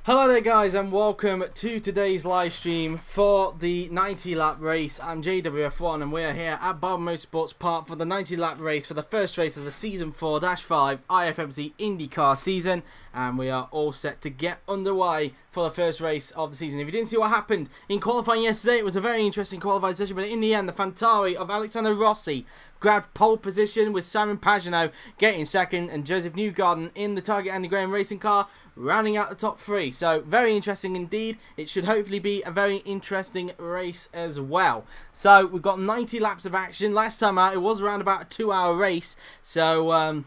Hello there guys and welcome to today's live stream for the 90 lap race. I'm JWF1 and we are here at Barber Motorsports Park for the 90 lap race for the first race of the Season 4-5 IFMC IndyCar season, and we are all set to get underway for the first race of the season. If you didn't see what happened in qualifying yesterday, it was a very interesting qualifying session, but in the end the Fantarry of Alexander Rossi grabbed pole position with Simon Pagenaud getting second and Joseph Newgarden in the Target Andy Graham racing car rounding out the top three. So very interesting indeed. It should hopefully be a very interesting race as well. So we've got 90 laps of action. Last time out it was around about a 2-hour race. So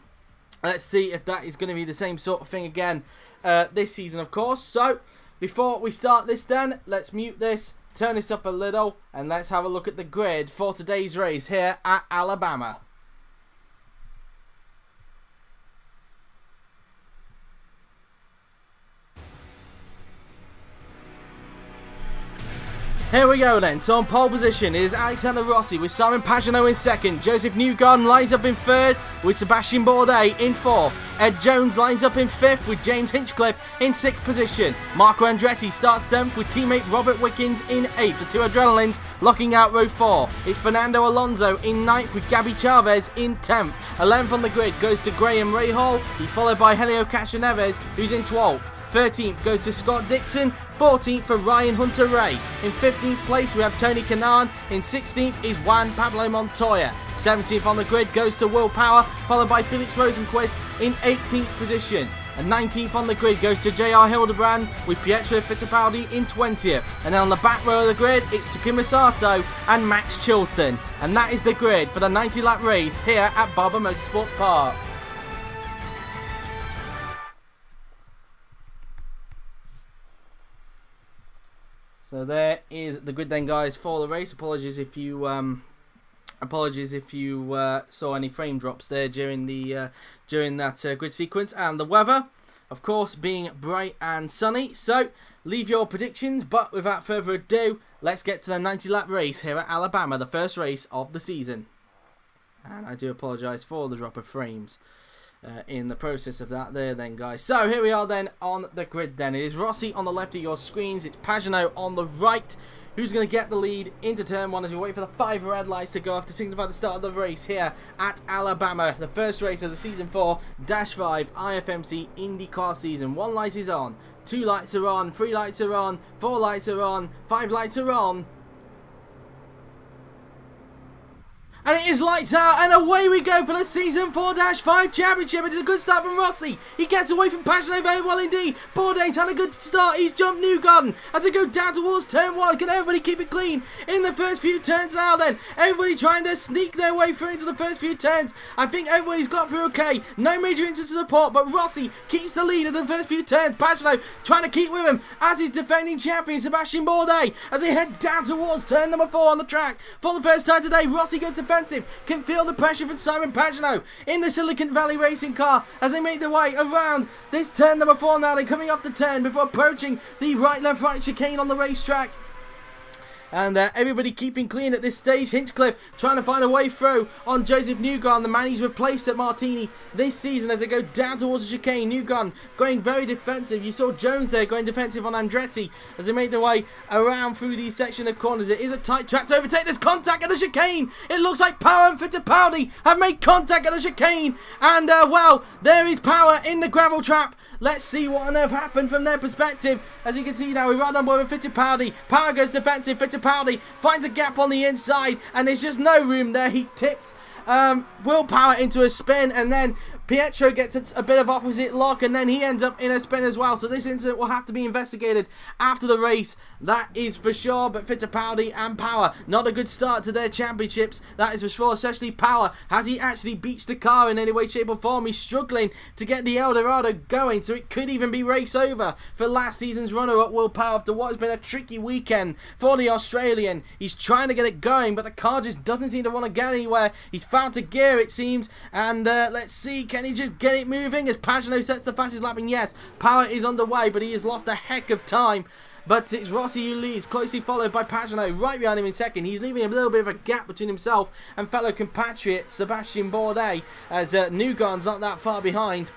let's see if that is going to be the same sort of thing again this season, of course. So before we start this then, let's mute this, turn this up a little, and let's have a look at the grid for today's race here at Alabama. Here we go then. So on pole position is Alexander Rossi with Simon Pagenaud in second. Joseph Newgarden lines up in third with Sebastian Bourdais in fourth. Ed Jones lines up in fifth with James Hinchcliffe in sixth position. Marco Andretti starts seventh with teammate Robert Wickens in eighth. The two Adrenalines locking out row 4. It's Fernando Alonso in ninth with Gabby Chavez in 10th. 11th on the grid goes to Graham Rahal. He's followed by Hélio Castroneves, who's in 12th. 13th goes to Scott Dixon, 14th for Ryan Hunter-Ray. In 15th place we have Tony Kanaan, in 16th is Juan Pablo Montoya. 17th on the grid goes to Will Power, followed by Felix Rosenquist in 18th position. And 19th on the grid goes to JR Hildebrand with Pietro Fittipaldi in 20th. And then on the back row of the grid it's Takuma Sato and Max Chilton. And that is the grid for the 90 lap race here at Barber Motorsports Park. So there is the grid then, guys, for the race. Apologies if you saw any frame drops there during that grid sequence. And the weather, of course, being bright and sunny. So leave your predictions, but without further ado, let's get to the 90 lap race here at Alabama, the first race of the season. And I do apologise for the drop of frames in the process of that there then, guys. So here we are then on the grid then. It is Rossi on the left of your screens. It's Pagenaud on the right. Who's going to get the lead into turn 1 as we wait for the 5 red lights to go off to signify the start of the race here at Alabama. The first race of the Season 4-5 IFMC IndyCar season. 1 light is on, 2 lights are on, 3 lights are on, 4 lights are on, 5 lights are on. And it is lights out, and away we go for the Season 4-5 Championship. It is a good start from Rossi. He gets away from Pagenaud very well indeed. Bourdais had a good start. He's jumped Newgarden as they go down towards turn 1. Can everybody keep it clean in the first few turns now then? Everybody trying to sneak their way through into the first few turns. I think everybody's got through okay. No major incidents of support, but Rossi keeps the lead in the first few turns. Pagenaud trying to keep with him as his defending champion Sebastian Bourdais as they head down towards turn number 4 on the track. For the first time today, Rossi goes to can feel the pressure from Simon Pagenaud in the Silicon Valley racing car as they make their way around this turn number 4 now. They're coming off the turn before approaching the right-left-right chicane on the racetrack. And everybody keeping clean at this stage. Hinchcliffe trying to find a way through on Joseph Newgarden, the man he's replaced at Martini this season as they go down towards the chicane. Newgarden going very defensive. You saw Jones there going defensive on Andretti as they make their way around through the section of corners. It is a tight track to overtake. There's contact at the chicane. It looks like Power and Fittipaldi have made contact at the chicane. And, well, there is Power in the gravel trap. Let's see what on earth happened from their perspective. As you can see now, we're right on board with Fittipaldi. Power goes defensive. Fittipaldi finds a gap on the inside, and there's just no room there. He tips Will Power into a spin, and then Pietro gets a bit of opposite lock, and then he ends up in a spin as well. So this incident will have to be investigated after the race, that is for sure. But Fittipaldi and Power, not a good start to their championships, that is for sure. Especially Power, has he actually beached the car in any way, shape or form? He's struggling to get the Dorado going, so it could even be race over for last season's runner-up Will Power after what has been a tricky weekend for the Australian. He's trying to get it going, but the car just doesn't seem to want to get anywhere. He's found a gear, it seems, and let's see, can he just get it moving as Pagenaud sets the fastest lap? And yes, Power is underway, but he has lost a heck of time. But it's Rossi who leads, closely followed by Pagenaud right behind him in second. He's leaving a little bit of a gap between himself and fellow compatriot Sebastian Bourdais, as Newgarden's not that far behind.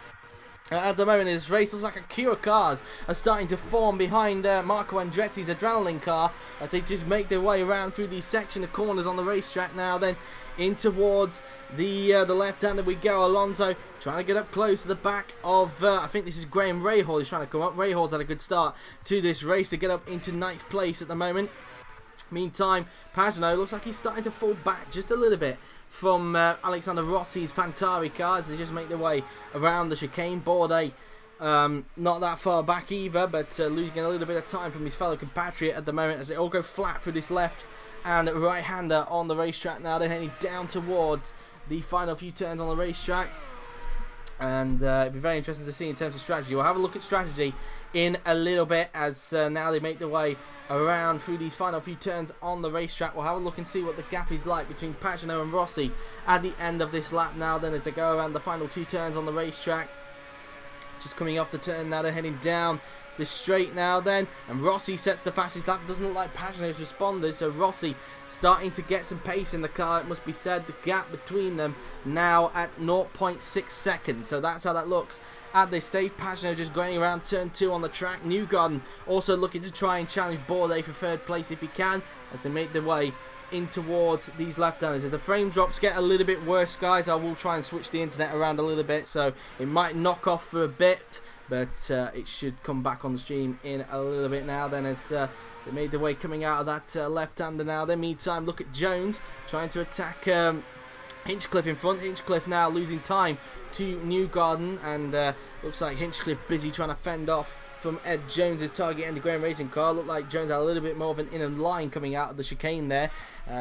At the moment, this race looks like a queue of cars are starting to form behind Marco Andretti's adrenaline car as they just make their way around through the section of corners on the racetrack now. Then in towards the left-hander we go. Alonso trying to get up close to the back of, I think this is Graham Rahal. He's trying to come up. Rahal's had a good start to this race to get up into 9th place at the moment. Meantime, Pagenaud looks like he's starting to fall back just a little bit from Alexander Rossi's Fantarry cars. They just make their way around the chicane. Bourdais not that far back either, but losing a little bit of time from his fellow compatriot at the moment as they all go flat through this left and right-hander on the racetrack now. They're heading down towards the final few turns on the racetrack. And it'd be very interesting to see in terms of strategy. We'll have a look at strategy in a little bit as now they make their way around through these final few turns on the racetrack. We'll have a look and see what the gap is like between Pagenaud and Rossi at the end of this lap now. Then as they go around the final 2 turns on the racetrack. Just coming off the turn now, they're heading down this straight now then. And Rossi sets the fastest lap. It doesn't look like Pagenaud's responded, so Rossi starting to get some pace in the car, it must be said. The gap between them now at 0.6 seconds. So that's how that looks at this stage. Pagenaud just going around turn 2 on the track. Newgarden also looking to try and challenge Bourdais for 3rd place if he can, as they make their way in towards these left-handers. If the frame drops get a little bit worse, guys, I will try and switch the internet around a little bit, so it might knock off for a bit, but it should come back on the stream in a little bit now then as they made their way coming out of that left-hander now. Then meantime, look at Jones trying to attack Hinchcliffe in front. Hinchcliffe now losing time to Newgarden, and looks like Hinchcliffe busy trying to fend off from Ed Jones's target and the Graham Racing car. Looked like Jones had a little bit more of an inner line coming out of the chicane there.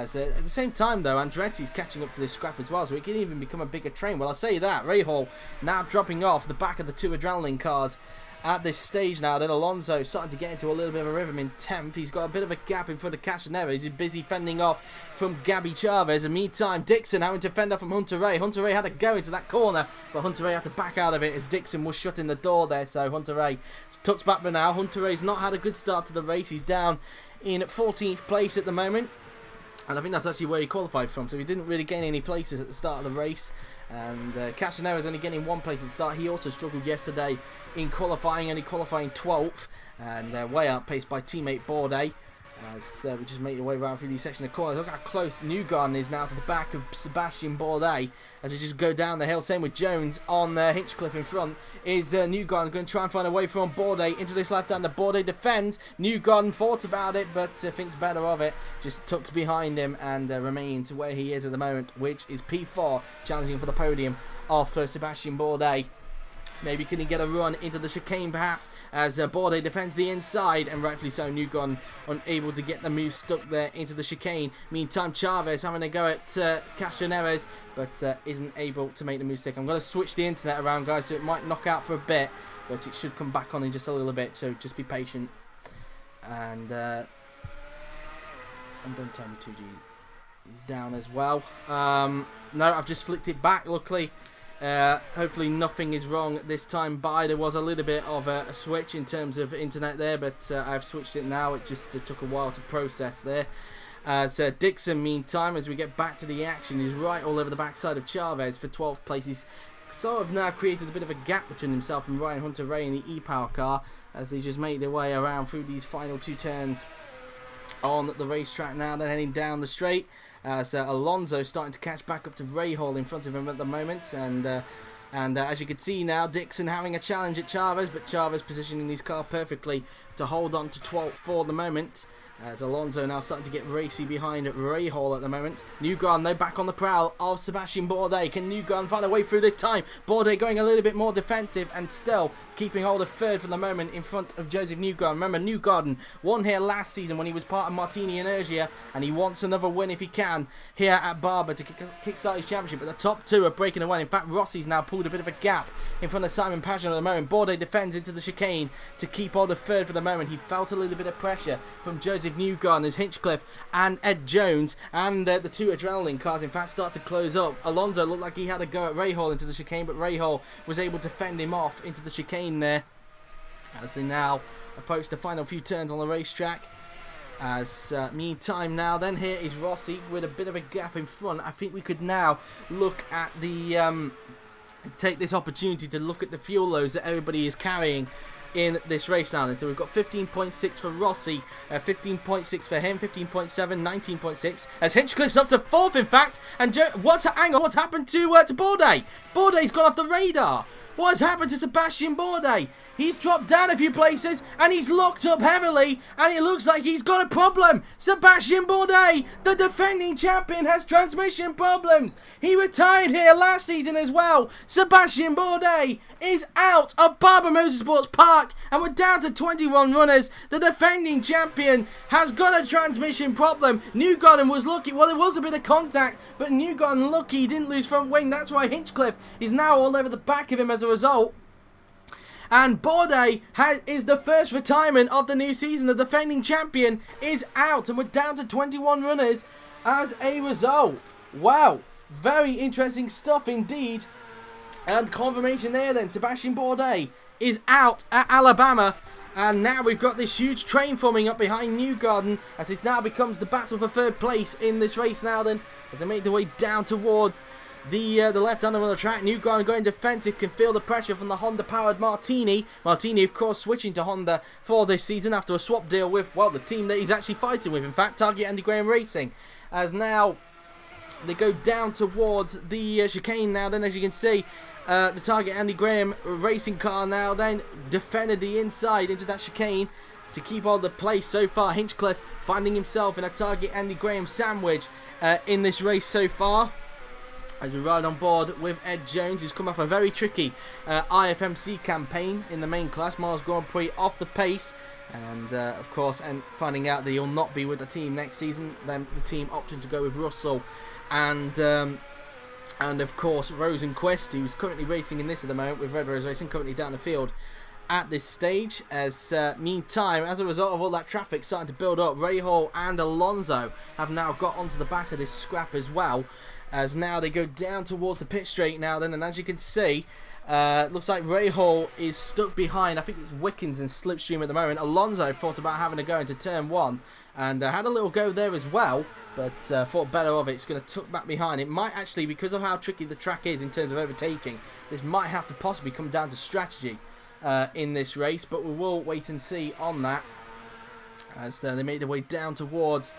So at the same time though, Andretti's catching up to this scrap as well, so it can even become a bigger train. Well, I say that, Rahal now dropping off the back of the 2 adrenaline cars at this stage now. Then Alonso starting to get into a little bit of a rhythm in 10th. He's got a bit of a gap in front of Castroneves. He's busy fending off from Gabby Chavez. And meantime, Dixon having to fend off from Hunter Ray. Hunter Ray had to go into that corner, but Hunter Ray had to back out of it as Dixon was shutting the door there. So Hunter Ray tucks back for now. Hunter Ray's not had a good start to the race. He's down in 14th place at the moment. And I think that's actually where he qualified from. So he didn't really gain any places at the start of the race. And Castroneves only getting 1 place at the start. He also struggled yesterday in qualifying, only qualifying 12th. And way outpaced by teammate Bourdais. As we just make your way around through these section of corners. Look how close Newgarden is now to the back of Sebastian Bourdais as they just go down the hill. Same with Jones on Hinchcliffe in front. Is Newgarden going to try and find a way from Bourdais into this left-hander? Bourdais defends. Newgarden thought about it, but thinks better of it. Just tucks behind him and remains where he is at the moment, which is P4, challenging for the podium of Sebastian Bourdais. Maybe can he get a run into the chicane perhaps as Bourdais defends the inside, and rightfully so. Newgarden unable to get the move stuck there into the chicane. Meantime, Chavez having a go at Castroneves, but isn't able to make the move stick. I'm going to switch the internet around, guys, so it might knock out for a bit, but it should come back on in just a little bit, so just be patient. And don't tell me 2G is down as well. No, I've just flicked it back, luckily. Hopefully nothing is wrong this time by. There was a little bit of a switch in terms of internet there, but I've switched it now. It just took a while to process there. So Dixon, meantime, as we get back to the action, is right all over the backside of Chavez for 12th place. He's sort of now created a bit of a gap between himself and Ryan Hunter-Reay in the E-Power car as they just make their way around through these final 2 turns on the racetrack now. They're heading down the straight. So Alonso starting to catch back up to Rahal in front of him at the moment, and as you can see now, Dixon having a challenge at Chavez, but Chavez positioning his car perfectly to hold on to 12th for the moment. As Alonso now starting to get racy behind Rahal at the moment. Newgarden though back on the prowl of Sebastian Bourdais. Can Newgarden find a way through this time? Bourdais going a little bit more defensive and still keeping hold of 3rd for the moment in front of Joseph Newgarden. Remember, Newgarden won here last season when he was part of Martini Energia, and he wants another win if he can here at Barber to kickstart his championship. But the top 2 are breaking away. In fact, Rossi's now pulled a bit of a gap in front of Simon Pagenaud at the moment. Bourdais defends into the chicane to keep hold of 3rd for the moment. He felt a little bit of pressure from Joseph Newgarden as Hinchcliffe and Ed Jones and the 2 adrenaline cars in fact start to close up. Alonso looked like he had a go at Rahal into the chicane, but Rahal was able to fend him off into the chicane there as they now approach the final few turns on the racetrack. As meantime now then, here is Rossi with a bit of a gap in front. I think we could now look at the take this opportunity to look at the fuel loads that everybody is carrying in this race now. And so we've got 15.6 for Rossi, 15.6 for him, 15.7, 19.6. As Hinchcliffe's up to 4th, in fact. And what's happened to Bourdais? Bourdais gone off the radar. What has happened to Sebastian Bourdais? He's dropped down a few places and he's locked up heavily, and it looks like he's got a problem. Sebastian Bourdais, the defending champion, has transmission problems. He retired here last season as well. Sebastian Bourdais is out of Barber Motorsports Park, and we're down to 21 runners. The defending champion has got a transmission problem. Newgarden was lucky. Well, there was a bit of contact, but Newgarden lucky he didn't lose front wing. That's why Hinchcliffe is now all over the back of him as a result. And Bourdais is the first retirement of the new season. The defending champion is out, and we're down to 21 runners as a result. Wow, very interesting stuff indeed. And confirmation there then, Sebastian Bourdais is out at Alabama. And now we've got this huge train forming up behind Newgarden, as this now becomes the battle for 3rd place in this race now then, as they make their way down towards the left-hander on the track. Newgarden going defensive, can feel the pressure from the Honda-powered Martini. Martini, of course, switching to Honda for this season after a swap deal with, well, the team that he's actually fighting with, in fact, Target Andy Graham Racing. As now they go down towards the chicane now then, as you can see. The Target Andy Graham racing car now then defended the inside into that chicane to keep all the place so far. Hinchcliffe finding himself in a Target Andy Graham sandwich in this race so far, as we ride on board with Ed Jones, who's come off a very tricky IFMC campaign in the main class, Mars Grand Prix, off the pace. And of course, and finding out that he'll not be with the team next season, then the team opted to go with Russell and of course Rosenquist, who's currently racing in this at the moment with Red Rose Racing, currently down the field at this stage. As meantime, as a result of all that traffic starting to build up, Rahal and Alonso have now got onto the back of this scrap as well, as now they go down towards the pit straight now then. And as you can see, looks like Rahal is stuck behind, I think it's Wickens and Slipstream at the moment. Alonso thought about having a go into turn 1 and had a little go there as well, but thought better of it. It's going to tuck back behind. It might actually, because of how tricky the track is in terms of overtaking, this might have to possibly come down to strategy in this race, but we will wait and see on that, as they make their way down towards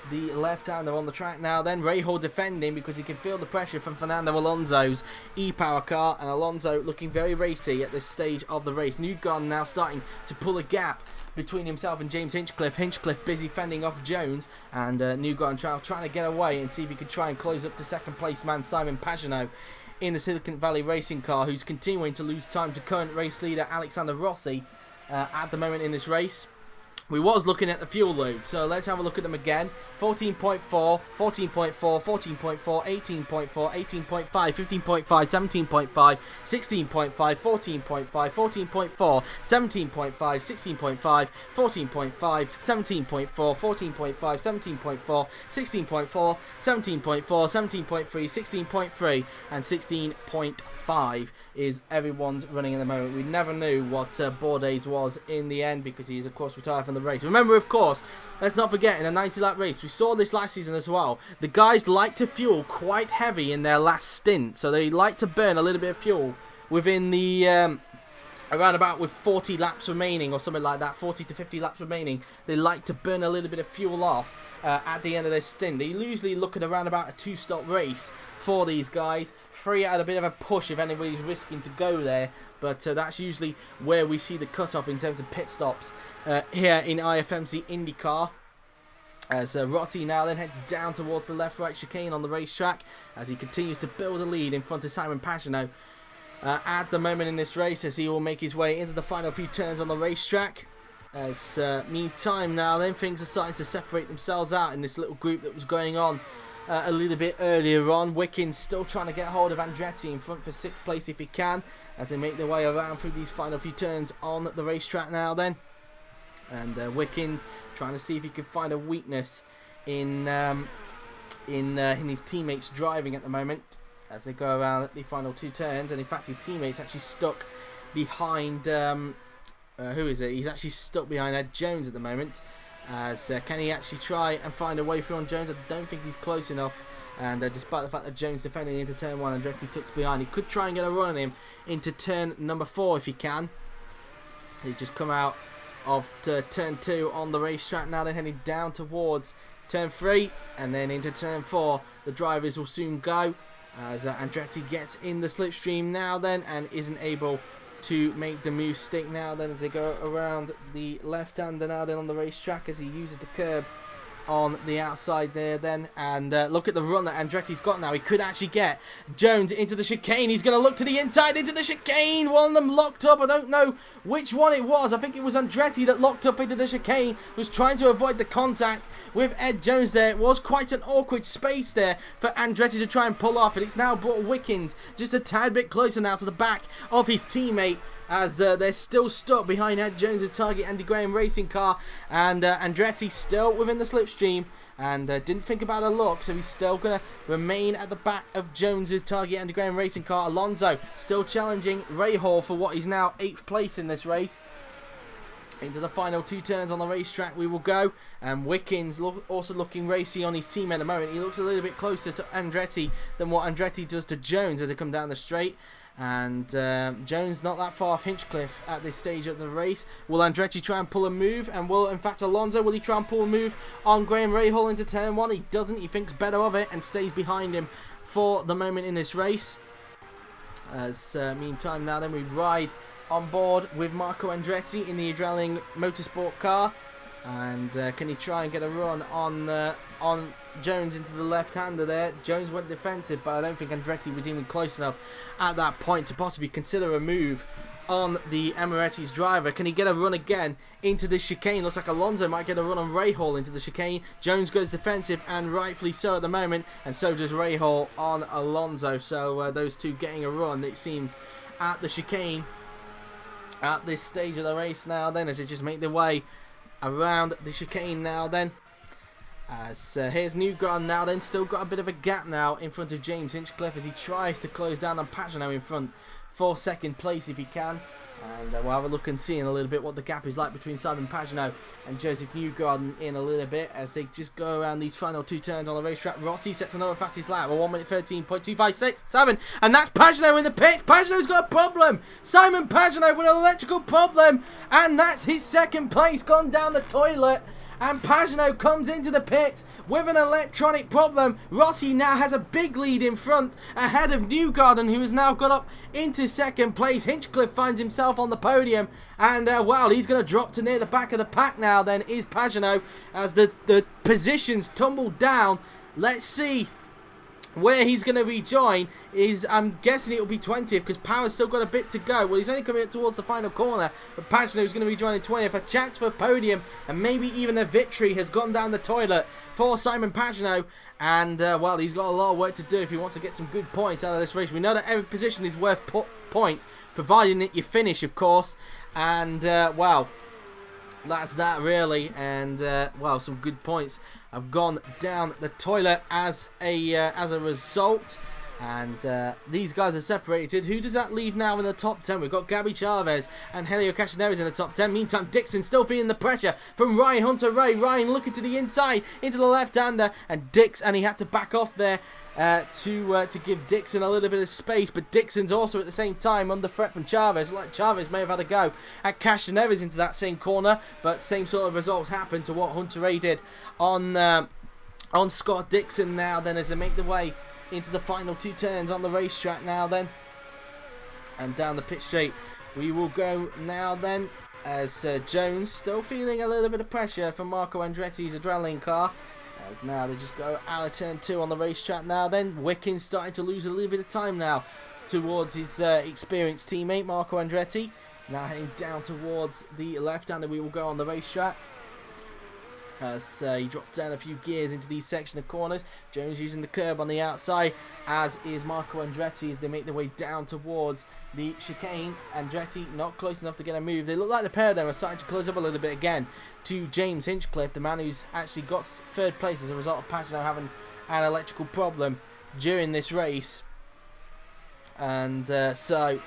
the left-hander on the track now then. Rahal defending because he can feel the pressure from Fernando Alonso's e-power car, and Alonso looking very racy at this stage of the race. Newgarden now starting to pull a gap between himself and James Hinchcliffe. Hinchcliffe busy fending off Jones, and Newgarden trying to get away and see if he could try and close up the second place man Simon Pagenaud in the Silicon Valley racing car, who's continuing to lose time to current race leader Alexander Rossi at the moment in this race. We was looking at the fuel loads, so let's have a look at them again. 14.4, 14.4, 14.4, 18.4, 18.5, 15.5, 17.5, 16.5, 14.5, 14.4, 17.5, 16.5, 14.5, 17.4, 14.5, 17.4, 16.4, 17.4, 17.3, 16.3, and 16.5 is everyone's running at the moment. We never knew what Bourdais was in the end, because he is, of course, retired from the race. Remember, of course, let's not forget, in a 90-lap race, we saw this last season as well, the guys like to fuel quite heavy in their last stint, so they like to burn a little bit of fuel within the around about with 40 laps remaining or something like that, 40 to 50 laps remaining. They like to burn a little bit of fuel off at the end of their stint. They usually look at around about a 2-stop race for these guys. 3 at a bit of a push if anybody's risking to go there, but that's usually where we see the cutoff in terms of pit stops here in IFMC IndyCar. As Rossi now then heads down towards the left-right chicane on the racetrack, as he continues to build a lead in front of Simon Pagenaud at the moment in this race, as he will make his way into the final few turns on the racetrack. As meantime now then, things are starting to separate themselves out in this little group that was going on a little bit earlier on. Wickens still trying to get hold of Andretti in front for 6th place if he can, as they make their way around through these final few turns on the racetrack now then. And Wickens trying to see if he can find a weakness in his teammates driving at the moment, as they go around the final 2 turns. And in fact, his teammates actually stuck behind who is it? He's actually stuck behind Ed Jones at the moment. As can he actually try and find a way through on Jones? I don't think he's close enough And despite the fact that Jones defending into turn 1, Andretti tucks behind, he could try and get a run on him into turn number 4 if he can. He just come out of turn 2 on the racetrack now, then heading down towards turn 3 and then into turn 4. The drivers will soon go as Andretti gets in the slipstream now then and isn't able to make the move stick now then as they go around the left-hander now then on the racetrack as he uses the curb on the outside there then. And look at the run that Andretti's got now. He could actually get Jones into the chicane. He's going to look to the inside into the chicane. One of them locked up. I don't know which one it was. I think it was Andretti that locked up into the chicane, was trying to avoid the contact with Ed Jones there. It was quite an awkward space there for Andretti to try and pull off, and it's now brought Wickens just a tad bit closer now to the back of his teammate, as they're still stuck behind Ed Jones' target Andy Graham racing car, and Andretti still within the slipstream and didn't think about a look, so he's still going to remain at the back of Jones' target Andy Graham racing car. Alonso still challenging Rahal for what is now 8th place in this race. Into the final 2 turns on the racetrack we will go, and Wickens also looking racy on his team at the moment. He looks a little bit closer to Andretti than what Andretti does to Jones as they come down the straight. And Jones not that far off Hinchcliffe at this stage of the race. Will Andretti try and pull a move? And will, in fact, Alonso, will he try and pull a move on Graham Rahal into turn 1? He doesn't. He thinks better of it and stays behind him for the moment in this race. As meantime now then we ride on board with Marco Andretti in the Adrenaline Motorsport car. And can he try and get a run on Jones into the left-hander there? Jones went defensive, but I don't think Andretti was even close enough at that point to possibly consider a move on the Emiretti's driver. Can he get a run again into the chicane? Looks like Alonso might get a run on Rahal into the chicane. Jones goes defensive, and rightfully so at the moment, and so does Rahal on Alonso. So those two getting a run, it seems, at the chicane at this stage of the race now then, as they just make their way around the chicane now then. As here's Newgarden now then, still got a bit of a gap now in front of James Hinchcliffe as he tries to close down on Pagenaud in front for 2nd place if he can. And we'll have a look and see in a little bit what the gap is like between Simon Pagenaud and Joseph Newgarden in a little bit as they just go around these final 2 turns on the racetrack. Rossi sets another fastest lap, a 1:13.256, and that's Pagenaud in the pits. Pagenaud's got a problem. Simon Pagenaud with an electrical problem, and that's his 2nd place gone down the toilet. And Pagenaud comes into the pits with an electronic problem. Rossi now has a big lead in front ahead of Newgarden, who has now got up into 2nd place. Hinchcliffe finds himself on the podium, and well, he's going to drop to near the back of the pack now then is Pagenaud as the positions tumble down. Let's see where he's going to rejoin. I'm guessing it will be 20th because Power's still got a bit to go. Well, he's only coming up towards the final corner, but Pagenaud is going to rejoin in 20th. A chance for a podium and maybe even a victory has gone down the toilet for Simon Pagenaud. And, well, he's got a lot of work to do if he wants to get some good points out of this race. We know that every position is worth points, providing that you finish, of course. And, well, that's that really. And, well, some good points have gone down the toilet as a result. And these guys are separated. Who does that leave now in the top 10? We've got Gabby Chavez and Hélio Castroneves in the top 10. Meantime, Dixon still feeling the pressure from Ryan Hunter-Ray. Ryan looking to the inside into the left-hander, and he had to back off there to give Dixon a little bit of space. But Dixon's also at the same time under threat from Chavez. Like Chavez may have had a go at Castroneves into that same corner, but same sort of results happened to what Hunter-Ray did on Scott Dixon now then, as they make the way into the final 2 turns on the racetrack now then. And down the pit straight we will go now then, as Jones still feeling a little bit of pressure from Marco Andretti's Adrenaline car. As now they just go out of turn 2 on the racetrack now then. Wickens starting to lose a little bit of time now towards his experienced teammate Marco Andretti. Now heading down towards the left-hander we will go on the racetrack. As he drops down a few gears into these section of corners. Jones using the curb on the outside, as is Marco Andretti as they make their way down towards the chicane. Andretti not close enough to get a move. They look like the pair of them are starting to close up a little bit again to James Hinchcliffe, the man who's actually got 3rd place as a result of Pagenaud having an electrical problem during this race. And so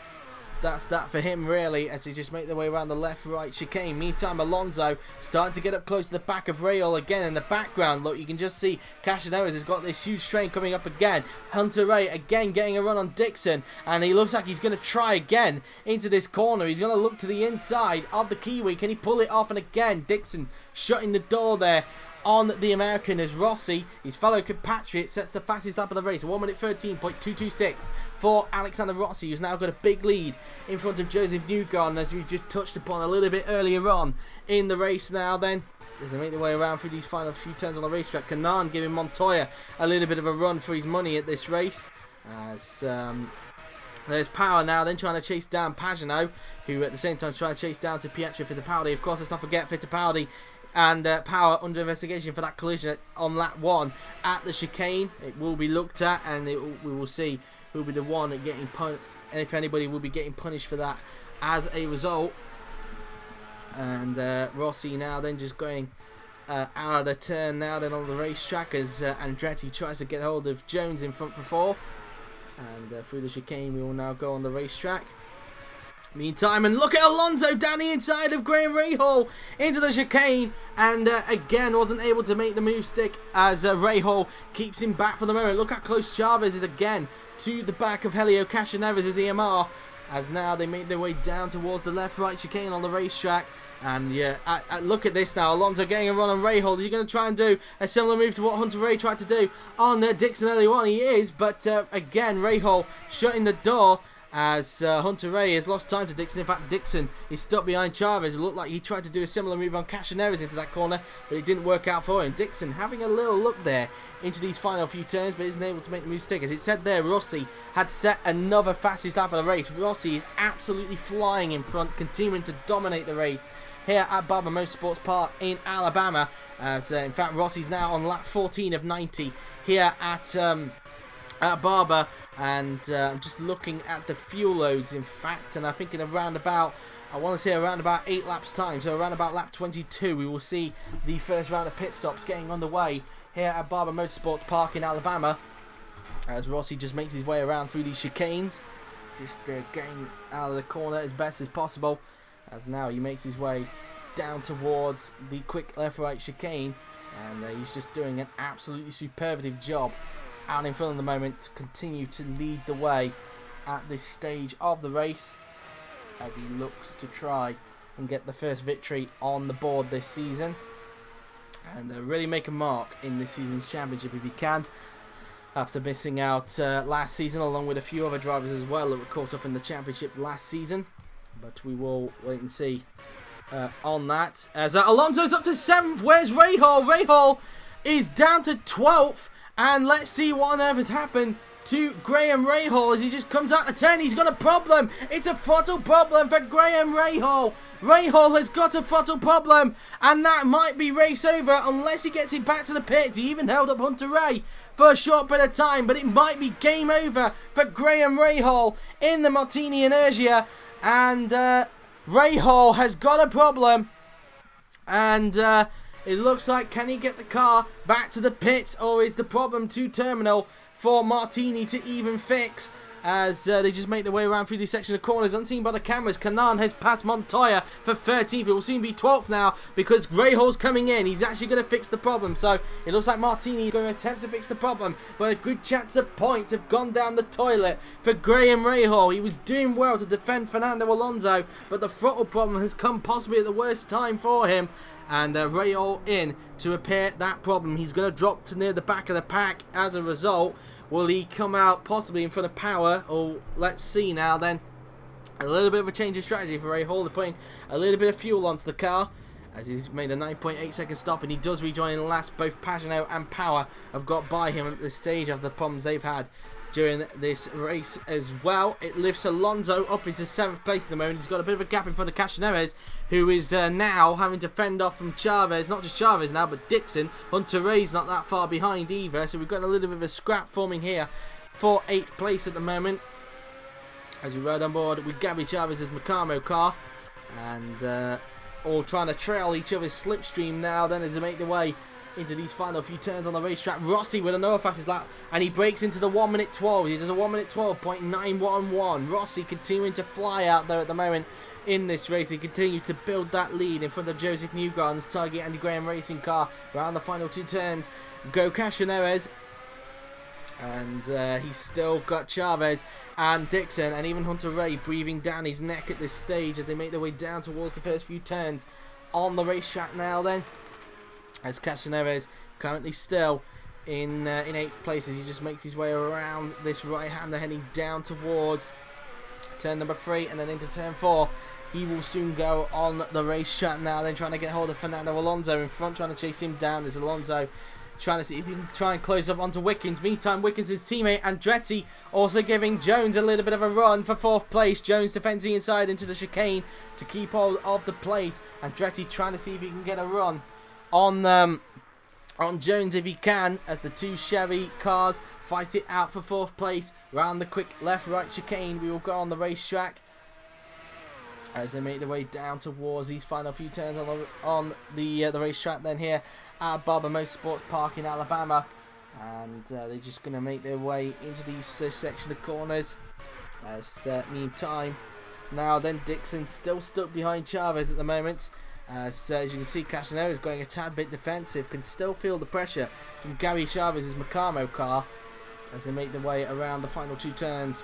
that's that for him really, as he just make their way around the left-right chicane. Meantime, Alonso starting to get up close to the back of Rahal again in the background. Look, you can just see Castroneves has got this huge train coming up again. Hunter-Reay again getting a run on Dixon, and he looks like he's going to try again into this corner. He's going to look to the inside of the Kiwi. Can he pull it off? And again, Dixon shutting the door there on the American as Rossi, his fellow compatriot, sets the fastest lap of the race. 1 minute 13.226 for Alexander Rossi, who's now got a big lead in front of Joseph Newgarden, as we just touched upon a little bit earlier on in the race. Now then, as they make their way around through these final few turns on the racetrack, Kanaan giving Montoya a little bit of a run for his money at this race. As there's Power now then trying to chase down Pagenaud, who at the same time is trying to chase down to Pietro Fittipaldi. Of course, let's not forget Fittipaldi and Power under investigation for that collision on lap 1 at the chicane. It will be looked at, and we will see who will be the one getting punished, and if anybody will be getting punished for that as a result. And Rossi now then just going out of the turn now then on the racetrack, as Andretti tries to get hold of Jones in front for 4th. And through the chicane we will now go on the racetrack. Meantime, and look at Alonso down the inside of Graham Rahal into the chicane, and again wasn't able to make the move stick, as Rahal keeps him back for the moment. Look how close Chavez is again to the back of Hélio. Castroneves is EMR, as now they make their way down towards the left-right chicane on the racetrack. And yeah, look at this now. Alonso getting a run on Rahal. Is he going to try and do a similar move to what Hunter-Reay tried to do on Dixon early on? He is, but again, Rahal shutting the door, as Hunter-Reay has lost time to Dixon. In fact, Dixon is stuck behind Chavez. It looked like he tried to do a similar move on Castroneves into that corner, but it didn't work out for him. Dixon having a little look there into these final few turns, but isn't able to make the move stick. As it said there, Rossi had set another fastest lap of the race. Rossi is absolutely flying in front, continuing to dominate the race here at Barber Motorsports Park in Alabama. As in fact, Rossi's now on lap 14 of 90 here at Barber. And I'm just looking at the fuel loads, in fact, and I think in around about, I want to say around about 8 laps time, so around about lap 22 we will see the first round of pit stops getting underway here at Barber Motorsports Park in Alabama, as Rossi just makes his way around through these chicanes, just getting out of the corner as best as possible, as now he makes his way down towards the quick left-right chicane, and he's just doing an absolutely superlative job out in front of the moment to continue to lead the way at this stage of the race, as he looks to try and get the first victory on the board this season, and really make a mark in this season's championship if he can, after missing out last season, along with a few other drivers as well that were caught up in the championship last season. But we will wait and see on that, as Alonso's up to 7th. Where's Rahal? Rahal is down to 12th. And let's see what on earth has happened to Graham Rahal as he just comes out the turn. He's got a problem. It's a throttle problem for Graham Rahal. Rahal has got a throttle problem, and that might be race over unless he gets it back to the pit. He even held up Hunter-Reay for a short bit of time, but it might be game over for Graham Rahal in the Martini Energia. And Rahal has got a problem, and it looks like, can he get the car back to the pits, or is the problem too terminal for Martini to even fix? As they just make their way around through this section of corners, unseen by the cameras. Kanaan has passed Montoya for 13th. It will soon be 12th now, because Rahal's coming in. He's actually going to fix the problem. So it looks like Martini is going to attempt to fix the problem, but a good chance of points have gone down the toilet for Graham Rahal. He was doing well to defend Fernando Alonso, but the throttle problem has come possibly at the worst time for him. And Rahal in to repair that problem. He's going to drop to near the back of the pack as a result. Will he come out possibly in front of Power? Or let's see now then. A little bit of a change of strategy for Rahal. They're putting a little bit of fuel onto the car, as he's made a 9.8 second stop, and he does rejoin in last. Both Pagenaud and Power have got by him at this stage after the problems they've had during this race as well. It lifts Alonso up into 7th place at the moment. He's got a bit of a gap in front of Castroneves, who is now having to fend off from Chavez. Not just Chavez now, but Dixon. Hunter-Reay's not that far behind either, so we've got a little bit of a scrap forming here for 8th place at the moment, as we ride on board with Gabby Chavez's Macamo car, and all trying to trail each other's slipstream now then as they make their way into these final few turns on the racetrack. Rossi with another fastest lap, and he breaks into the 1 minute 12. He does a 1 minute 12.911. Rossi continuing to fly out there at the moment in this race. He continues to build that lead in front of Joseph Newgarden's Target Andy Graham racing car around the final 2 turns. Go Castroneves. And he's still got Chavez and Dixon and even Hunter Ray breathing down his neck at this stage as they make their way down towards the first few turns on the racetrack now then. As Castroneves currently still in 8th place as he just makes his way around this right-hander heading down towards turn number 3 and then into turn 4. He will soon go on the racetrack now then, trying to get hold of Fernando Alonso in front, trying to chase him down. As Alonso trying to see if he can try and close up onto Wickens. Meantime, Wickens' teammate Andretti also giving Jones a little bit of a run for 4th place. Jones defends the inside into the chicane to keep hold of the place. Andretti trying to see if he can get a run on Jones if he can, as the 2 Chevy cars fight it out for 4th place. Round the quick left-right chicane, we will go on the racetrack as they make their way down towards these final few turns on the racetrack then here at Barber Motorsports Park in Alabama. And they're just going to make their way into these section of corners. As meantime, now then Dixon still stuck behind Chavez at the moment. As you can see, Castroneves is going a tad bit defensive, can still feel the pressure from Gary Chavez's Macamo car as they make their way around the final 2 turns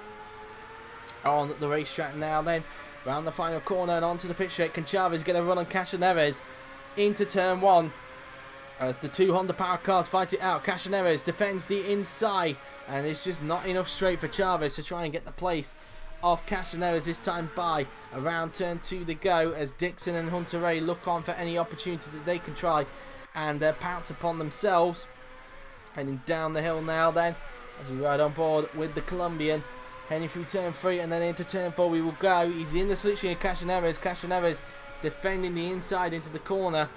on the racetrack now then. Round the final corner and onto the pit straight. Can Chavez get a run on Castroneves into turn 1? As the 2 Honda Power cars fight it out. Castroneves defends the inside, and it's just not enough straight for Chavez to try and get the place of Castroneves this time by. Around turn 2 they go as Dixon and Hunter Ray look on for any opportunity that they can try and pounce upon themselves. Heading down the hill now then as we ride on board with the Colombian. Heading through turn 3 and then into turn 4 we will go. He's in the slipstream of Castroneves. Castroneves defending the inside into the corner.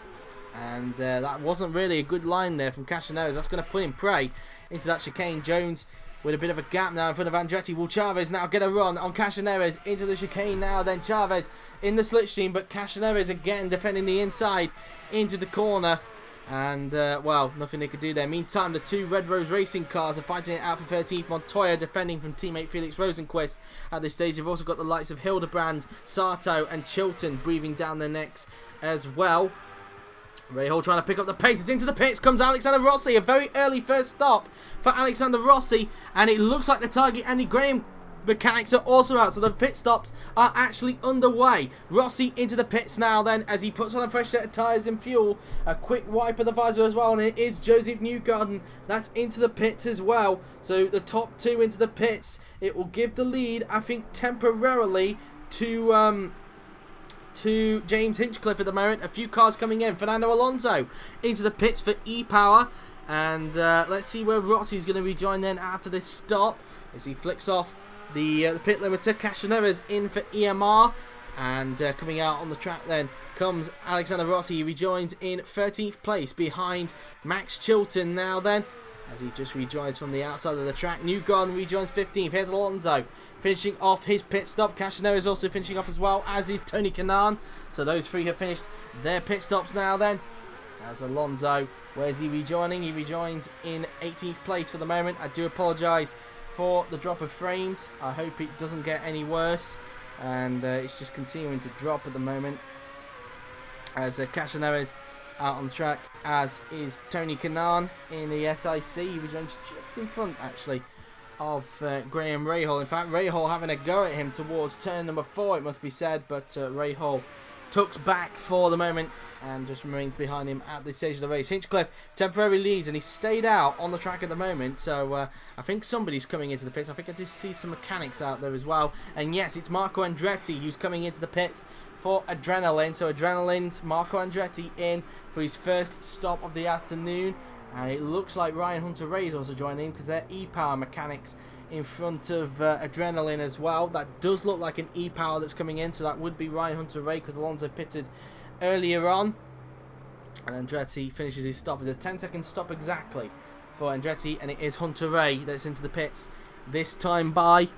And that wasn't really a good line there from Castroneves. That's going to put him prey into that chicane. Jones with a bit of a gap now in front of Andretti. Will Chavez now get a run on Castroneves into the chicane now? Then Chavez in the slipstream, but Castroneves again defending the inside into the corner. And, well, nothing they could do there. Meantime, the 2 Red Rose Racing cars are fighting it out for 13th. Montoya defending from teammate Felix Rosenquist. At this stage, you've also got the likes of Hildebrand, Sato and Chilton breathing down their necks as well. Rahal trying to pick up the pace. It's into the pits. Comes Alexander Rossi. A very early first stop for Alexander Rossi. And it looks like the Target Andy Graham mechanics are also out, so the pit stops are actually underway. Rossi into the pits now then as he puts on a fresh set of tyres and fuel. A quick wipe of the visor as well, and it is Joseph Newgarden that's into the pits as well. So the top 2 into the pits. It will give the lead, I think, temporarily to James Hinchcliffe at the moment. A few cars coming in. Fernando Alonso into the pits for E-Power. And let's see where Rossi's going to rejoin then after this stop as he flicks off the pit limiter. Castroneves in for EMR, and coming out on the track then comes Alexander Rossi. He rejoins in 13th place behind Max Chilton now then as he just rejoins from the outside of the track. Newgarden rejoins 15th. Here's Alonso finishing off his pit stop. Castroneves also finishing off as well, as is Tony Kanaan. So those 3 have finished their pit stops now then. As Alonso, where's he rejoining? He rejoins in 18th place for the moment. I do apologise for the drop of frames. I hope it doesn't get any worse, and it's just continuing to drop at the moment as Castroneves out on the track, as is Tony Kanaan in the SIC. He rejoins just in front actually of Graham Rahal. In fact, Rahal having a go at him towards turn number 4, it must be said, but Rahal tucks back for the moment and just remains behind him at this stage of the race. Hinchcliffe temporarily leads, and he stayed out on the track at the moment, so I think somebody's coming into the pits. I think I just see some mechanics out there as well, and yes, it's Marco Andretti who's coming into the pits for Adrenaline. So Adrenaline's Marco Andretti in for his first stop of the afternoon, and it looks like Ryan Hunter-Ray is also joining him because they're E-Power mechanics in front of Adrenaline as well. That does look like an E-Power that's coming in, so that would be Ryan Hunter-Ray because Alonso pitted earlier on. And Andretti finishes his stop. It's a 10-second stop exactly for Andretti, and it is Hunter-Ray that's into the pits this time by.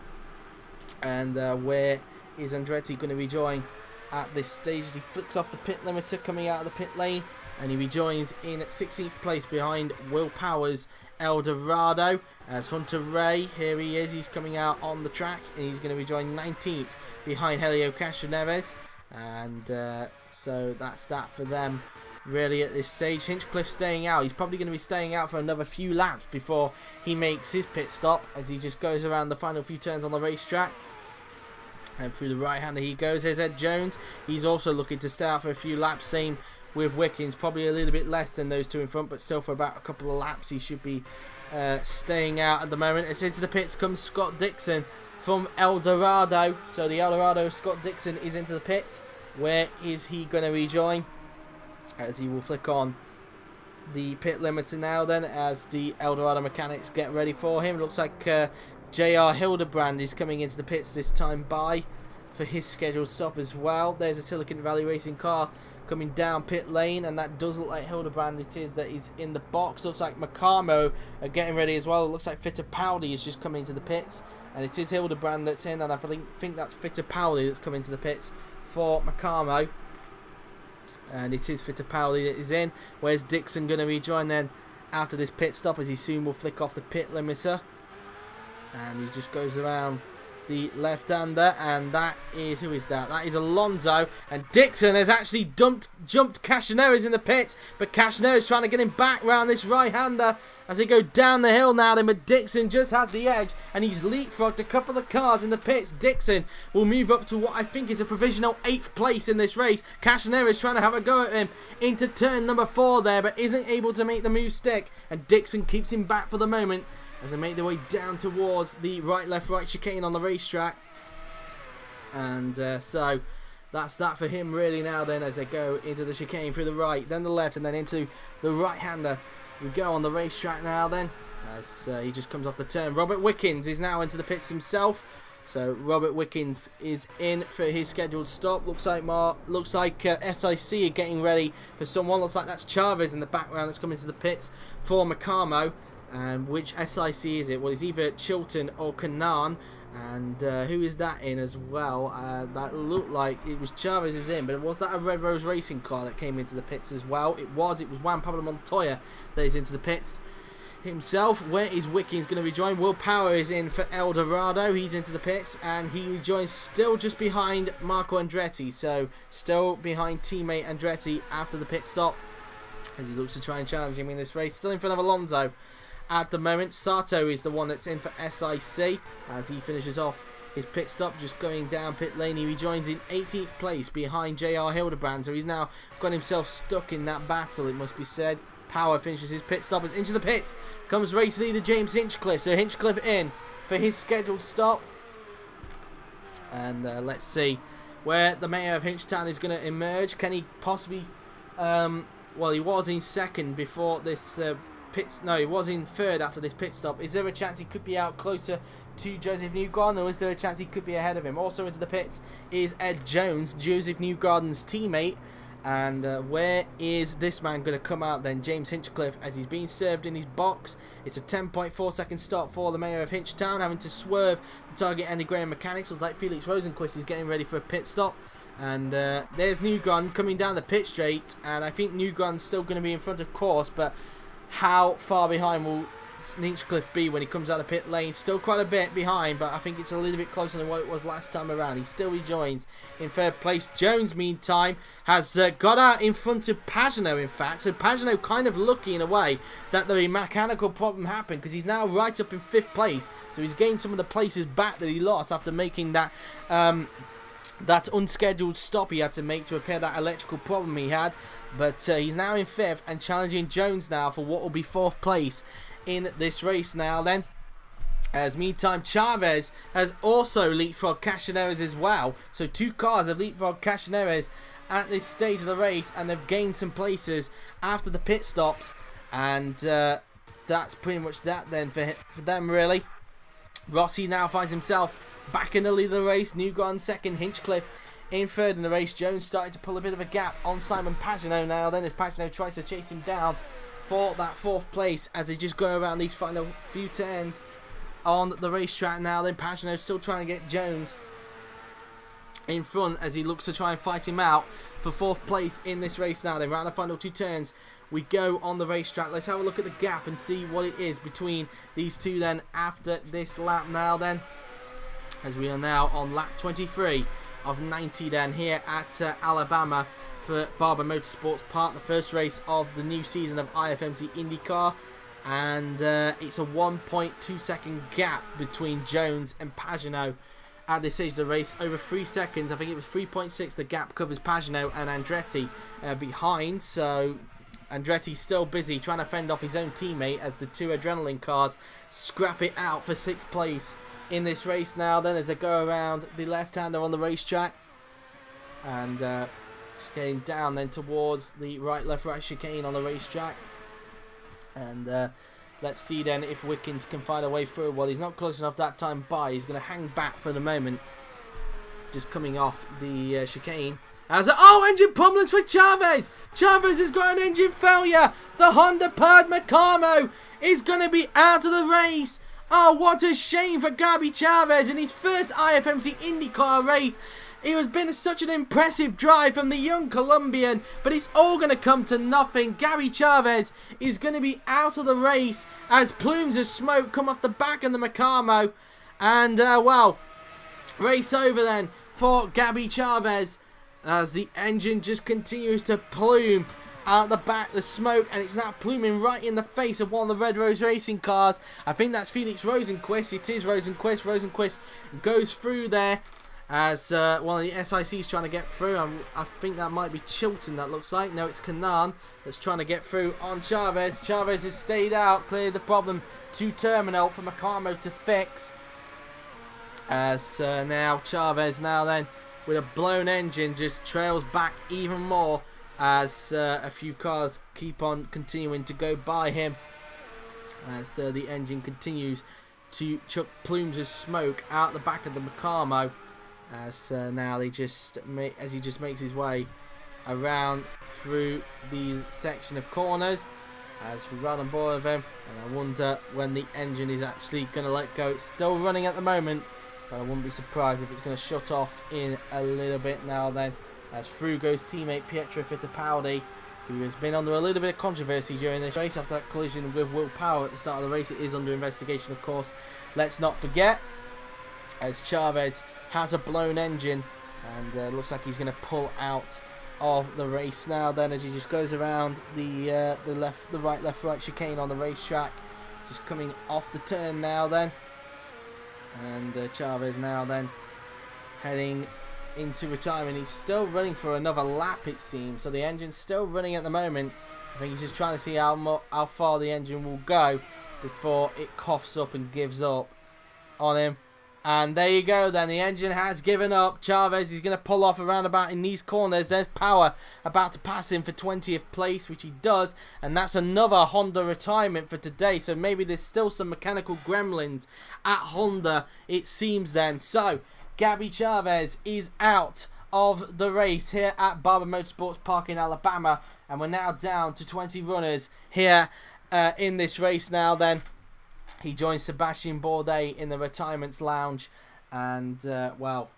And where is Andretti going to rejoin at this stage? He flicks off the pit limiter coming out of the pit lane. and he rejoins in 16th place behind Will Power's Dorado. As Hunter Ray, here he is, he's coming out on the track, and he's going to rejoin 19th behind Hélio Castroneves. And so that's that for them really at this stage. Hinchcliffe staying out. He's probably going to be staying out for another few laps before he makes his pit stop, as he just goes around the final few turns on the racetrack. And through the right-hander he goes. There's Ed Jones. He's also looking to stay out for a few laps. Same with Wickens. Probably a little bit less than those two in front, but still for about a couple of laps he should be staying out at the moment. As into the pits comes Scott Dixon from Dorado. So the Dorado Scott Dixon is into the pits. Where is he going to rejoin? As he will flick on the pit limiter now then, as the Dorado mechanics get ready for him. Looks like JR Hildebrand is coming into the pits this time by for his scheduled stop as well. There's a Silicon Valley Racing car coming down pit lane, and that does look like Hildebrand. It is that he's in the box. Looks like Macamo are getting ready as well. It looks like Fittipaldi is just coming into the pits, and it is Hildebrand that's in, and I think that's Fittipaldi that's coming to the pits for Macamo. And it is Fittipaldi that is in. Where's Dixon going to rejoin then after this pit stop, as he soon will flick off the pit limiter? And he just goes around the left-hander, and that is, who is that? That is Alonso, and Dixon has actually jumped Castroneves in the pits, but Castroneves trying to get him back round this right-hander as they go down the hill now then, but Dixon just has the edge, and he's leapfrogged a couple of cars in the pits. Dixon will move up to what I think is a provisional 8th place in this race. Castroneves trying to have a go at him into turn number 4 there, but isn't able to make the move stick, and Dixon keeps him back for the moment as they make their way down towards the right, left, right chicane on the racetrack. And so that's that for him really now then, as they go into the chicane through the right, then the left, and then into the right-hander. We go on the racetrack now then, as he just comes off the turn. Robert Wickens is now into the pits himself. So Robert Wickens is in for his scheduled stop. Looks like SIC are getting ready for someone. Looks like that's Chavez in the background that's coming to the pits for Macamo. And which SIC is it? Well, it's either Chilton or Kanaan. And who is that in as well? That looked like it was Chavez who's in, but was that a Red Rose Racing car that came into the pits as well? It was Juan Pablo Montoya that is into the pits himself. Where is Wickens going to rejoin? Will Power is in for Dorado. He's into the pits, and he rejoins still just behind Marco Andretti. So still behind teammate Andretti after the pit stop, as he looks to try and challenge him in this race. Still in front of Alonso at the moment. Sato is the one that's in for SIC as he finishes off his pit stop, just going down pit lane. He rejoins in 18th place behind JR Hildebrand, so he's now got himself stuck in that battle, it must be said. Power finishes his pit stop as into the pits comes race leader James Hinchcliffe. So Hinchcliffe in for his scheduled stop, and let's see where the mayor of Hinchtown is going to emerge. Can he possibly well, he was in second before this he was in third after this pit stop. Is there a chance he could be out closer to Joseph Newgarden, or is there a chance he could be ahead of him? Also into the pits is Ed Jones, Joseph Newgarden's teammate. And where is this man going to come out then? James Hinchcliffe, as he's being served in his box. It's a 10.4 second stop for the mayor of Hinchtown, having to swerve the target Andy Graham mechanics. Looks like Felix Rosenquist is getting ready for a pit stop. And there's Newgarden coming down the pit straight, and I think Newgarden's still going to be in front of course, but how far behind will Hinchcliffe be when he comes out of pit lane? Still quite a bit behind, but I think it's a little bit closer than what it was last time around. He still rejoins in third place. Jones, meantime, has got out in front of Pagenaud, in fact. So Pagenaud kind of lucky in a way that the mechanical problem happened, because he's now right up in 5th place. So he's gained some of the places back that he lost after making that that unscheduled stop he had to make to repair that electrical problem he had. But he's now in 5th and challenging Jones now for what will be 4th place in this race now then. As meantime, Chavez has also leapfrogged Castroneves as well. So 2 cars have leapfrogged Castroneves at this stage of the race, and they've gained some places after the pit stops. And that's pretty much that then for them really. Rossi now finds himself back in the lead of the race. Newgarden second, Hinchcliffe in third in the race. Jones started to pull a bit of a gap on Simon Pagenaud now then, as Pagenaud tries to chase him down for that 4th place as they just go around these final few turns on the racetrack now. Then Pagenaud still trying to get Jones in front as he looks to try and fight him out for 4th place in this race now. Then round the final 2 turns we go on the racetrack. Let's have a look at the gap and see what it is between these two then after this lap now then, as we are now on lap 23 of 90 then here at Alabama for Barber Motorsports Park, the first race of the new season of IFMC IndyCar. And it's a 1.2 second gap between Jones and Pagenaud at this stage of the race. Over 3 seconds, I think it was 3.6, the gap covers Pagenaud and Andretti behind. So Andretti's still busy trying to fend off his own teammate as the 2 adrenaline cars scrap it out for 6th place in this race now then, as they go around the left-hander on the racetrack. And just getting down then towards the right, left, right chicane on the racetrack. And let's see then if Wickens can find a way through. Well, he's not close enough that time by. He's going to hang back for the moment. Just coming off the chicane. Engine problems for Chavez. Chavez has got an engine failure. The Honda-powered Macamo is going to be out of the race. Oh, what a shame for Gabi Chavez in his first IFMC IndyCar race. It has been such an impressive drive from the young Colombian, but it's all going to come to nothing. Gabi Chavez is going to be out of the race as plumes of smoke come off the back of the Macamo. And, well, race over then for Gabi Chavez as the engine just continues to plume out the back, the smoke, and it's now pluming right in the face of one of the Red Rose racing cars. I think that's Felix Rosenquist. It is Rosenquist. Rosenquist goes through there as one of the SICs trying to get through. I think that might be Chilton, that looks like. No, it's Kanaan that's trying to get through on Chavez. Chavez has stayed out, cleared the problem to terminal for Macamo to fix. As now Chavez now then with a blown engine just trails back even more as a few cars keep on continuing to go by him as the engine continues to chuck plumes of smoke out the back of the Macamo. As now they just as he just makes his way around through the section of corners as we run on board of him, and I wonder when the engine is actually going to let go. It's still running at the moment, but I wouldn't be surprised if it's going to shut off in a little bit now then, as through goes teammate Pietro Fittipaldi, who has been under a little bit of controversy during this race after that collision with Will Power at the start of the race. It is under investigation, of course, let's not forget, as Chavez has a blown engine and looks like he's going to pull out of the race now then, as he just goes around the right left right chicane on the racetrack, just coming off the turn now then. And Chavez now then heading into retirement. He's still running for another lap, it seems, so the engine's still running at the moment. I think he's just trying to see how far the engine will go before it coughs up and gives up on him. And there you go then, the engine has given up. Chavez is going to pull off around about in these corners. There's Power about to pass him for 20th place, which he does, and that's another Honda retirement for today. So maybe there's still some mechanical gremlins at Honda, it seems then. So Gabi Chavez is out of the race here at Barber Motorsports Park in Alabama, and we're now down to 20 runners here in this race now then. He joins Sebastian Bourdais in the retirements lounge, and well,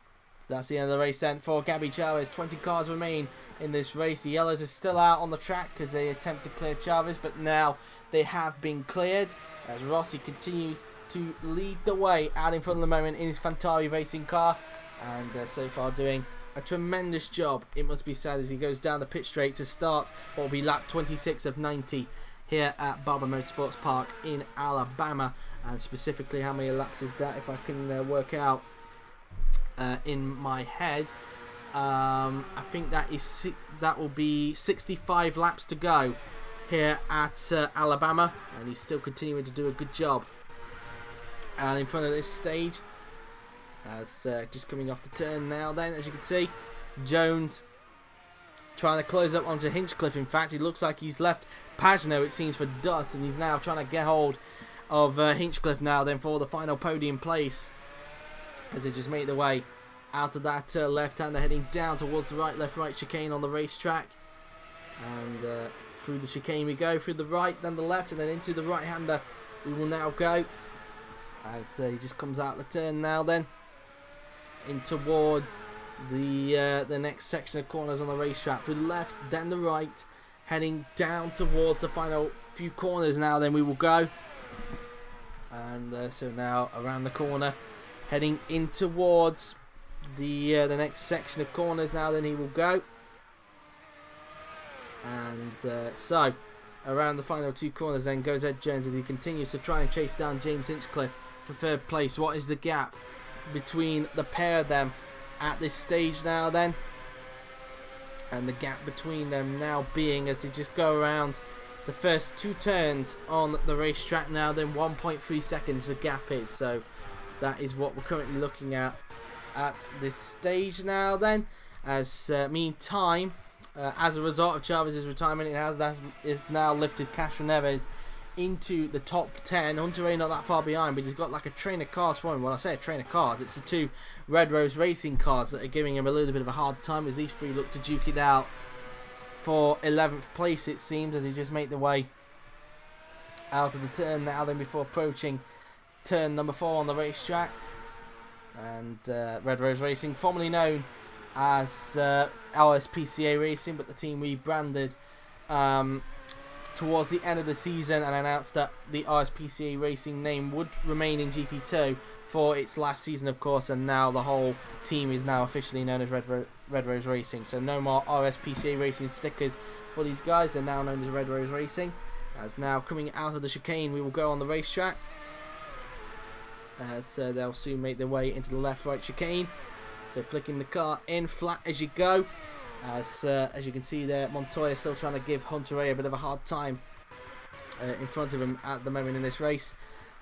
that's the end of the race then for Gabi Chavez. 20 cars remain in this race. The yellows are still out on the track because they attempt to clear Chavez, but now they have been cleared as Rossi continues to lead the way out in front of the moment in his Fantarry racing car, and so far doing a tremendous job, it must be said, as he goes down the pit straight to start what will be lap 26 of 90 here at Barber Motorsports Park in Alabama. And specifically how many laps is that, if I can work out in my head. I think that will be 65 laps to go here at Alabama, and he's still continuing to do a good job. And in front of this stage, as just coming off the turn now then, as you can see, Jones trying to close up onto Hinchcliffe. In fact, it looks like he's left Pagenaud, it seems, for dust, and he's now trying to get hold of Hinchcliffe now then for the final podium place, as they just make their way out of that left-hander, heading down towards the right, left, right chicane on the racetrack. And through the chicane we go, through the right, then the left, and then into the right-hander we will now go. And so he just comes out the turn now then, in towards the next section of corners on the racetrack. Through the left, then the right, heading down towards the final few corners now. Then we will go. And so now around the corner, heading in towards the next section of corners now. Then he will go. And so around the final two corners then goes Ed Jones as he continues to try and chase down James Hinchcliffe for third place. What is the gap between the pair of them at this stage now then? And the gap between them now being, as they just go around the first two turns on the racetrack now, then 1.3 seconds the gap is. So that is what we're currently looking at this stage now then. As meantime, as a result of Chavez's retirement, is now lifted Castroneves into the top 10. Hunter not that far behind, but he's got like a train of cars for him. Well, I say a train of cars, it's the two Red Rose Racing cars that are giving him a little bit of a hard time as these three look to duke it out for 11th place, it seems, as he just make the way out of the turn now then before approaching turn number 4 on the racetrack. And Red Rose Racing, formerly known as RSPCA Racing, but the team rebranded towards the end of the season and announced that the RSPCA Racing name would remain in GP2 for its last season, of course, and now the whole team is now officially known as Red Rose Racing. So no more RSPCA Racing stickers for these guys, they're now known as Red Rose Racing. As now coming out of the chicane, we will go on the racetrack. So they'll soon make their way into the left-right chicane. So flicking the car in flat as you go. As you can see there, Montoya still trying to give Hunter a bit of a hard time in front of him at the moment in this race.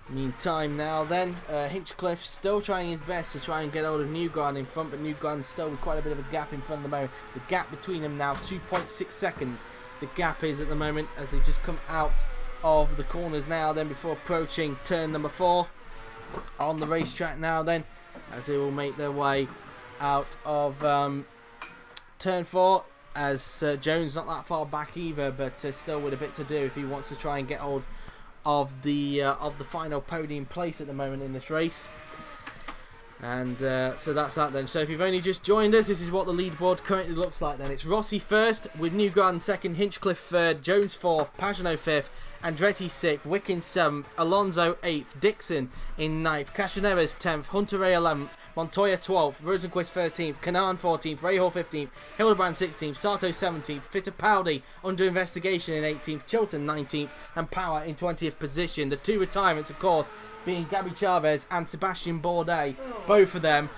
Meantime now then, Hinchcliffe still trying his best to try and get hold of Newgarden in front, but Newgarden still with quite a bit of a gap in front of the moment. The gap between them now 2.6 seconds. The gap is at the moment as they just come out of the corners now then before approaching turn number 4 on the racetrack now then, as they will make their way out of turn 4, as Jones not that far back either, but still with a bit to do if he wants to try and get hold of the final podium place at the moment in this race. And so that's that then. So if you've only just joined us, this is what the leaderboard currently looks like then. It's Rossi first, with Newgarden second, Hinchcliffe third, Jones fourth, Pagenaud fifth, Andretti 6th, Wickens 7th, Alonso 8th, Dixon in 9th, Castroneves 10th, Hunter 11th, Montoya 12th, Rosenquist 13th, Kanaan 14th, Rahal 15th, Hildebrand 16th, Sato 17th, Fittipaldi under investigation in 18th, Chilton 19th, and Power in 20th position. The two retirements, of course, being Gabby Chavez and Sebastian Bourdais, both of them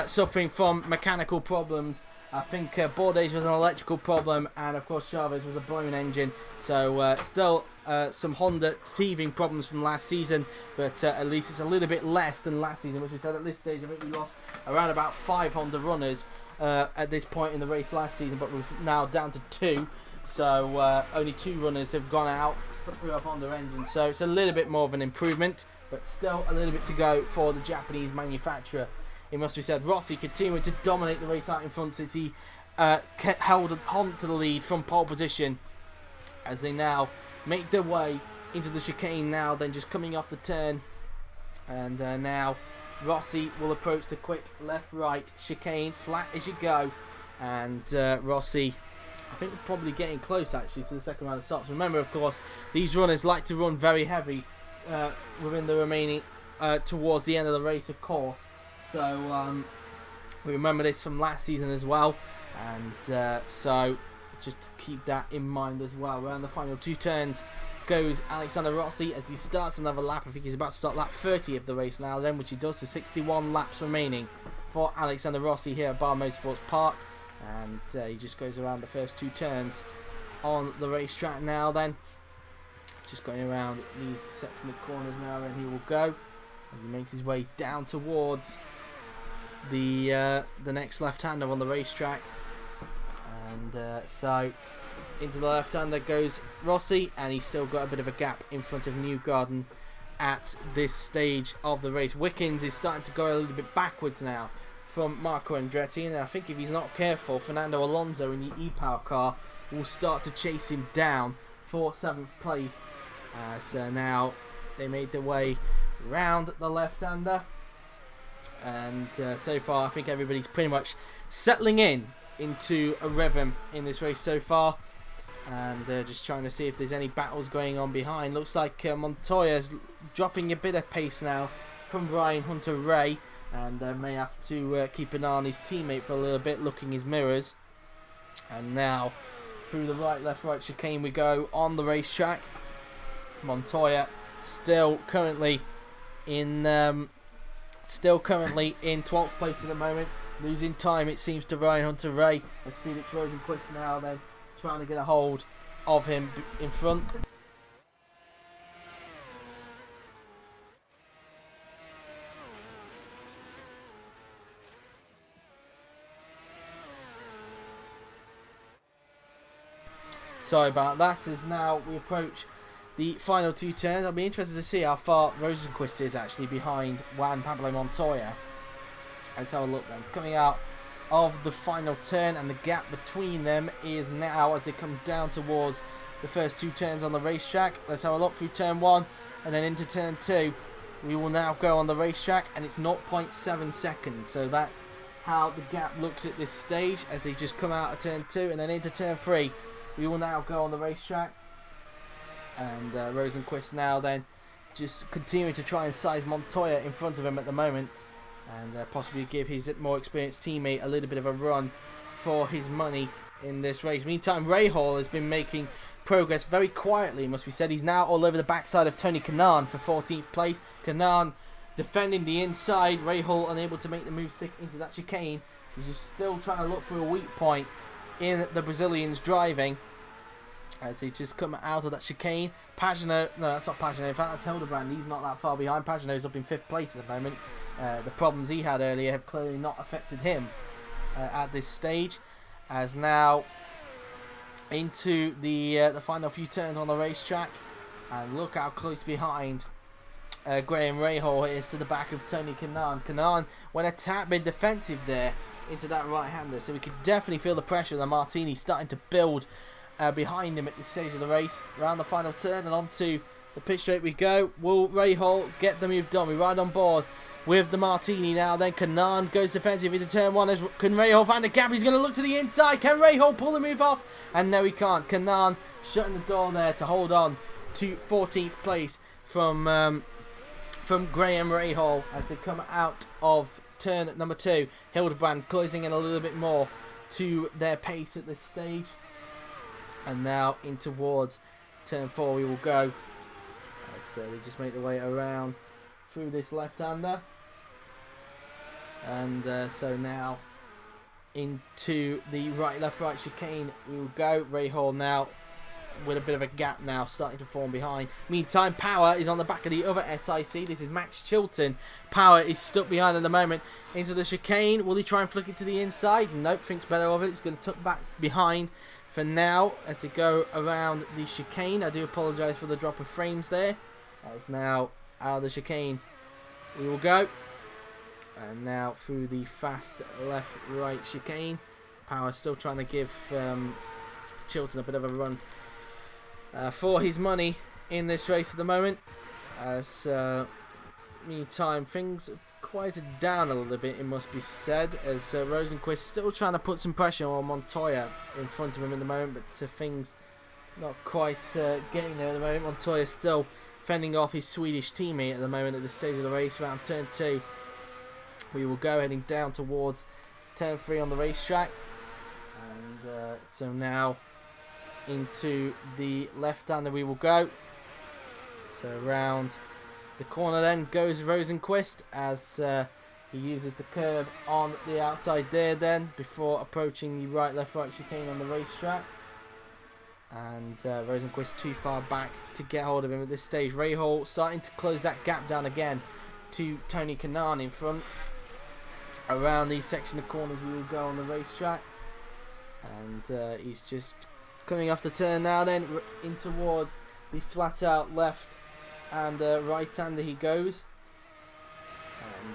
suffering from mechanical problems. I think Bourdais was an electrical problem, and of course Chavez was a blown engine. So still some Honda teething problems from last season, but at least it's a little bit less than last season, which we said at this stage. I think we lost around about 5 Honda runners at this point in the race last season, but we're now down to 2. So only 2 runners have gone out through a Honda engine. So it's a little bit more of an improvement, but still a little bit to go for the Japanese manufacturer. It must be said, Rossi continuing to dominate the race out in front since he held on to the lead from pole position as they now make their way into the chicane now, then just coming off the turn. And now Rossi will approach the quick left-right chicane, flat as you go. And Rossi, I think we're probably getting close actually to the second round of stops. Remember, of course, these runners like to run very heavy within the remaining, towards the end of the race, of course. So we remember this from last season as well, and so just to keep that in mind as well. Around the final 2 turns goes Alexander Rossi as he starts another lap. I think he's about to start lap 30 of the race now then, which he does, so 61 laps remaining for Alexander Rossi here at Barber Motorsports Park. And he just goes around the first 2 turns on the racetrack now then. Just going around these section of corners now, and he will go as he makes his way down towards the next left-hander on the racetrack. And so into the left-hander goes Rossi, and he's still got a bit of a gap in front of Newgarden at this stage of the race. Wickens is starting to go a little bit backwards now from Marco Andretti, and I think if he's not careful, Fernando Alonso in the e-Power car will start to chase him down for 7th place. So now they made their way round the left-hander, And so far, I think everybody's pretty much settling into a rhythm in this race so far. And just trying to see if there's any battles going on behind. Looks like Montoya's dropping a bit of pace now from Brian Hunter-Ray. And may have to keep an eye on his teammate for a little bit, looking his mirrors. And now, through the right, left, right chicane we go on the racetrack. Montoya still currently in 12th place at the moment, losing time it seems to Ryan Hunter-Ray, as Felix Rosenquist now then trying to get a hold of him in front. Sorry about that, as now we approach the final 2 turns. I'll be interested to see how far Rosenquist is actually behind Juan Pablo Montoya. Let's have a look then. Coming out of the final turn, and the gap between them is now as they come down towards the first 2 turns on the racetrack. Let's have a look through turn 1 and then into turn 2. We will now go on the racetrack, and it's 0.7 seconds. So that's how the gap looks at this stage as they just come out of turn 2 and then into turn 3. We will now go on the racetrack. And Rosenquist now then just continuing to try and size Montoya in front of him at the moment, and possibly give his more experienced teammate a little bit of a run for his money in this race. Meantime, Rahal has been making progress very quietly, it must be said. He's now all over the backside of Tony Kanaan for 14th place. Kanaan defending the inside. Rahal unable to make the move stick into that chicane. He's just still trying to look for a weak point in the Brazilian's driving. As he just come out of that chicane. Pagenaud, no, that's not Pagenaud, in fact that's Hildebrand. He's not that far behind. Pagenaud's up in 5th place at the moment. The problems he had earlier have clearly not affected him at this stage. As now into the final few turns on the racetrack. And look how close behind Graham Rahal is to the back of Tony Kanaan. Kanaan went a tad bit defensive there into that right-hander. So we could definitely feel the pressure of the Martini starting to build behind him at this stage of the race. Around the final turn and onto the pit straight we go. Will Rahal get the move done? We ride on board with the Martini now. Then Kanaan goes defensive into turn 1. As can Rahal find a gap? He's going to look to the inside. Can Rahal pull the move off? And no, he can't. Kanaan shutting the door there to hold on to 14th place from Graham Rahal as they come out of turn number 2. Hildebrand closing in a little bit more to their pace at this stage. And now in towards turn 4 we will go. So they just make their way around through this left-hander. And so now into the right, left, right chicane we will go. Rahal now with a bit of a gap now starting to form behind. Meantime, Power is on the back of the other SIC. This is Max Chilton. Power is stuck behind at the moment into the chicane. Will he try and flick it to the inside? Nope, thinks better of it. He's going to tuck back behind for now as they go around the chicane. I do apologise for the drop of frames there. As now out of the chicane we will go. And now through the fast left right chicane. Power still trying to give Chilton a bit of a run for his money in this race at the moment. As meantime things have quieted down a little bit, it must be said, as Rosenquist still trying to put some pressure on Montoya in front of him at the moment, but things not quite getting there at the moment. Montoya still fending off his Swedish teammate at the moment at this stage of the race. Around turn 2 we will go, heading down towards turn 3 on the racetrack. And so now into the left-hander we will go. So around the corner then goes Rosenquist as he uses the curb on the outside there then before approaching the right, left, right chicane on the racetrack. And Rosenquist too far back to get hold of him at this stage. Rahal starting to close that gap down again to Tony Kanaan in front. Around these section of corners we will go on the racetrack. And he's just coming off the turn now then in towards the flat out left and right-hander he goes.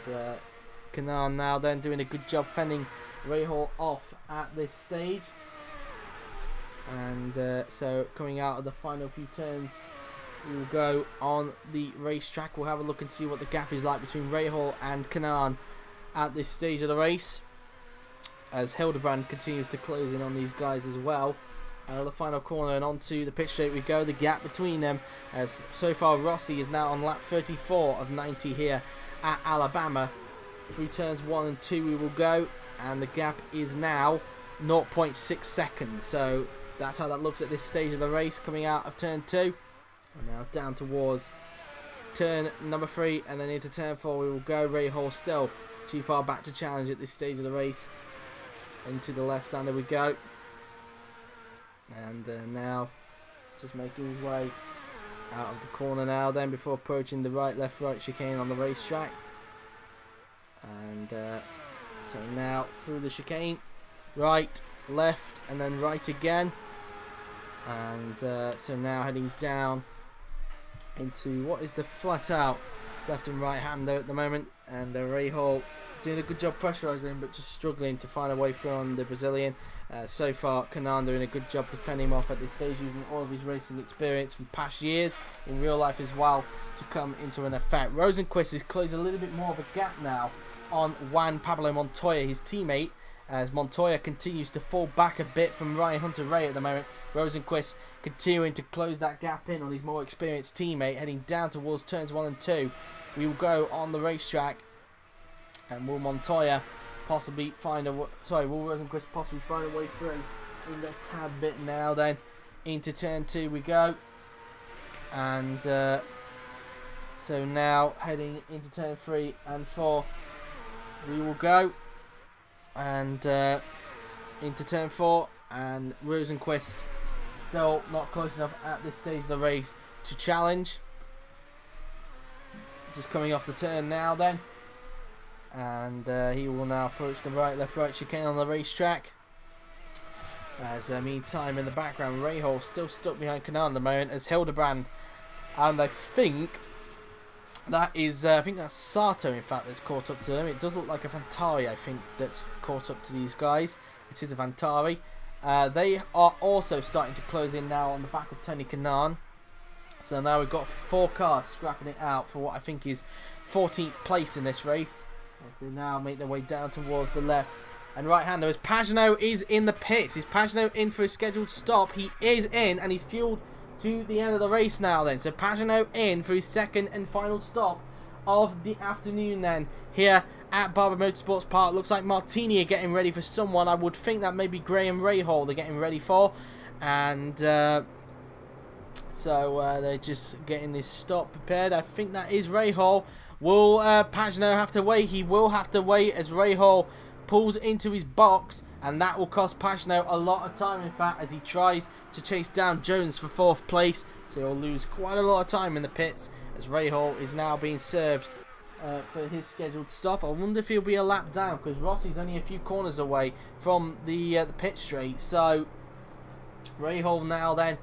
And Kanaan now then doing a good job fending Rahal off at this stage. And so coming out of the final few turns we will go on the racetrack. We'll have a look and see what the gap is like between Rahal and Kanaan at this stage of the race, as Hildebrand continues to close in on these guys as well. The final corner and onto the pit straight we go. The gap between them, as so far Rossi is now on lap 34 of 90 here at Alabama. Through turns 1 and 2 we will go, and the gap is now 0.6 seconds. So that's how that looks at this stage of the race, coming out of turn 2. And now down towards turn number 3, and then into turn 4 we will go. Rahal still too far back to challenge at this stage of the race. Into the left-hander we go. And now just making his way out of the corner now then, before approaching the right, left, right chicane on the racetrack. And so now through the chicane, right, left, and then right again. And so now heading down into what is the flat out left and right hander at the moment. And Rahal doing a good job pressurising, but just struggling to find a way through on the Brazilian. So far, Kanaan doing a good job to fend him off at this stage, using all of his racing experience from past years in real life as well to come into an effect. Rosenqvist is closing a little bit more of a gap now on Juan Pablo Montoya, his teammate, as Montoya continues to fall back a bit from Ryan Hunter-Reay at the moment. Rosenqvist continuing to close that gap in on his more experienced teammate, heading down towards turns 1 and 2. We will go on the racetrack, and will Montoya possibly find a will Rosenqvist possibly find a way through in the tad bit now then. Into turn 2 we go, and so now heading into turn 3 and 4 we will go, and into turn 4, and Rosenqvist still not close enough at this stage of the race to challenge. Just coming off the turn now then, and he will now approach the right, left, right chicane on the racetrack. As meantime in the background, Rahal still stuck behind Kanaan at the moment, as Hildebrand, and I think that is I think that's Sato in fact that's caught up to them. It does look like a Fantarry, I think, that's caught up to these guys. It is a Fantarry. They are also starting to close in now on the back of Tony Kanaan. So now we've got 4 cars scrapping it out for what I think is 14th place in this race. As they now make their way down towards the left and right hander, as Pagenaud is in the pits. Is Pagenaud in for a scheduled stop? He is in, and he's fueled to the end of the race now then. So Pagenaud in for his second and final stop of the afternoon then, here at Barber Motorsports Park. Looks like Martini are getting ready for someone. I would think that maybe Graham Rahal they're getting ready for. And so they're just getting this stop prepared. I think that is Rahal. Will Pagenaud have to wait? He will have to wait as Rahal pulls into his box, and that will cost Pagenaud a lot of time, in fact, as he tries to chase down Jones for 4th place. So he'll lose quite a lot of time in the pits, as Rahal is now being served for his scheduled stop. I wonder if he'll be a lap down, because Rossi's only a few corners away from the pit straight. So Rahal now then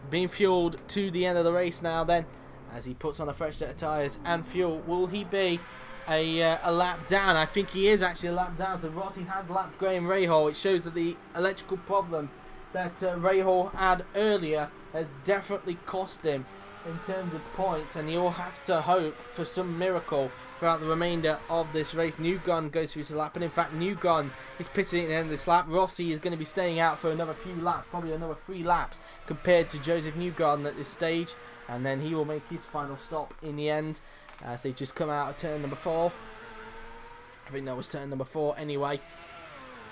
being fueled to the end of the race now then, as he puts on a fresh set of tyres and fuel. Will he be a lap down? I think he is actually a lap down. So Rossi has lapped Graham Rahal. It shows that the electrical problem that Rahal had earlier has definitely cost him in terms of points, and he'll have to hope for some miracle throughout the remainder of this race. New Gun goes through his lap, and in fact New Gun is pitting at the end of this lap. Rossi is going to be staying out for another few laps, probably another 3 laps compared to Joseph Newgarden at this stage, and then he will make his final stop in the end, as they just come out of turn number 4. I think that was turn number 4 anyway.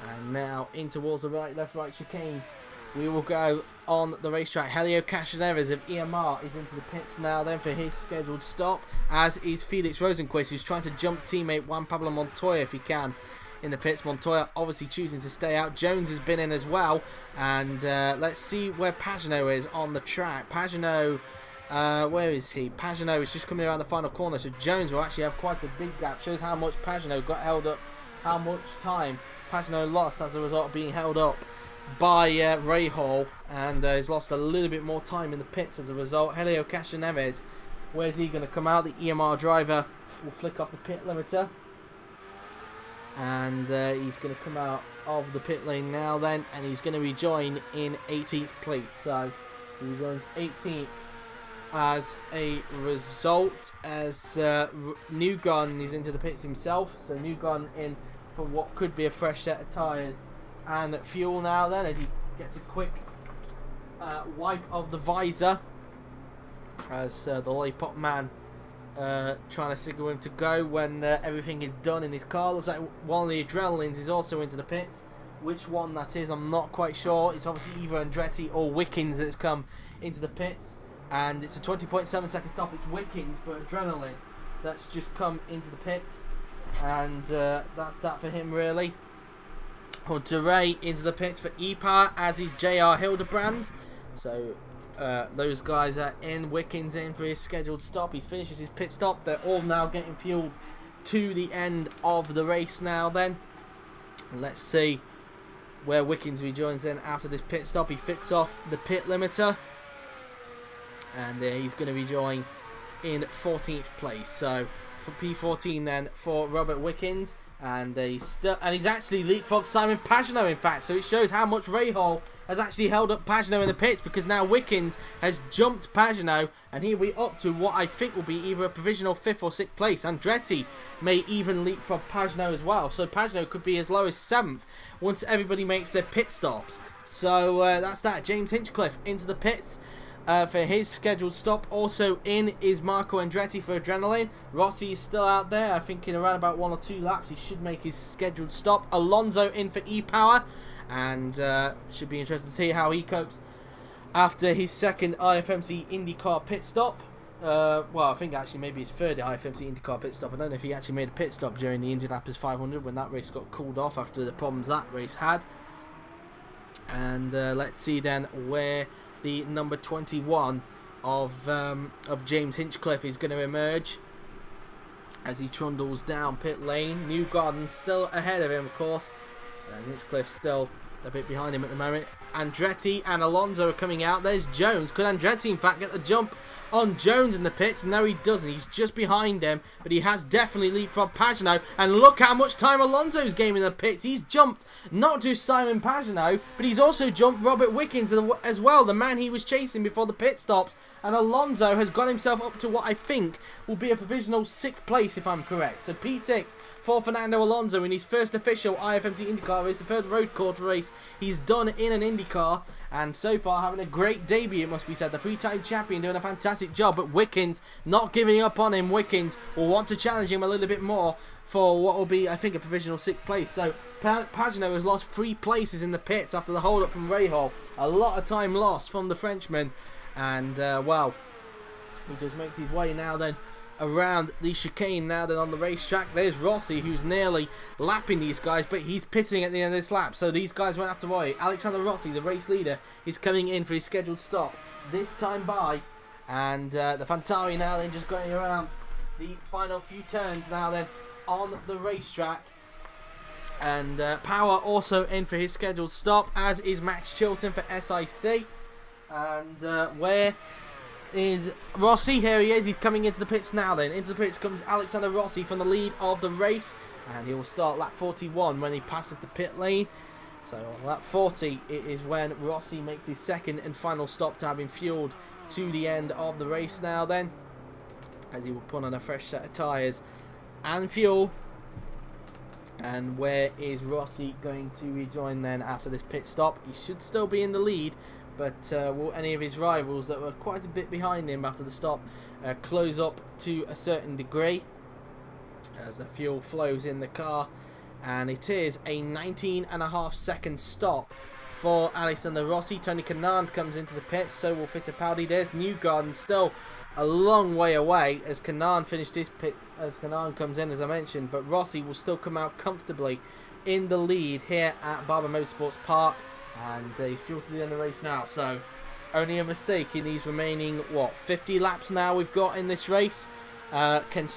And now in towards the right, left, right chicane we will go on the racetrack. Hélio Castroneves of EMR is into the pits now then for his scheduled stop, as is Felix Rosenqvist, who's trying to jump teammate Juan Pablo Montoya if he can in the pits. Montoya obviously choosing to stay out. Jones has been in as well, and let's see where Pagenaud is on the track. Pagenaud, where is he? Pagenaud is just coming around the final corner, so Jones will actually have quite a big gap. Shows how much Pagenaud got held up, how much time Pagenaud lost as a result of being held up by Rahal, and he's lost a little bit more time in the pits as a result. Hélio Castroneves, where's he going to come out? The EMR driver will flick off the pit limiter, and he's going to come out of the pit lane now then, and he's going to rejoin in 18th place. So he rejoins 18th as a result, as Newgarden is into the pits himself. So Newgarden in for what could be a fresh set of tyres and fuel now then, as he gets a quick wipe of the visor, as the lollipop man trying to signal him to go when everything is done in his car. Looks like one of the adrenalines is also into the pits. Which one that is, I'm not quite sure. It's obviously either Andretti or Wickens that's come into the pits. And it's a 20.7 second stop. It's Wickens for adrenaline that's just come into the pits. And that's that for him, really. Hunter Ray into the pits for E-Power, as is JR Hildebrand. So those guys are in. Wickens in for his scheduled stop. He finishes his pit stop. They're all now getting fueled to the end of the race now then. Let's see where Wickens rejoins in after this pit stop. He fixed off the pit limiter, and he's going to rejoin in 14th place. So for P14 then for Robert Wickens, and he's actually leapfrogged Simon Pagenaud, in fact. So it shows how much Rahal has actually held up Pagenaud in the pits, because now Wickens has jumped Pagenaud, and he'll be up to what I think will be either a provisional 5th or 6th place. Andretti may even leapfrog Pagenaud as well, so Pagenaud could be as low as 7th once everybody makes their pit stops. So that's that. James Hinchcliffe into the pits for his scheduled stop. Also in is Marco Andretti for adrenaline. Rossi is still out there. I think in around about 1 or 2 laps he should make his scheduled stop. Alonso in for E-Power, and should be interesting to see how he copes after his second IFMC IndyCar pit stop. Well, I think actually maybe his third IFMC IndyCar pit stop. I don't know if he actually made a pit stop during the Indianapolis 500 when that race got called off after the problems that race had. And let's see then where the number 21 of James Hinchcliffe is going to emerge as he trundles down pit lane. Newgarden still ahead of him, of course, and Hinchcliffe still a bit behind him at the moment. Andretti and Alonso are coming out. There's Jones. Could Andretti in fact get the jump on Jones in the pits? No, he doesn't. He's just behind him, but he has definitely leapfrogged Pagenaud. And look how much time Alonso's gaining in the pits. He's jumped not just Simon Pagenaud, but he's also jumped Robert Wickens as well, the man he was chasing before the pit stops. And Alonso has got himself up to what I think will be a provisional 6th place, if I'm correct. So P6 for Fernando Alonso in his first official IFMC IndyCar race, the first road course race he's done in an IndyCar. And so far having a great debut, it must be said. The 3-time champion doing a fantastic job, but Wickens not giving up on him. Wickens will want to challenge him a little bit more for what will be, I think, a provisional 6th place. So Pagenaud has lost 3 places in the pits after the hold-up from Rahal. A lot of time lost from the Frenchman. And, well, he just makes his way now then around the chicane now then on the racetrack. There's Rossi, who's nearly lapping these guys, but he's pitting at the end of this lap, so these guys won't have to worry. Alexander Rossi, the race leader, is coming in for his scheduled stop this time by, and the Fantarry now then just going around the final few turns now then on the racetrack. And Power also in for his scheduled stop, as is Max Chilton for SIC. And where is Rossi? Here he is. He's coming into the pits now then. Into the pits comes Alexander Rossi from the lead of the race. And he will start lap 41 when he passes the pit lane. So on lap 40 it is when Rossi makes his second and final stop to having fueled to the end of the race now then. As he will put on a fresh set of tyres and fuel. And where is Rossi going to rejoin then after this pit stop? He should still be in the lead. But will any of his rivals that were quite a bit behind him after the stop close up to a certain degree as the fuel flows in the car? And it is a 19.5 second stop for Alexander Rossi. Tony Kanaan comes into the pits, so will Fittipaldi. There's Newgarden still a long way away as Kanaan finished his pit, as Kanaan comes in, as I mentioned. But Rossi will still come out comfortably in the lead here at Barber Motorsports Park. And he's fueled to the end of the race now, so only a mistake in these remaining, 50 laps now we've got in this race can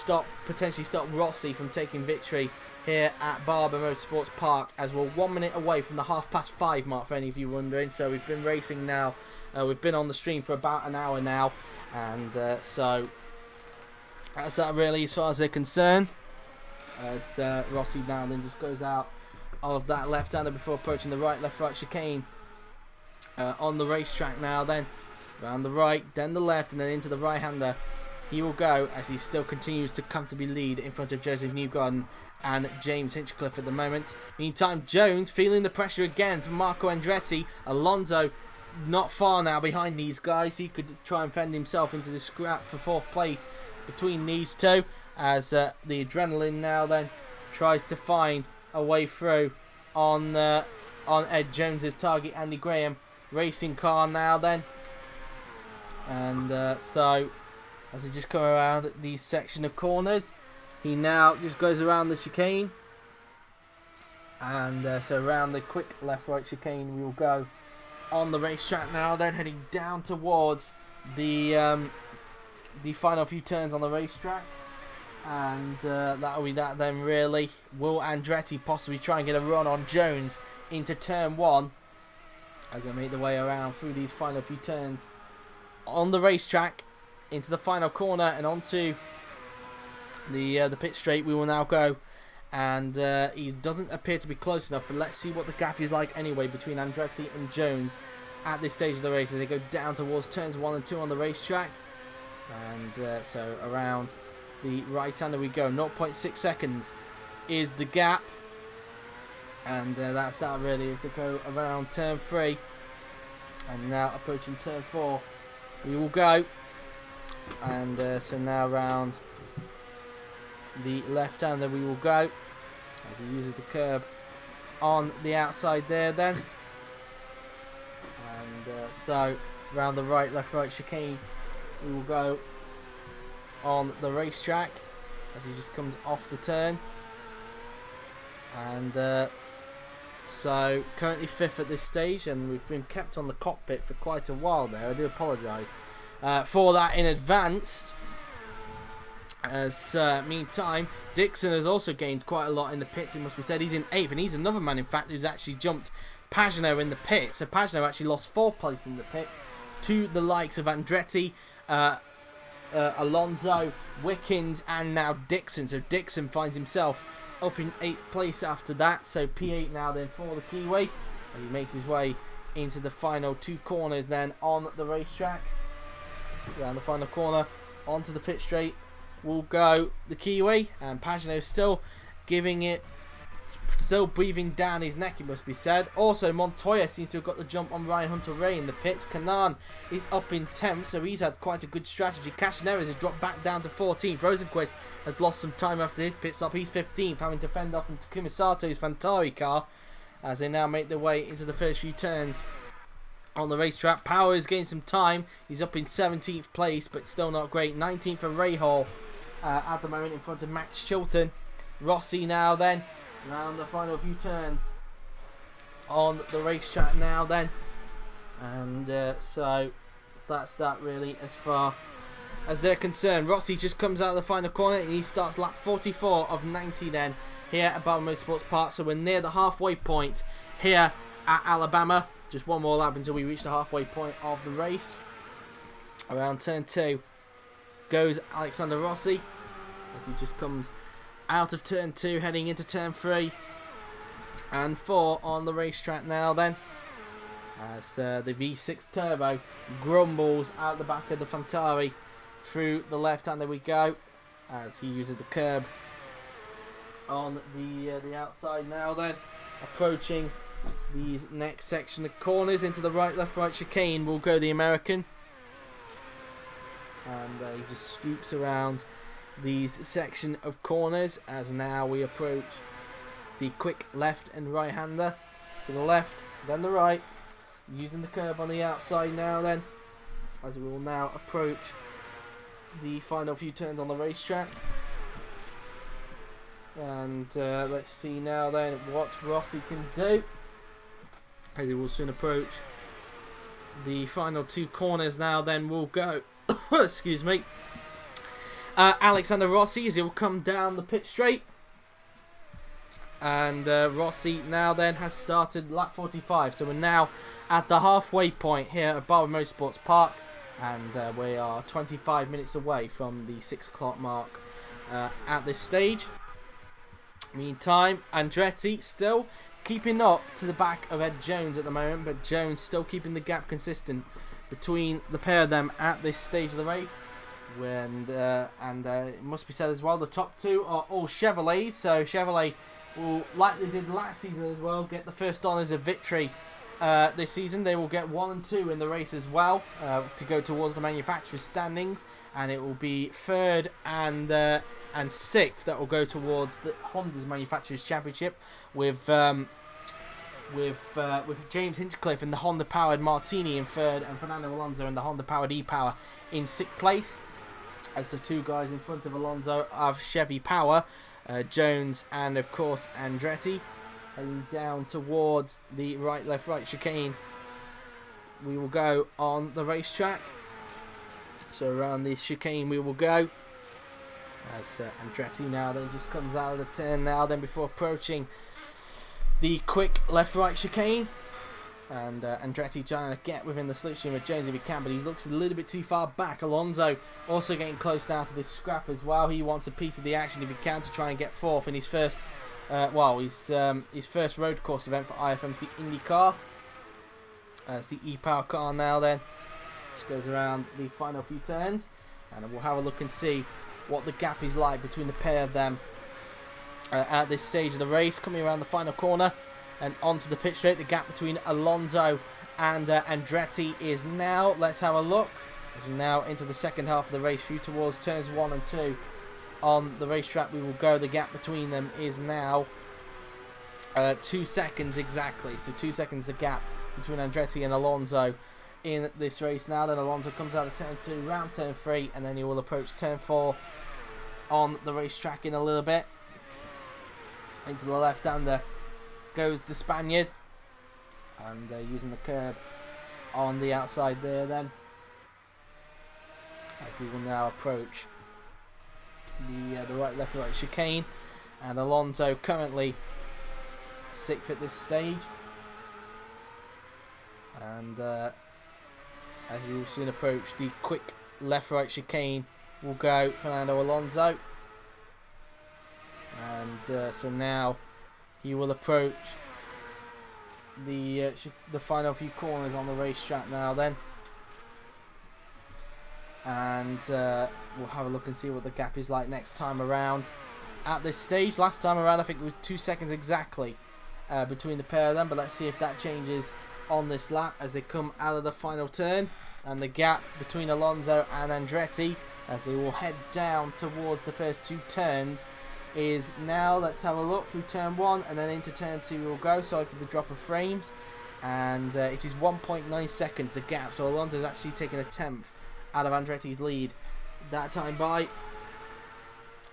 potentially stop Rossi from taking victory here at Barber Motorsports Park, as we're 1 minute away from the 5:30 mark for any of you wondering. So we've been racing now, we've been on the stream for about an hour now, and so that's that really as far as they're concerned, as Rossi now then just goes out of that left-hander before approaching the right chicane on the racetrack now then. Around the right, then the left, and then into the right-hander. He will go as he still continues to comfortably lead in front of Joseph Newgarden and James Hinchcliffe at the moment. Meantime, Jones feeling the pressure again from Marco Andretti. Alonso not far now behind these guys. He could try and fend himself into the scrap for 4th place between these two, as the adrenaline now then tries to find a way through on Ed Jones's target, Andy Graham racing car now then. And so as he just come around the section of corners, he now just goes around the chicane, and so around the quick left-right chicane we will go on the racetrack now, then heading down towards the final few turns on the racetrack. And that'll be that then, really. Will Andretti possibly try and get a run on Jones into turn 1 as they make their way around through these final few turns on the racetrack into the final corner and onto the pit straight we will now go. And he doesn't appear to be close enough, but let's see what the gap is like anyway between Andretti and Jones at this stage of the race as they go down towards turns 1 and 2 on the racetrack. And so around the right-hander we go. 0.6 seconds is the gap, and that's that really, as they go around turn 3 and now approaching turn 4 we will go. And so now around the left-hander we will go as he uses the curb on the outside there then. And so around the left-right chicane we will go on the racetrack as he just comes off the turn. And so currently 5th at this stage, and we've been kept on the cockpit for quite a while there. I do apologise for that in advance. As meantime, Dixon has also gained quite a lot in the pits, it must be said. He's in 8th, and he's another man in fact who's actually jumped Pagenaud in the pits. So Pagenaud actually lost 4th place in the pits to the likes of Andretti, Alonso, Wickens, and now Dixon. So Dixon finds himself up in 8th place after that. So P8 now then for the Kiwi, and he makes his way into the final 2 corners then on the racetrack. Around the final corner onto the pit straight will go the Kiwi, and Pagenaud still giving it, still breathing down his neck, it must be said. Also, Montoya seems to have got the jump on Ryan Hunter-Reay in the pits. Kanaan is up in 10th, so he's had quite a good strategy. Castroneves has dropped back down to 14th. Rosenquist has lost some time after his pit stop. He's 15th, having to fend off from Takuma Sato's Fantarry car as they now make their way into the first few turns on the racetrack. Powers gained some time. He's up in 17th place, but still not great. 19th for Rahal at the moment in front of Max Chilton. Rossi now then around the final few turns on the racetrack now then. And so that's that really as far as they're concerned. Rossi just comes out of the final corner and he starts lap 44 of 90 then here at Barber Motorsports Park. So we're near the halfway point here at Alabama. Just one more lap until we reach the halfway point of the race. Around turn 2 goes Alexander Rossi as he just comes out of turn 2 heading into turn 3 and 4 on the racetrack now then, as the V6 Turbo grumbles out the back of the Fantarry through the left hand. There we go as he uses the curb on the outside now then, approaching these next section of corners into the left-right chicane will go the American. And he just scoops around these section of corners as now we approach the quick left and right hander. To the left, then the right, using the curb on the outside now then, as we will now approach the final few turns on the racetrack. And let's see now then what Rossi can do, as he will soon approach the final 2 corners now then will go. Excuse me. Alexander Rossi as he will come down the pit straight. And Rossi now then has started lap 45. So we're now at the halfway point here at Barber Motorsports Park. And we are 25 minutes away from the 6 o'clock mark at this stage. Meantime, Andretti still keeping up to the back of Ed Jones at the moment, but Jones still keeping the gap consistent between the pair of them at this stage of the race. It must be said as well, the top two are all Chevrolets, so Chevrolet will, like they did last season as well, get the first honours of victory this season. They will get 1 and 2 in the race as well, to go towards the manufacturer's standings, and it will be 3rd and 6th that will go towards the Honda's manufacturer's championship, with James Hinchcliffe in the Honda powered Martini in 3rd, and Fernando Alonso in the Honda powered e-Power in 6th place. As the two guys in front of Alonso have Chevy Power, Jones and of course Andretti. Heading down towards the right, left, right chicane, we will go on the racetrack. So around the chicane we will go. As Andretti now then just comes out of the turn now then before approaching the quick left, right chicane. And Andretti trying to get within the slipstream of Jones if he can, but he looks a little bit too far back. Alonso also getting close now to this scrap as well. He wants a piece of the action if he can to try and get 4th in his first, his first road course event for IFMC IndyCar. It's the e-Power car now then. This goes around the final few turns, and we'll have a look and see what the gap is like between the pair of them at this stage of the race. Coming around the final corner and onto the pit straight, the gap between Alonso and Andretti is now, let's have a look, as we're now into the second half of the race, through towards turns 1 and 2 on the racetrack we will go. The gap between them is now 2 seconds exactly, so 2 seconds the gap between Andretti and Alonso in this race now. Then Alonso comes out of turn 2, round turn 3, and then he will approach turn 4 on the racetrack in a little bit. Into the left-hander goes the Spaniard, and using the curb on the outside there then, as he will now approach the right, left, right chicane. And Alonso currently 6th at this stage, and as he will soon approach the quick left, right chicane will go Fernando Alonso. And so now he will approach the final few corners on the racetrack now then, and we'll have a look and see what the gap is like next time around at this stage. Last time around I think it was 2 seconds exactly between the pair of them, but let's see if that changes on this lap as they come out of the final turn. And the gap between Alonso and Andretti as they will head down towards the first 2 turns is now, let's have a look, through turn 1 and then into turn 2 we'll go. Sorry for the drop of frames. And it is 1.9 seconds the gap, so Alonso's actually taken a 10th out of Andretti's lead that time by,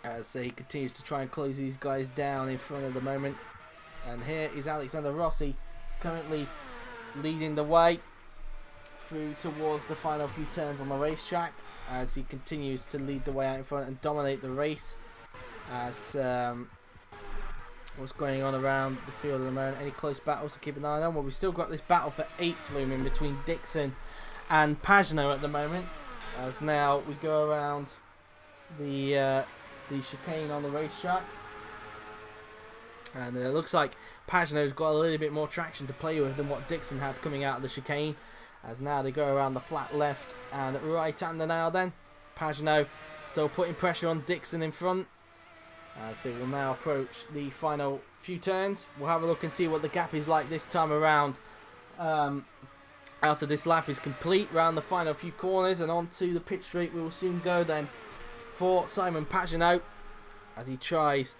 as he continues to try and close these guys down in front at the moment. And here is Alexander Rossi currently leading the way through towards the final few turns on the racetrack, as he continues to lead the way out in front and dominate the race. As what's going on around the field at the moment, any close battles to keep an eye on? Well, we've still got this battle for 8th looming between Dixon and Pagenaud at the moment, as now we go around the chicane on the racetrack, and it looks like Pagenaud's got a little bit more traction to play with than what Dixon had coming out of the chicane, as now they go around the flat left and right hander now then. Pagenaud still putting pressure on Dixon in front, as they will now approach the final few turns. We'll have a look and see what the gap is like this time around after this lap is complete. Round the final few corners and onto the pit straight we will soon go then for Simon Pagenaud, as he tries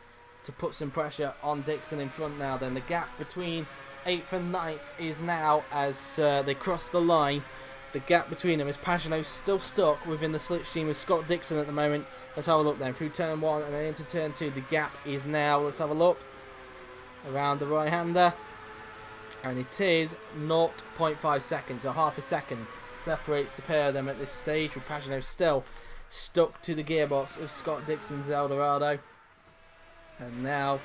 to put some pressure on Dixon in front now. Then the gap between 8th and 9th is now, as they cross the line, the gap between them is Pagenaud still stuck within the slipstream with Scott Dixon at the moment. Let's have a look then through turn 1 and then into turn 2. The gap is now, let's have a look, around the right hander, and it is 0.5 seconds, or half a second separates the pair of them at this stage, with Pagenaud still stuck to the gearbox of Scott Dixon's Dorado. And now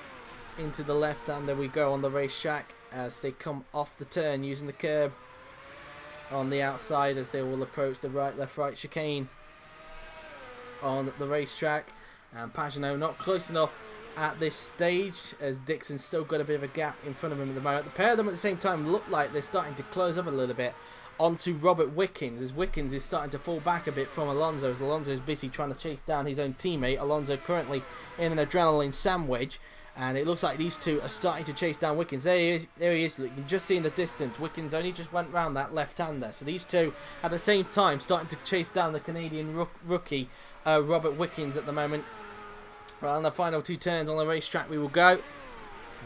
into the left hander we go on the racetrack as they come off the turn using the curb on the outside, as they will approach the right, left, right chicane on the racetrack. And Pagenaud not close enough at this stage, as Dixon's still got a bit of a gap in front of him at the moment. The pair of them at the same time look like they're starting to close up a little bit onto Robert Wickens, as Wickens is starting to fall back a bit from Alonso, as Alonso is busy trying to chase down his own teammate. Alonso currently in an adrenaline sandwich, and it looks like these two are starting to chase down Wickens. There he is. Look, you can just see in the distance, Wickens only just went round that left hand there. So these two at the same time starting to chase down the Canadian rookie Robert Wickens at the moment. Well, on the final 2 turns on the racetrack we will go.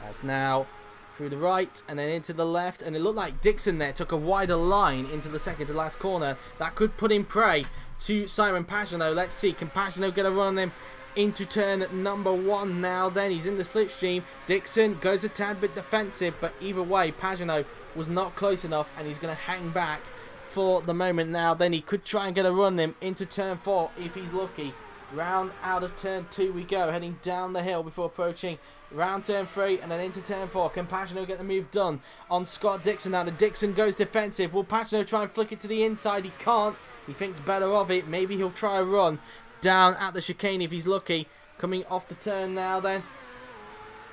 That's now through the right and then into the left, and it looked like Dixon there took a wider line into the second to last corner. That could put in prey to Simon Pagenaud. Let's see, can Pagenaud get a run on him into turn number 1 now? Then he's in the slipstream. Dixon goes a tad bit defensive, but either way Pagenaud was not close enough, and he's going to hang back for the moment now. Then he could try and get a run on him into turn 4 if he's lucky. Round out of turn 2 we go, heading down the hill before approaching round turn 3 and then into turn 4. Can Pagenaud get the move done on Scott Dixon now? The Dixon goes defensive. Will Pagenaud try and flick it to the inside? He can't. He thinks better of it. Maybe he'll try a run down at the chicane if he's lucky. Coming off the turn now then.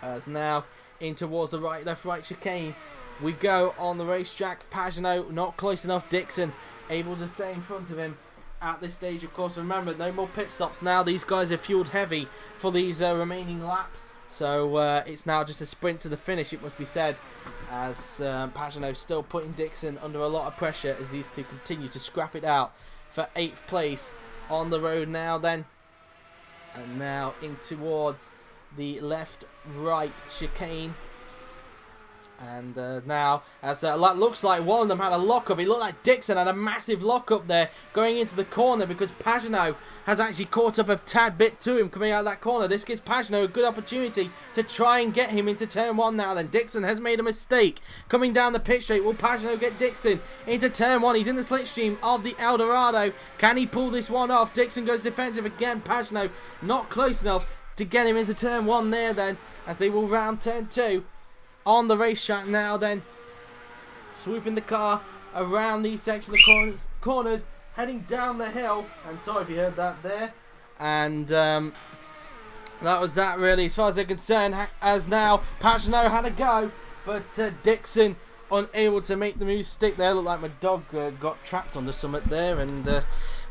As now in towards the right, left, right chicane we go on the racetrack. Pagenaud not close enough. Dixon able to stay in front of him at this stage, of course. Remember, no more pit stops now. These guys are fueled heavy for these remaining laps. So it's now just a sprint to the finish, it must be said, as Pagenaud still putting Dixon under a lot of pressure as these two continue to scrap it out for 8th place on the road now then. And now in towards the left-right chicane. And now, as looks like one of them had a lock-up. It looked like Dixon had a massive lock-up there going into the corner, because Pagenaud has actually caught up a tad bit to him coming out of that corner. This gives Pagenaud a good opportunity to try and get him into turn 1 now. Then Dixon has made a mistake coming down the pit straight. Will Pagenaud get Dixon into turn 1? He's in the slipstream of the El Dorado. Can he pull this one off? Dixon goes defensive again. Pagenaud not close enough to get him into turn 1 there then, as they will round turn 2. On the racetrack now then, swooping the car around these section of corners, heading down the hill. And sorry if you heard that there. And that was that really, as far as they're concerned, as now Pagenaud had a go, but Dixon unable to make the move stick there. Looked like my dog got trapped on the summit there and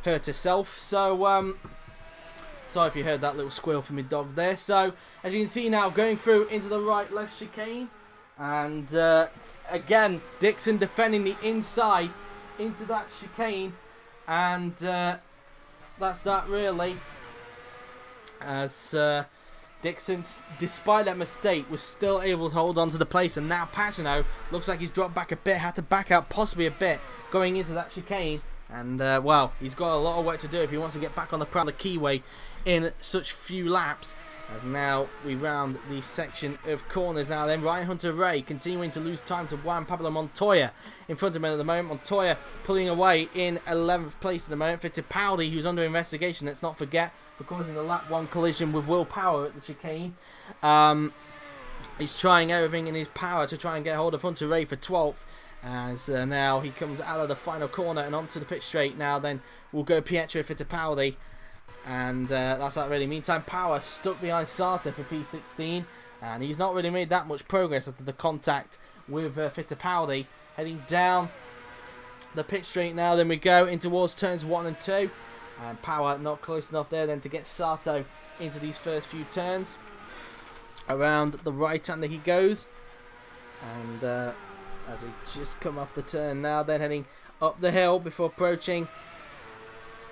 hurt herself. So sorry if you heard that little squeal from my dog there. So as you can see now, going through into the right left chicane. And again, Dixon defending the inside into that chicane. And that's that really. As Dixon, despite that mistake, was still able to hold on to the place. And now Pagenaud looks like he's dropped back a bit, had to back out possibly a bit going into that chicane. And well, he's got a lot of work to do if he wants to get back on the Keyway in such few laps. As now we round the section of corners now then. Ryan Hunter-Reay continuing to lose time to Juan Pablo Montoya in front of him at the moment. Montoya pulling away in 11th place at the moment. Fittipaldi, who's under investigation, let's not forget, for causing the lap 1 collision with Will Power at the chicane. He's trying everything in his power to try and get hold of Hunter-Reay for 12th. As now he comes out of the final corner and onto the pit straight now then will go Pietro Fittipaldi. And that's that really. Meantime, Power stuck behind Sartor for P16, and he's not really made that much progress after the contact with Fittipaldi. Heading down the pit straight now, then we go in towards turns 1 and 2, and Power not close enough there then to get Sarto into these first few turns. Around the right hander he goes, and as he just come off the turn now, then heading up the hill before approaching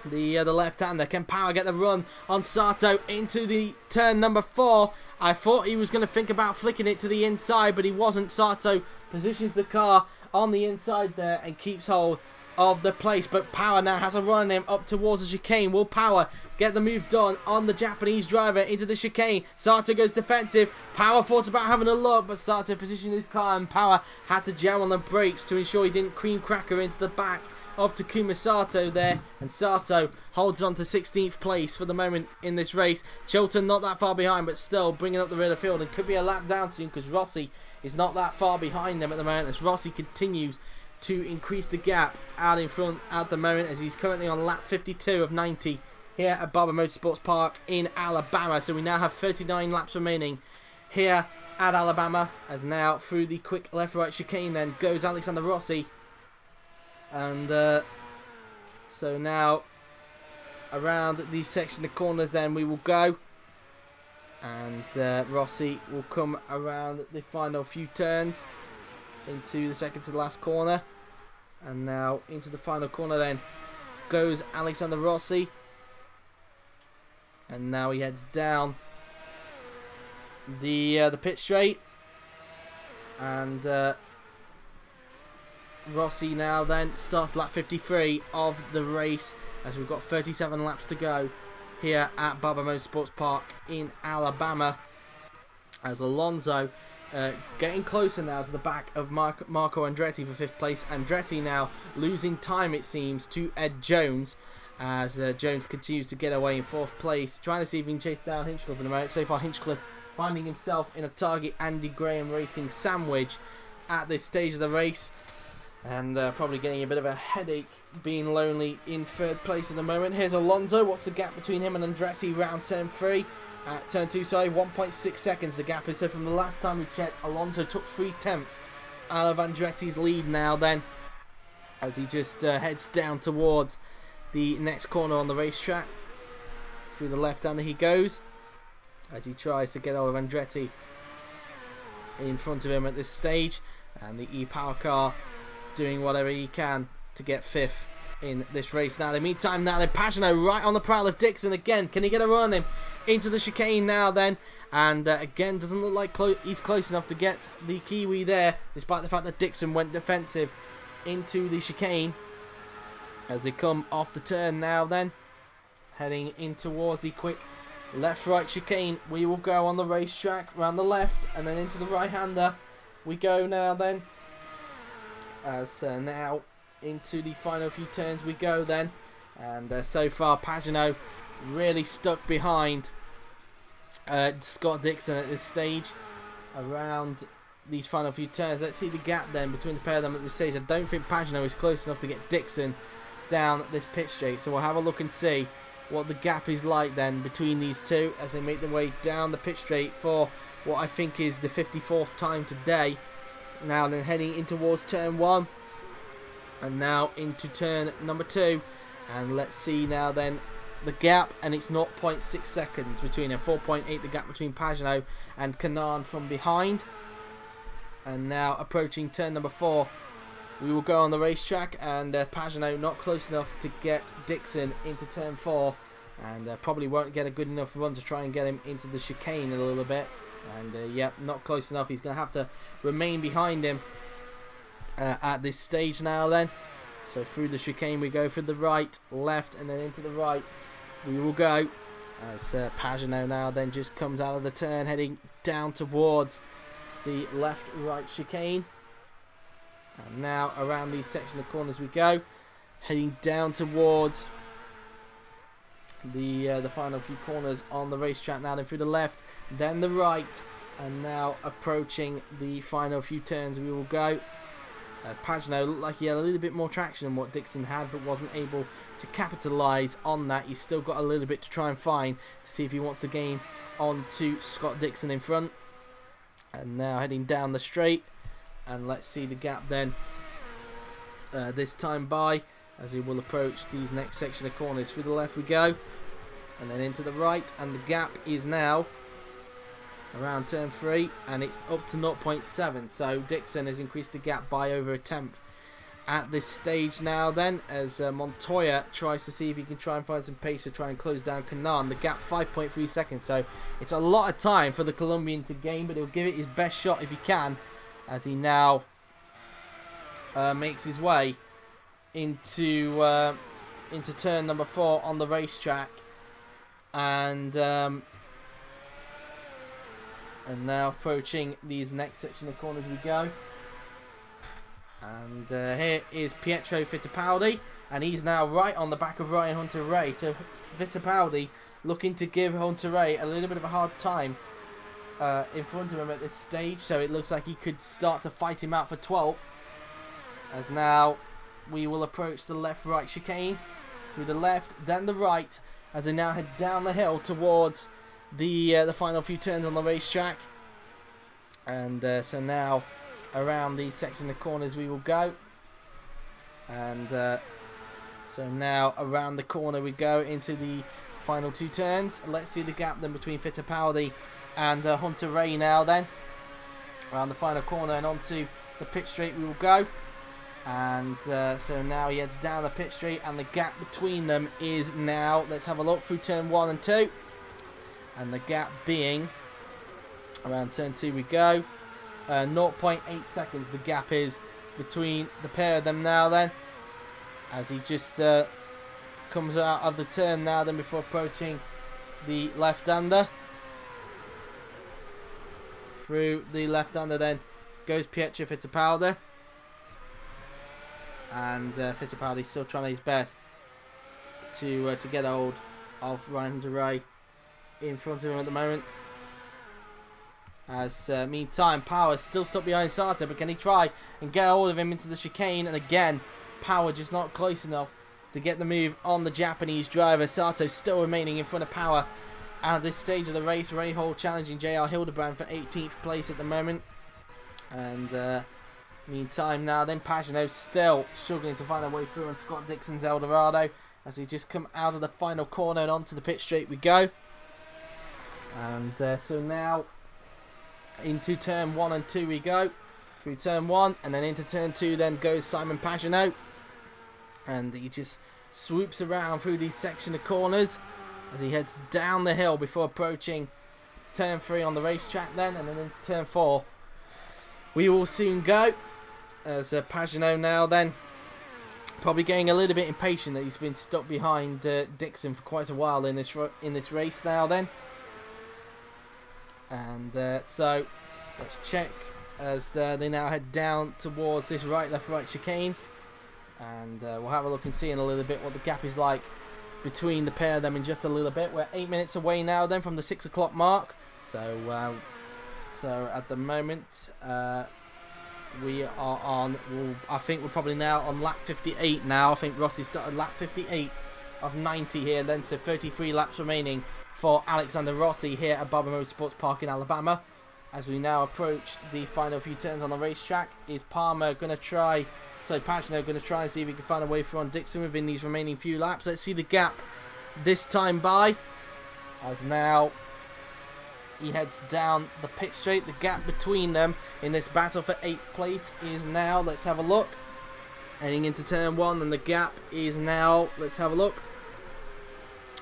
the left-hander. Can Power get the run on Sarto into the turn number 4? I thought he was going to think about flicking it to the inside, but he wasn't. Sarto positions the car on the inside there and keeps hold of the place, but Power now has a run on him up towards the chicane. Will Power get the move done on the Japanese driver into the chicane? Sarto goes defensive. Power thought about having a look, but Sarto positioned his car and Power had to jam on the brakes to ensure he didn't cream cracker into the back of Takuma Sato there, and Sato holds on to 16th place for the moment in this race. Chilton not that far behind, but still bringing up the rear of the field, and could be a lap down soon because Rossi is not that far behind them at the moment, as Rossi continues to increase the gap out in front at the moment, as he's currently on lap 52 of 90 here at Barber Motorsports Park in Alabama. So we now have 39 laps remaining here at Alabama, as now through the quick left-right chicane then goes Alexander Rossi. And so now around the section of corners then we will go. And Rossi will come around the final few turns into the second to the last corner. And now into the final corner then goes Alexander Rossi. And now he heads down the pit straight. And Rossi now then starts lap 53 of the race, as we've got 37 laps to go here at Barber Motorsports Park in Alabama, as Alonso getting closer now to the back of Marco Andretti for 5th place. Andretti now losing time, it seems, to Ed Jones, as Jones continues to get away in 4th place, trying to see if he can chase down Hinchcliffe in a moment. So far Hinchcliffe finding himself in a Target Andy Graham Racing sandwich at this stage of the race, and probably getting a bit of a headache being lonely in 3rd place at the moment. Here's Alonso. What's the gap between him and Andretti round turn 3? Turn 2, sorry, 1.6 seconds the gap is. So from the last time we checked, Alonso took 3/10 out of Andretti's lead now then, as he just heads down towards the next corner on the racetrack. Through the left-hander he goes, as he tries to get hold of Andretti in front of him at this stage. And the e-power car doing whatever he can to get 5th in this race. Now in the meantime, now then Pagenaud right on the prowl of Dixon again. Can he get a run on him into the chicane now then? And again, doesn't look like he's close enough to get the Kiwi there, despite the fact that Dixon went defensive into the chicane. As they come off the turn now then, heading in towards the quick left-right chicane, we will go on the racetrack, round the left and then into the right-hander we go now then. As now into the final few turns we go then. And so far Pagenaud really stuck behind Scott Dixon at this stage around these final few turns. Let's see the gap then between the pair of them at this stage. I don't think Pagenaud is close enough to get Dixon down this pit straight, so we'll have a look and see what the gap is like then between these two as they make their way down the pit straight for what I think is the 54th time today. Now then heading in towards turn 1 and now into turn number 2, and let's see now then the gap, and it's 0.6 seconds between them. 4.8 the gap between Pagenaud and Kanaan from behind. And now approaching turn number 4 we will go on the racetrack, and Pagenaud not close enough to get Dixon into turn 4, and probably won't get a good enough run to try and get him into the chicane a little bit. And yep, not close enough. He's going to have to remain behind him at this stage now then. So through the chicane we go, through the right, left and then into the right we will go, as Pagenaud now then just comes out of the turn heading down towards the left-right chicane. And now around these section of corners we go, heading down towards the final few corners on the racetrack now. Then through the left, then the right, and now approaching the final few turns we will go. Pagenaud looked like he had a little bit more traction than what Dixon had, but wasn't able to capitalise on that. He's still got a little bit to try and find to see if he wants to gain on to Scott Dixon in front. And now heading down the straight, and let's see the gap then this time by, as he will approach these next section of corners. Through the left we go, and then into the right, and the gap is now around turn 3, and it's up to 0.7, so Dixon has increased the gap by over a tenth at this stage now then, as Montoya tries to see if he can try and find some pace to try and close down Kanaan. The gap 5.3 seconds, so it's a lot of time for the Colombian to gain, but he'll give it his best shot if he can, as he now makes his way into turn number 4 on the racetrack. And now approaching these next section of corners we go. And here is Pietro Fittipaldi, and he's now right on the back of Ryan Hunter-Reay. So Fittipaldi looking to give Hunter-Reay a little bit of a hard time in front of him at this stage. So it looks like he could start to fight him out for 12th. As now we will approach the left-right chicane. Through the left, then the right, as they now head down the hill towards the final few turns on the racetrack. And so now around the section of corners we will go, And so now around the corner we go into the final 2 turns. Let's see the gap then between Fittipaldi and Hunter-Reay now then. Around the final corner and onto the pit straight we will go. And so now he heads down the pit straight, and the gap between them is now, let's have a look, through turn 1 and 2. And the gap being, around turn 2 we go, 0.8 seconds the gap is between the pair of them now then. As he just comes out of the turn now then before approaching the left-hander. Through the left-hander then goes Pietro Fittipaldi. And Fittipaldi still trying his best to get hold of Ryan Hunter-Reay in front of him at the moment. As meantime, Power still stuck behind Sato, but can he try and get hold of him into the chicane? And again, Power just not close enough to get the move on the Japanese driver. Sato still remaining in front of Power at this stage of the race. Rahal challenging JR Hildebrand for 18th place at the moment. And meantime now then, Pagenaud still struggling to find a way through on Scott Dixon's Dorado as he just come out of the final corner and onto the pit straight we go. And so now into turn 1 and 2 we go. Through turn 1 and then into turn 2 then goes Simon Pagenaud. And he just swoops around through these section of corners as he heads down the hill before approaching turn 3 on the racetrack then, and then into turn 4 we will soon go. As Pagenaud now then probably getting a little bit impatient that he's been stuck behind Dixon for quite a while in this race now then. And so let's check as they now head down towards this right left right chicane, and we'll have a look and see in a little bit what the gap is like between the pair of them in just a little bit. We're 8 minutes away now then from the 6 o'clock mark, so at the moment we are on, I think we're probably now on lap 58 now. I think Rossi started lap 58 of 90 here then, so 33 laps remaining for Alexander Rossi here at Barber Motorsports Park in Alabama. As we now approach the final few turns on the racetrack, is Pagenaud going to try and see if he can find a way through on Dixon within these remaining few laps. Let's see the gap this time by, as now he heads down the pit straight. The gap between them in this battle for 8th place is now, let's have a look, heading into turn 1, and the gap is now, let's have a look,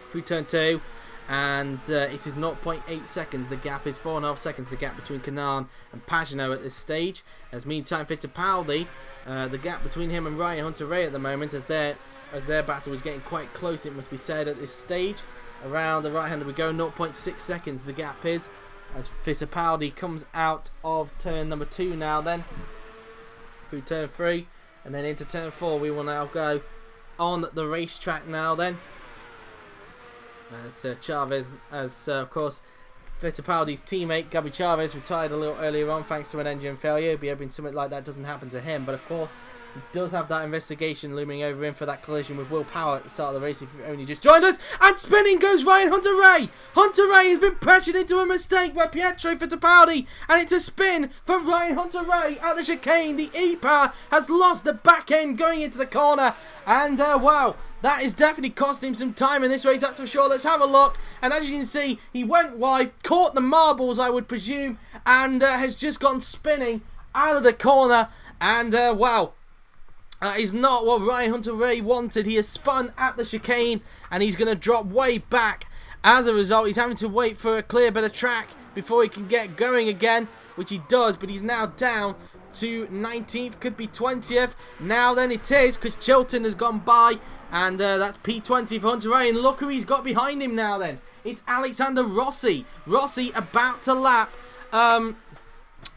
through turn 2, and it is 0.8 seconds. The gap is 4.5 seconds, the gap between Kanaan and Pagenaud at this stage. As meantime Fittipaldi, the gap between him and Ryan Hunter-Reay at the moment, as their battle is getting quite close, it must be said, at this stage. Around the right hander we go, 0.6 seconds the gap is, as Fittipaldi comes out of turn number 2 now then, through turn 3, and then into turn 4 we will now go on the racetrack now then. As Chavez, of course, Fittipaldi's teammate Gabby Chavez retired a little earlier on thanks to an engine failure. Be hoping something like that doesn't happen to him, but of course he does have that investigation looming over him for that collision with Will Power at the start of the race, if you've only just joined us. And spinning goes Ryan Hunter-Reay. Hunter-Reay has been pressured into a mistake by Pietro Fittipaldi, and it's a spin for Ryan Hunter-Reay at the chicane. The E-Power has lost the back end going into the corner, and wow, that is definitely cost him some time in this race, that's for sure. Let's have a look, and as you can see, he went wide, caught the marbles I would presume, and has just gone spinning out of the corner, and wow, that is not what Ryan Hunter-Reay wanted. He has spun at the chicane and he's going to drop way back. As a result, he's having to wait for a clear bit of track before he can get going again, which he does, but he's now down to 19th, could be 20th. Now then it is, because Chilton has gone by, and that's P20 for Hunter-Reay, and look who he's got behind him now then. It's Alexander Rossi. Rossi about to lap Ryan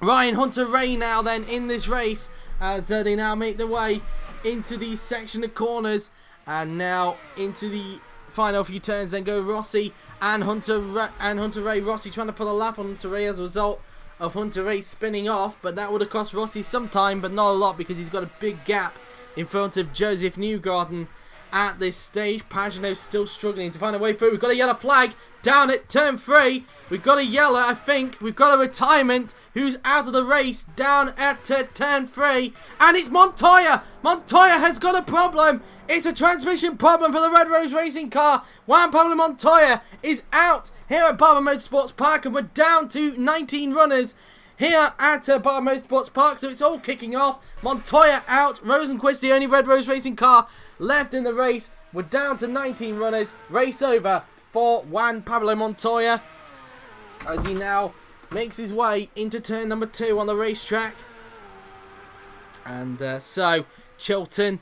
Hunter-Reay now then in this race, as they now make their way into the section of corners, and now into the final few turns then go Rossi and Hunter-Reay. Rossi trying to pull a lap on Hunter-Reay as a result of Hunter-Reay spinning off, but that would have cost Rossi some time, but not a lot, because he's got a big gap in front of Joseph Newgarden at this stage. Pagenaud still struggling to find a way through. We've got a yellow flag down at turn 3. We've got a yellow, I think. We've got a retirement who's out of the race down at turn 3. And it's Montoya. Montoya has got a problem. It's a transmission problem for the Red Rose racing car. Juan Pablo Montoya is out here at Barber Motorsports Park, and we're down to 19 runners here at Barber Motorsports Park. So it's all kicking off. Montoya out. Rosenquist, the only Red Rose racing car left in the race. We're down to 19 runners. Race over for Juan Pablo Montoya as he now makes his way into turn number 2 on the racetrack. And so Chilton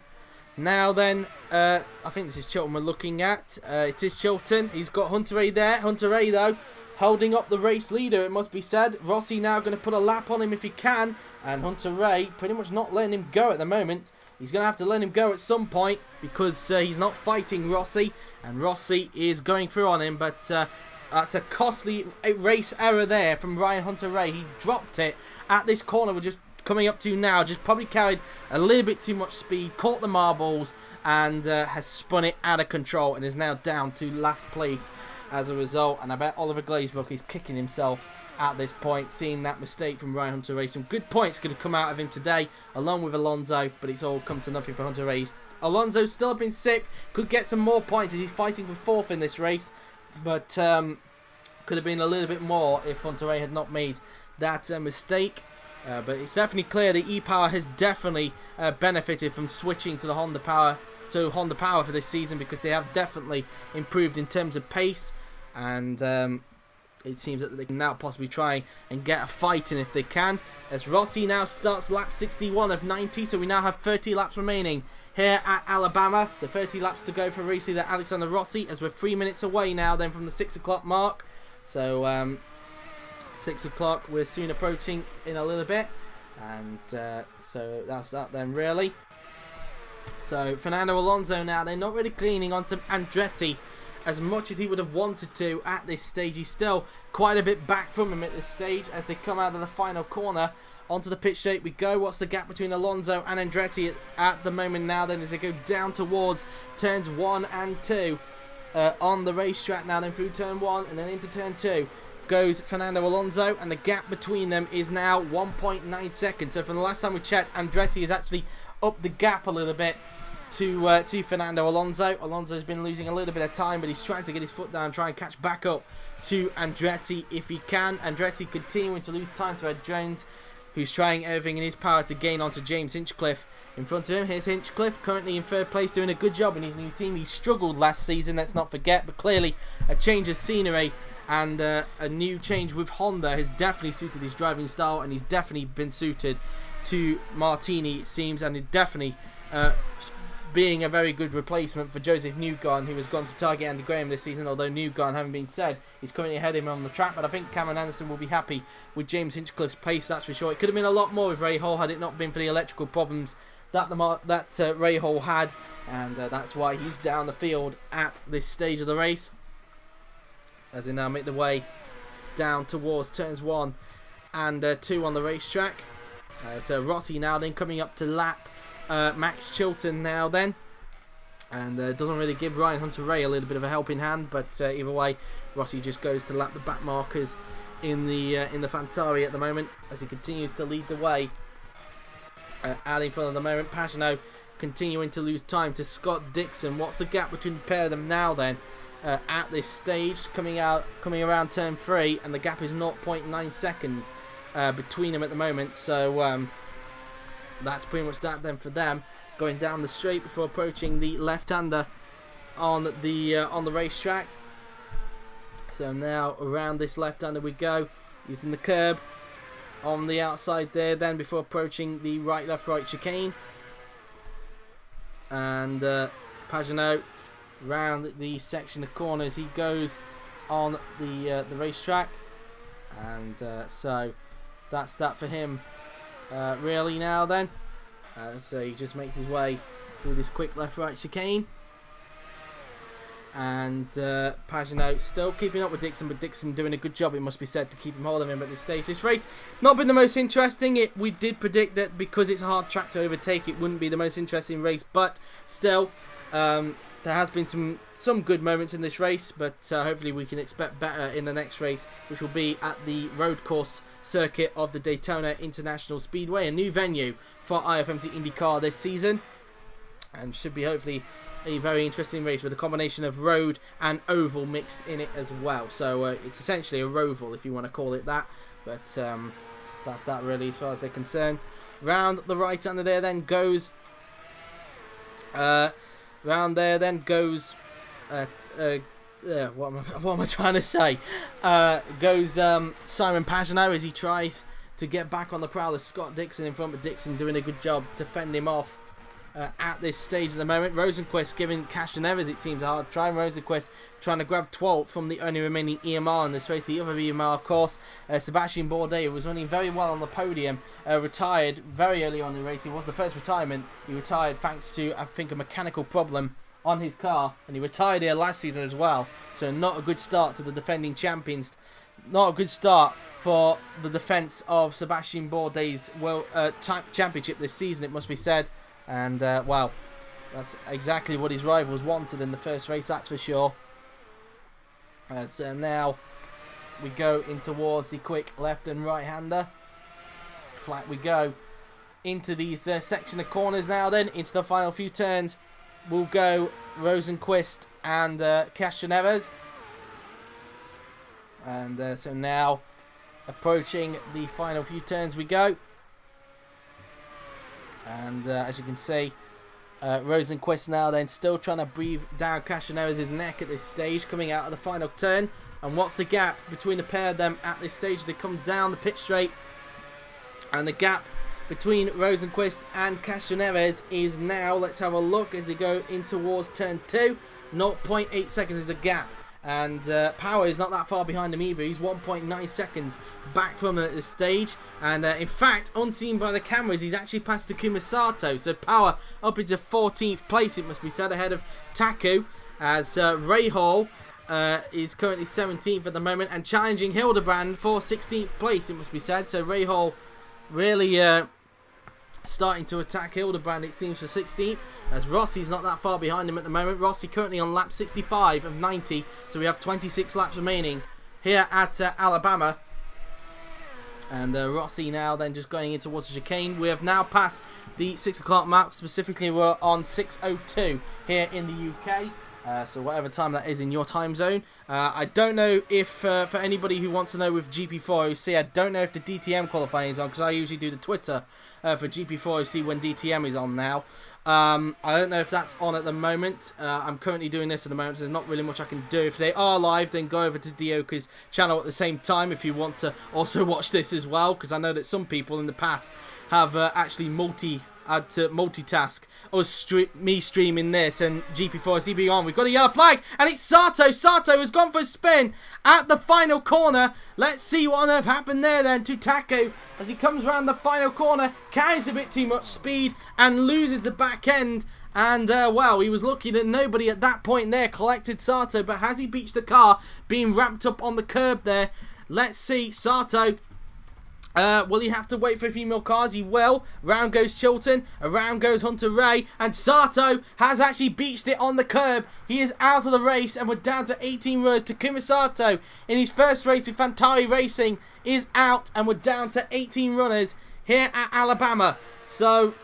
now then, I think this is Chilton we're looking at. It is Chilton. He's got Hunter-Reay there. Hunter-Reay though holding up the race leader, it must be said. Rossi now going to put a lap on him if he can, and Hunter-Reay pretty much not letting him go at the moment. He's going to have to let him go at some point because he's not fighting Rossi, and Rossi is going through on him, but that's a costly race error there from Ryan Hunter-Reay. He dropped it at this corner we're just coming up to now, just probably carried a little bit too much speed, caught the marbles, and has spun it out of control and is now down to last place as a result. And I bet Oliver Glazebrook is kicking himself at this point, seeing that mistake from Ryan Hunter-Reay. Some good points going to come out of him today, along with Alonso, but it's all come to nothing for Hunter-Reay. Alonso still been sick, could get some more points as he's fighting for 4th in this race, but could have been a little bit more if Hunter-Reay had not made that mistake. But it's definitely clear that E-Power has definitely benefited from switching to the Honda Power for this season, because they have definitely improved in terms of pace, and it seems that they can now possibly try and get a fight in if they can, as Rossi now starts lap 61 of 90, so we now have 30 laps remaining here at Alabama. So 30 laps to go for race leader Alexander Rossi, as we're 3 minutes away now then from the 6 o'clock mark. So 6 o'clock we're soon approaching in a little bit, and so that's that then really. So Fernando Alonso now, they're not really cleaning onto Andretti as much as he would have wanted to at this stage. He's still quite a bit back from him at this stage as they come out of the final corner. Onto the pit straight we go. What's the gap between Alonso and Andretti at the moment now then, as they go down towards turns 1 and 2 on the racetrack now then, through turn 1 and then into turn 2 goes Fernando Alonso, and the gap between them is now 1.9 seconds. So from the last time we checked, Andretti has actually upped the gap a little bit to Fernando Alonso. Alonso's been losing a little bit of time, but he's trying to get his foot down, try and catch back up to Andretti if he can. Andretti continuing to lose time to Ed Jones, who's trying everything in his power to gain onto James Hinchcliffe. In front of him, here's Hinchcliffe, currently in 3rd place, doing a good job in his new team. He struggled last season, let's not forget, but clearly a change of scenery and a new change with Honda has definitely suited his driving style, and he's definitely been suited to Martini, it seems, and it definitely being a very good replacement for Joseph Newgarden, who has gone to target Andy Graham this season, although Newgarden, having been said, he's currently ahead of him on the track. But I think Cameron Anderson will be happy with James Hinchcliffe's pace, that's for sure. It could have been a lot more with Rahal had it not been for the electrical problems that Rahal had, and that's why he's down the field at this stage of the race, as they now make the way down towards turns 1 and 2 on the racetrack. So Rossi now then coming up to lap Max Chilton now then, and doesn't really give Ryan Hunter-Reay a little bit of a helping hand, but either way Rossi just goes to lap the back markers in the Fantarry at the moment, as he continues to lead the way out in front of the moment. Pagenaud continuing to lose time to Scott Dixon. What's the gap between the pair of them now then at this stage, coming around turn 3, and the gap is 0.9 seconds between them at the moment. So that's pretty much that then for them, going down the straight before approaching the left-hander on the racetrack. So now around this left-hander we go, using the curb on the outside there then, before approaching the right-left-right chicane. And Pagenaud round the section of corners he goes on the racetrack, and so that's that for him really now then. So he just makes his way through this quick left-right chicane, and Pagenaud still keeping up with Dixon, but Dixon doing a good job, it must be said, to keep him hold of him at this stage. This race not been the most interesting. We did predict that because it's a hard track to overtake, it wouldn't be the most interesting race, but still There has been some good moments in this race, but hopefully we can expect better in the next race, which will be at the road course circuit of the Daytona International Speedway, a new venue for IFMC IndyCar this season, and should be hopefully a very interesting race with a combination of road and oval mixed in it as well. So it's essentially a roval, if you want to call it that, but that's that really as far as they're concerned. Round the right under there then goes what am I trying to say? Goes Simon Pagenaud as he tries to get back on the prowl of Scott Dixon in front, but Dixon doing a good job to fend him off at this stage at the moment. Rosenquist giving Castroneves, it seems, a hard try. Rosenquist trying to grab 12th from the only remaining EMR in this race. The other EMR, of course, Sebastian Bourdais, who was running very well on the podium, retired very early on in the race. It was the first retirement. He retired thanks to, I think, a mechanical problem on his car, and he retired here last season as well. So not a good start to the defending champions. Not a good start for the defence of Sebastian Bourdais' World Championship this season, it must be said. And, well, that's exactly what his rivals wanted in the first race, that's for sure. So now we go in towards the quick left and right-hander. Flat we go into these section of corners now then, into the final few turns. We'll go Rosenquist and Castroneves. And so now approaching the final few turns we go. And as you can see, Rosenquist now then still trying to breathe down Castroneves' neck at this stage, coming out of the final turn. And what's the gap between the pair of them at this stage? They come down the pit straight, and the gap between Rosenquist and Castroneves is now, let's have a look as they go in towards turn 2, 0.8 seconds is the gap. And Power is not that far behind him either. He's 1.9 seconds back from him at this stage. And in fact, unseen by the cameras, he's actually passed Takuma Sato. So Power up into 14th place, it must be said, ahead of Taku. As Rahal is currently 17th at the moment and challenging Hildebrand for 16th place, it must be said. So Rahal really starting to attack Hildebrand, it seems, for 16th, as Rossi's not that far behind him at the moment. Rossi currently on lap 65 of 90, so we have 26 laps remaining here at Alabama. And Rossi now then just going in towards the chicane. We have now passed the 6 o'clock mark, specifically we're on 6:02 here in the UK. So whatever time that is in your time zone. I don't know if, for anybody who wants to know with GP4OC, I don't know if the DTM qualifying is on, because I usually do the Twitter for GP4OC when DTM is on now. I don't know if that's on at the moment. I'm currently doing this at the moment, so there's not really much I can do. If they are live, then go over to Dioka's channel at the same time if you want to also watch this as well, because I know that some people in the past have actually had to multitask me streaming this and GP4OC being on. We've got a yellow flag, and it's Sato. Sato has gone for a spin at the final corner. Let's see what on earth happened there then to Taku as he comes around the final corner, carries a bit too much speed and loses the back end. And, well, he was lucky that nobody at that point there collected Sato, but has he beached the car being ramped up on the curb there? Let's see, Sato. Will he have to wait for a few more cars? He will. Round goes Chilton, around goes Hunter Ray, and Sato has actually beached it on the curb. He is out of the race, and we're down to 18 runners. Takuma Sato, in his first race with Fantarry Racing, is out, and we're down to 18 runners here at Alabama. So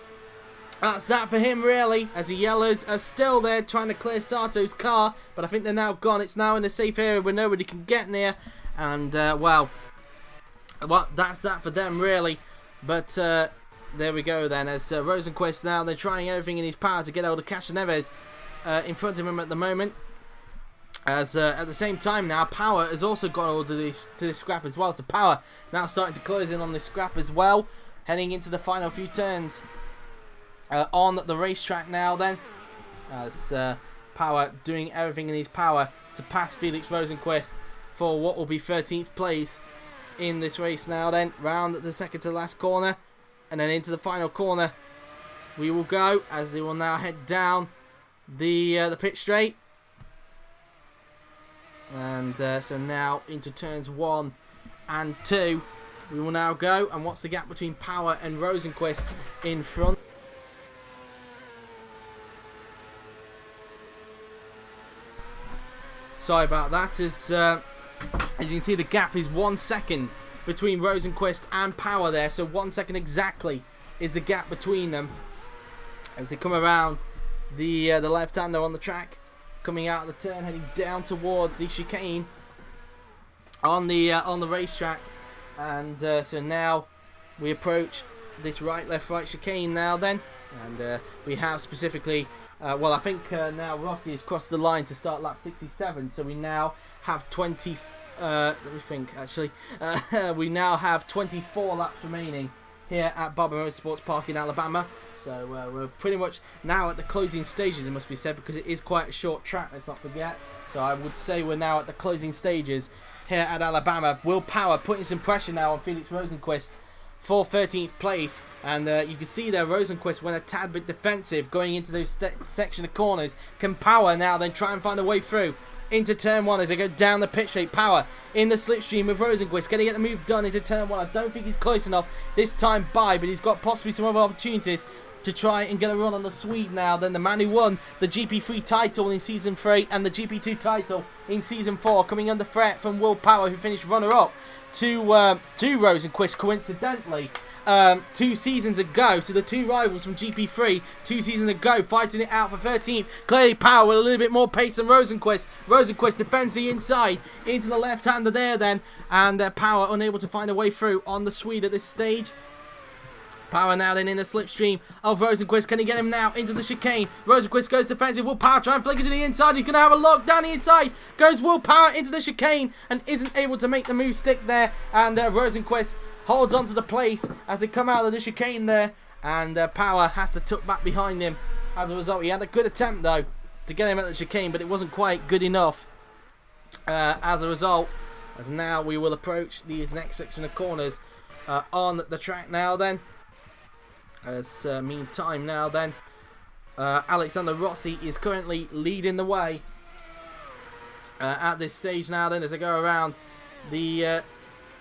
that's that for him, really, as the yellows are still there trying to clear Sato's car, but I think they're now gone. It's now in a safe area where nobody can get near, and, well, that's that for them, really. But there we go then, as Rosenquist now, they're trying everything in his power to get hold of Castroneves in front of him at the moment. As at the same time now, Power has also got hold of this scrap as well. So Power now starting to close in on this scrap as well, heading into the final few turns on the racetrack now then. As Power doing everything in his power to pass Felix Rosenquist for what will be 13th place in this race now then. Round the second to last corner, and then into the final corner we will go, as they will now head down the pit straight. And so now into turns 1 and 2 we will now go. And what's the gap between Power and Rosenquist in front? sorry about that. As you can see, the gap is 1 second between Rosenqvist and Power there. So 1 second exactly is the gap between them as they come around the left-hander on the track, coming out of the turn, heading down towards the chicane on the racetrack. And so now we approach this right, left, right chicane now then, and we have specifically, well, I think now Rossi has crossed the line to start lap 67, so we now have 20, let me think actually, we now have 24 laps remaining here at Barber Motorsports Park in Alabama. So we're pretty much now at the closing stages, it must be said, because it is quite a short track, let's not forget. So I would say we're now at the closing stages here at Alabama. Will Power putting some pressure now on Felix Rosenqvist for 13th place. And you can see there Rosenqvist went a tad bit defensive going into those section of corners. Can Power now then try and find a way through into turn 1 as they go down the pit straight? Power in the slipstream with Rosenqvist, going to get the move done into turn 1. I don't think he's close enough this time by, but he's got possibly some other opportunities to try and get a run on the Swede now. Then the man who won the GP3 title in Season 3 and the GP2 title in Season 4 coming under threat from Will Power, who finished runner-up to Rosenqvist, coincidentally, 2 seasons ago. So the two rivals from GP3 2 seasons ago fighting it out for 13th. Clearly Power with a little bit more pace than Rosenqvist. Rosenqvist defends the inside into the left-hander there then, and Power unable to find a way through on the Swede at this stage. Power now then in the slipstream of Rosenqvist. Can he get him now into the chicane? Rosenqvist goes defensive. Will Power try and flick it to the inside. He's going to have a look down the inside. Goes Will Power into the chicane and isn't able to make the move stick there. And Rosenqvist holds on to the place as they come out of the chicane there. And Power has to tuck back behind him. As a result, he had a good attempt though to get him at the chicane, but it wasn't quite good enough. As a result, as now we will approach these next section of corners on the track now then. As meantime now then, Alexander Rossi is currently leading the way at this stage now then as I go around the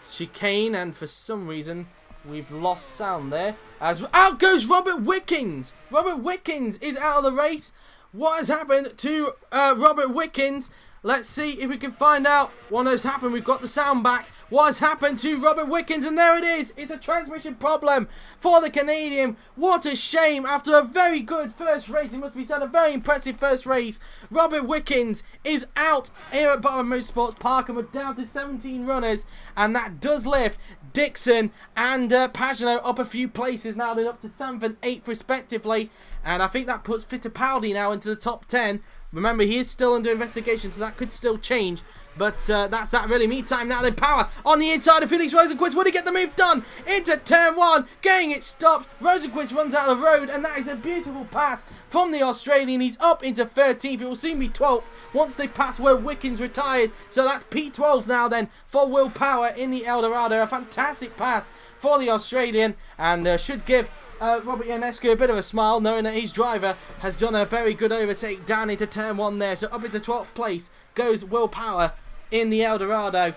chicane, and for some reason we've lost sound there as out goes Robert Wickens. Robert Wickens is out of the race. What has happened to Robert Wickens? Let's see if we can find out what has happened. We've got the sound back. What has happened to Robert Wickens? And there it is. It's a transmission problem for the Canadian. What a shame. After a very good first race, it must be said, a very impressive first race, Robert Wickens is out here at Barber Motorsports Park, and we're down to 17 runners. And that does lift Dixon and Pagenaud up a few places now. They're up to 7th and 8th respectively. And I think that puts Fittipaldi now into the top 10. Remember, he is still under investigation, so that could still change. But that's that really. Meantime now then, Power on the inside of Felix Rosenqvist. Would he get the move done? Into turn 1. Getting it stopped. Rosenqvist runs out of the road, and that is a beautiful pass from the Australian. He's up into 13th. It will soon be 12th once they pass where Wickens retired. So that's P12 now then for Will Power in the Eldorado. A fantastic pass for the Australian, and should give Robert Ionescu a bit of a smile, knowing that his driver has done a very good overtake down into turn 1 there. So up into 12th place goes Will Power in the Eldorado.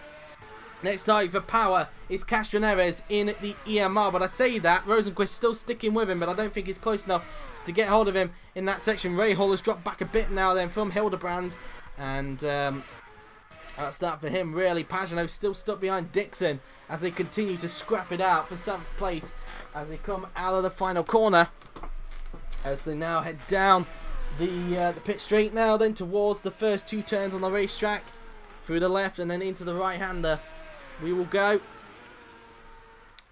Next target for Power is Castroneves in the EMR, but I say that Rosenqvist still sticking with him, but I don't think he's close enough to get hold of him in that section. Rahal has dropped back a bit now then from Hildebrand, and that's that for him really. Pagenaud still stuck behind Dixon as they continue to scrap it out for 7th place as they come out of the final corner, as they now head down the pit straight now then towards the first 2 turns on the racetrack. Through the left and then into the right-hander we will go.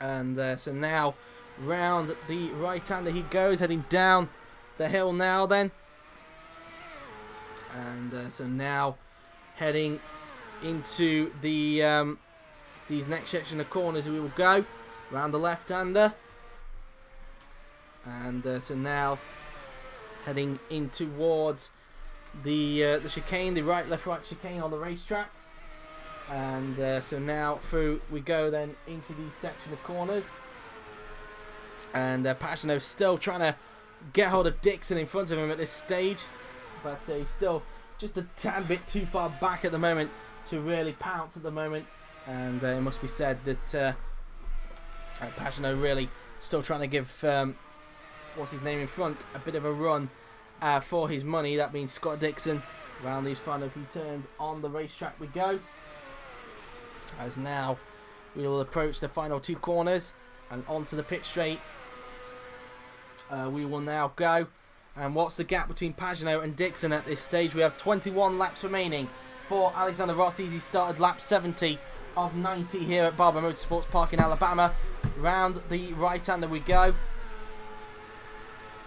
And so now round the right-hander he goes, heading down the hill now then. And so now heading into the these next section of corners we will go. Round the left-hander. And so now heading in towards the chicane, the right, left, right chicane on the racetrack. And so now through we go then into the section of corners. And Pagenaud still trying to get hold of Dixon in front of him at this stage, but he's still just a tad bit too far back at the moment to really pounce at the moment. And it must be said that Pagenaud really still trying to give what's his name in front a bit of a run for his money, that being Scott Dixon. Around these final few turns on the racetrack we go. As now we will approach the final 2 corners and onto the pit straight. We will now go. And what's the gap between Pagenaud and Dixon at this stage? We have 21 laps remaining for Alexander Rossi. He started lap 70 of 90 here at Barber Motorsports Park in Alabama. Round the right-hander we go.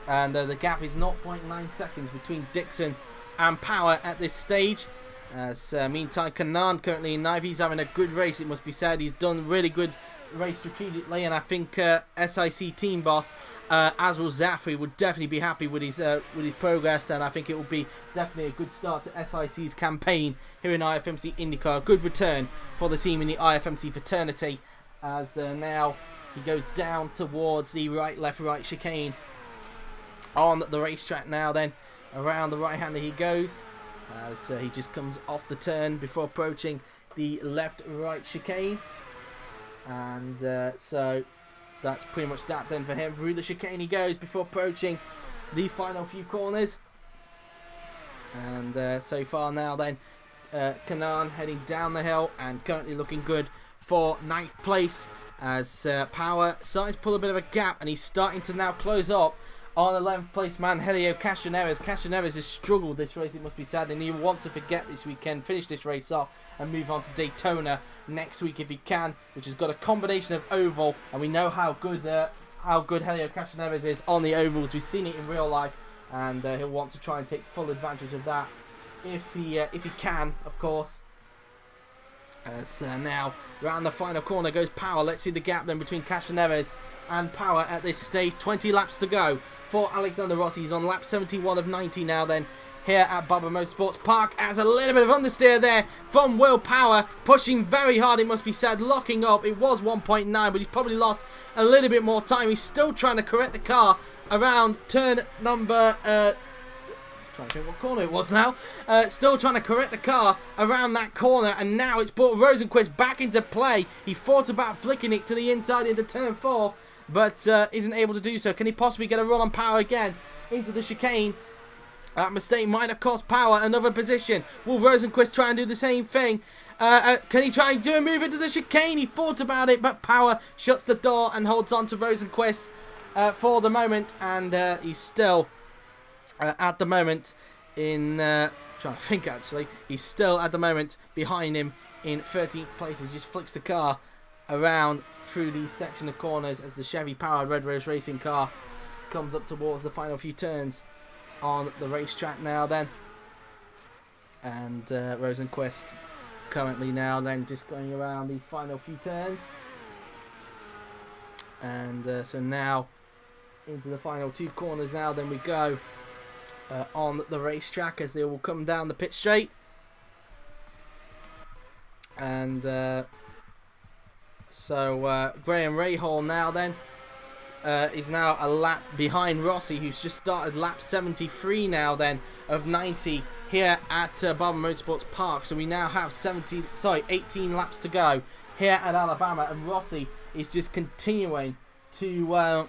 And the gap is 0.9 seconds between Dixon and Power at this stage. As meantime, Kanaan currently in 9th. He's having a good race, it must be said. He's done really good race strategically, and I think SIC team boss Azrael Zafri would definitely be happy with his progress, and I think it will be definitely a good start to SIC's campaign here in IFMC IndyCar. Good return for the team in the IFMC fraternity, as now he goes down towards the right, left, right chicane on the racetrack now. Then around the right-hander he goes, as he just comes off the turn before approaching the left-right chicane. And so that's pretty much that then for him. Through the chicane he goes before approaching the final few corners. And so far now then, Kanaan heading down the hill and currently looking good for 9th place, as Power starting to pull a bit of a gap, and he's starting to now close up on 11th place man Hélio Castroneves. Castroneves has struggled this race, it must be said, and he'll want to forget this weekend, finish this race off and move on to Daytona next week if he can, which has got a combination of oval, and we know how good Hélio Castroneves is on the ovals. We've seen it in real life, and he'll want to try and take full advantage of that if he can, of course. As now round the final corner goes Power. Let's see the gap then between Castroneves and Power at this stage. 20 laps to go for Alexander Rossi. He's on lap 71 of 90 now then here at Barber Motorsports Park, as a little bit of understeer there from Will Power, pushing very hard, it must be said, locking up. It was 1.9, but he's probably lost a little bit more time. He's still trying to correct the car around turn number trying to think what corner it was now. Still trying to correct the car around that corner, and now it's brought Rosenquist back into play. He thought about flicking it to the inside into turn 4, but isn't able to do so. Can he possibly get a run on Power again into the chicane? That mistake might have cost Power another position. Will Rosenquist try and do the same thing? Can he try and do a move into the chicane? He thought about it, but Power shuts the door and holds on to Rosenquist for the moment, and he's still at the moment in trying to think actually, he's still at the moment behind him in 13th place. He just flicks the car around through the section of corners as the Chevy powered Red Rose racing car comes up towards the final few turns on the racetrack now then. And Rosenquist currently now then just going around the final few turns. And so now into the final 2 corners now then we go on the racetrack, as they will come down the pit straight. And so Graham Rahal now then is now a lap behind Rossi, who's just started lap 73 now then of 90 here at Barber Motorsports Park. So we now have 18 laps to go here at Alabama, and Rossi is just continuing to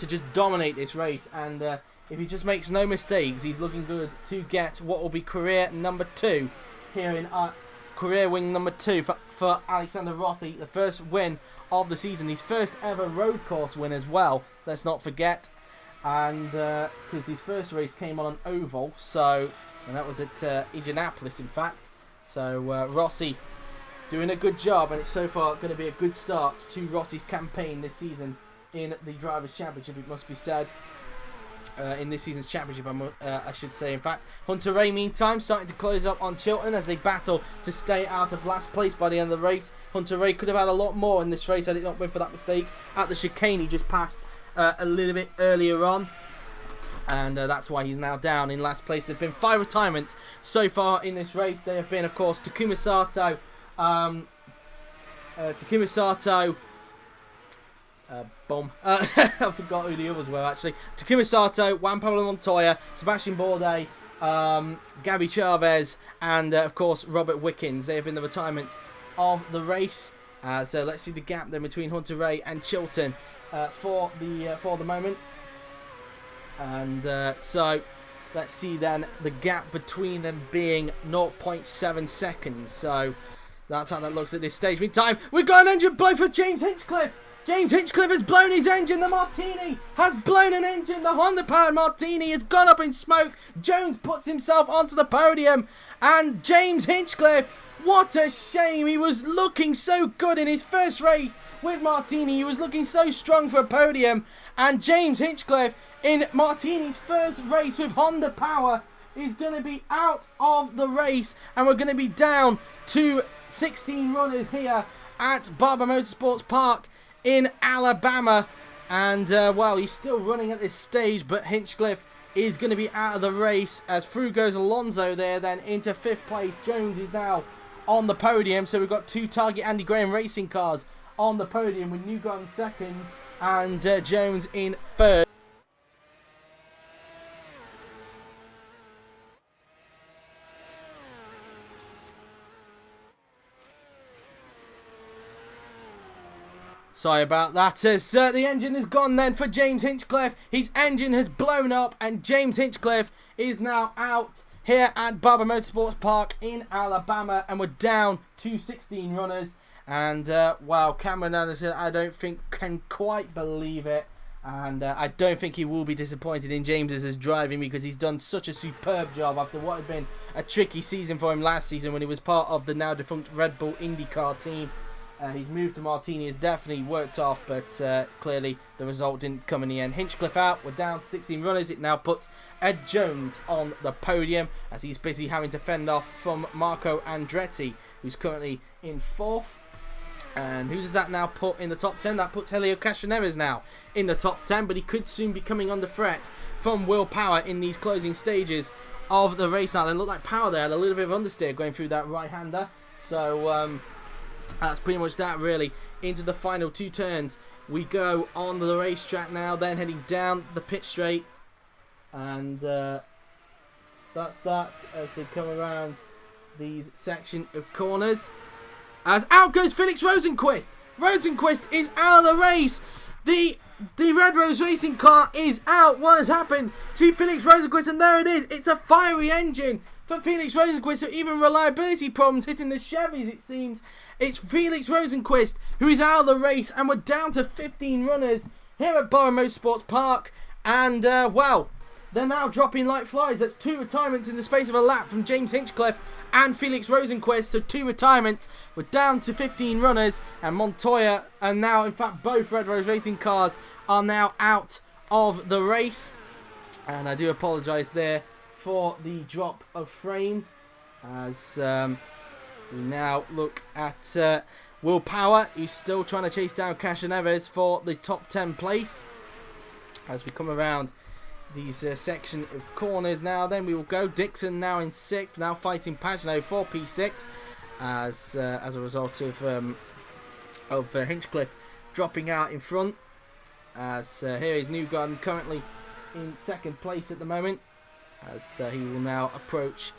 just dominate this race. And if he just makes no mistakes, he's looking good to get what will be career number 2 here in career win number 2 for Alexander Rossi. The first win of the season, his first ever road course win as well, let's not forget. And because his first race came on an oval, and that was at Indianapolis in fact. So Rossi doing a good job, and it's so far going to be a good start to Rossi's campaign this season in the Drivers' Championship, it must be said. In this season's championship, I should say. In fact, Fantarry meantime starting to close up on Chilton as they battle to stay out of last place by the end of the race. Fantarry could have had a lot more in this race had it not been for that mistake at the chicane he just passed a little bit earlier on, and that's why he's now down in last place. There have been 5 retirements so far in this race. They have been, of course, Takuma Sato, I forgot who the others were actually. Takuma Sato, Juan Pablo Montoya, Sebastian Bourdais, Gabby Chavez, and of course Robert Wickens. They have been the retirements of the race. So let's see the gap then between Hunter-Ray and Chilton for the moment. And so let's see then the gap between them being 0.7 seconds. So that's how that looks at this stage. Meantime, we've got an engine blow for James Hinchcliffe. James Hinchcliffe has blown his engine. The Martini has blown an engine. The Honda-powered Martini has gone up in smoke. Jones puts himself onto the podium. And James Hinchcliffe, what a shame. He was looking so good in his first race with Martini. He was looking so strong for a podium. And James Hinchcliffe, in Martini's first race with Honda power, is going to be out of the race. And we're going to be down to 16 runners here at Barber Motorsports Park in Alabama. And well, he's still running at this stage, but Hinchcliffe is going to be out of the race as through goes Alonso there, then into 5th place. Jones is now on the podium, so we've got 2 Target Andy Graham racing cars on the podium with Newgarden 2nd and Jones in 3rd. Sorry about that, as the engine is gone then for James Hinchcliffe. His engine has blown up and James Hinchcliffe is now out here at Barber Motorsports Park in Alabama, and we're down to 16 runners. And wow, Cameron Anderson, I don't think can quite believe it, and I don't think he will be disappointed in James's driving, because he's done such a superb job after what had been a tricky season for him last season when he was part of the now defunct Red Bull IndyCar team. His move to Martini has definitely worked off, but clearly the result didn't come in the end. Hinchcliffe out, we're down to 16 runners. It now puts Ed Jones on the podium as he's busy having to fend off from Marco Andretti, who's currently in 4th. And who does that now put in the top 10? That puts Hélio Castroneves now in the top 10, but he could soon be coming under threat from Will Power in these closing stages of the race. Now, they look like Power there had a little bit of understeer going through that right-hander. So that's pretty much that really. Into the final 2 turns we go on the racetrack now, then heading down the pit straight. And that's that as they come around these section of corners. As out goes Felix Rosenqvist. Rosenqvist is out of the race. The Red Rose racing car is out. What has happened to Felix Rosenqvist? And there it is. It's a fiery engine for Felix Rosenqvist. So even reliability problems hitting the Chevys, it seems. It's Felix Rosenqvist who is out of the race. And we're down to 15 runners here at Barber Motorsports Park. And, well, they're now dropping like flies. That's 2 retirements in the space of a lap from James Hinchcliffe and Felix Rosenqvist. So 2 retirements. We're down to 15 runners. And Montoya, and now, in fact, both Red Rose racing cars are now out of the race. And I do apologise there for the drop of frames. As we now look at Will Power, who's still trying to chase down Castroneves for the top 10 place. As we come around these section of corners now, then we will go Dixon now in 6th, now fighting Pagenaud for P6 as a result of Hinchcliffe dropping out in front. As here is Newgarden currently in 2nd place at the moment, as he will now approach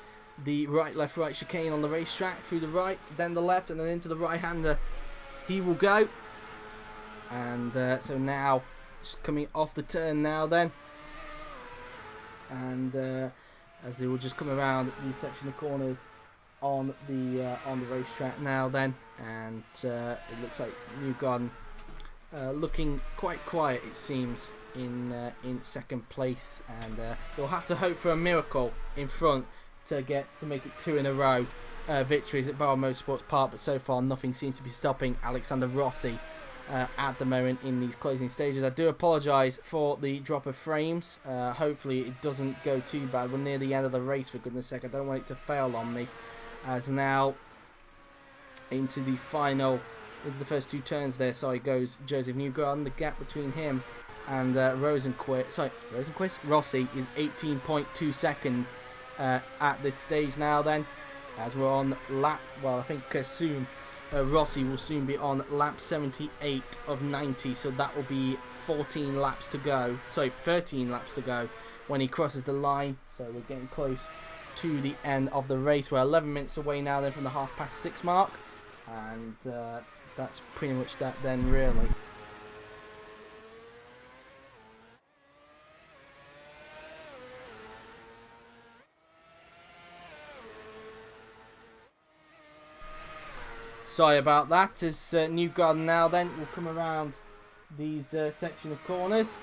the right left right chicane on the racetrack, through the right, then the left, and then into the right hander he will go. And so now just coming off the turn now then. And as they will just come around the section of corners on the racetrack now then, and it looks like Newgarden looking quite quiet, it seems, in 2nd place, and they'll have to hope for a miracle in front to make it 2 in a row victories at Barber Motorsports Park. But so far nothing seems to be stopping Alexander Rossi at the moment in these closing stages. I do apologise for the drop of frames. Hopefully it doesn't go too bad. We're near the end of the race, for goodness sake. I don't want it to fail on me. As now into the first 2 turns there, goes Joseph Newgarden. The gap between him and Rossi is 18.2 seconds at this stage now then, as we're on lap, well, I think soon Rossi will soon be on lap 78 of 90, so that will be 13 laps to go when he crosses the line. So we're getting close to the end of the race. We're 11 minutes away now then from the 6:30 mark, and that's pretty much that then really. sorry about that. As Newgarden now then will come around these section of corners.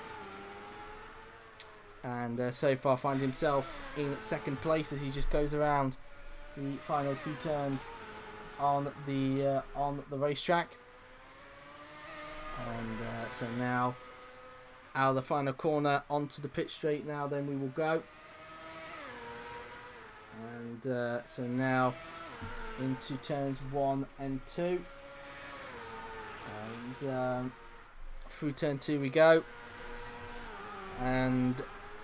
And so far find himself in second place as he just goes around the final 2 turns on the racetrack. And so now out of the final corner onto the pit straight now then we will go. And so now into turns 1 and 2. And through turn 2 we go. And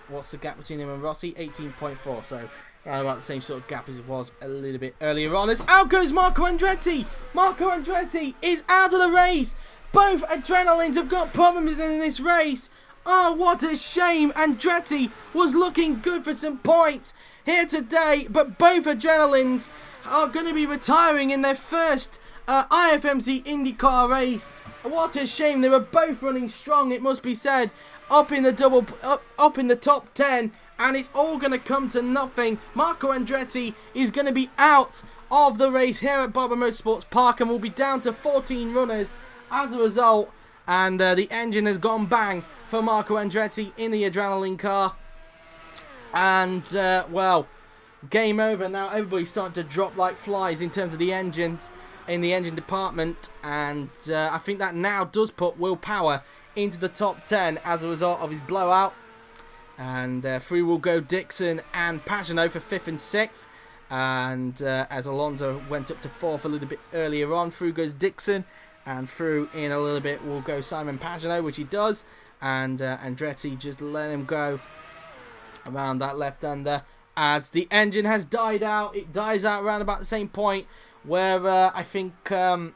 what's the gap between him and Rossi? 18.4. So around about the same sort of gap as it was a little bit earlier on. As out goes Marco Andretti. Marco Andretti is out of the race. Both adrenalines have got problems in this race. Oh, what a shame. Andretti was looking good for some points here today, but both adrenalines are going to be retiring in their first IFMC IndyCar race. What a shame. They were both running strong, it must be said, up in the top 10, and it's all going to come to nothing. Marco Andretti is going to be out of the race here at Barber Motorsports Park and will be down to 14 runners as a result. And the engine has gone bang for Marco Andretti in the adrenaline car. And, well, game over. Now everybody's starting to drop like flies in terms of the engines in the engine department. And I think that now does put Will Power into the top 10 as a result of his blowout. And through will go Dixon and Pagenaud for 5th and 6th. And as Alonso went up to 4th a little bit earlier on, through goes Dixon. And through in a little bit will go Simon Pagenaud, which he does. And Andretti just let him go around that left-hander. As the engine has died out. It dies out around about the same point where I think... who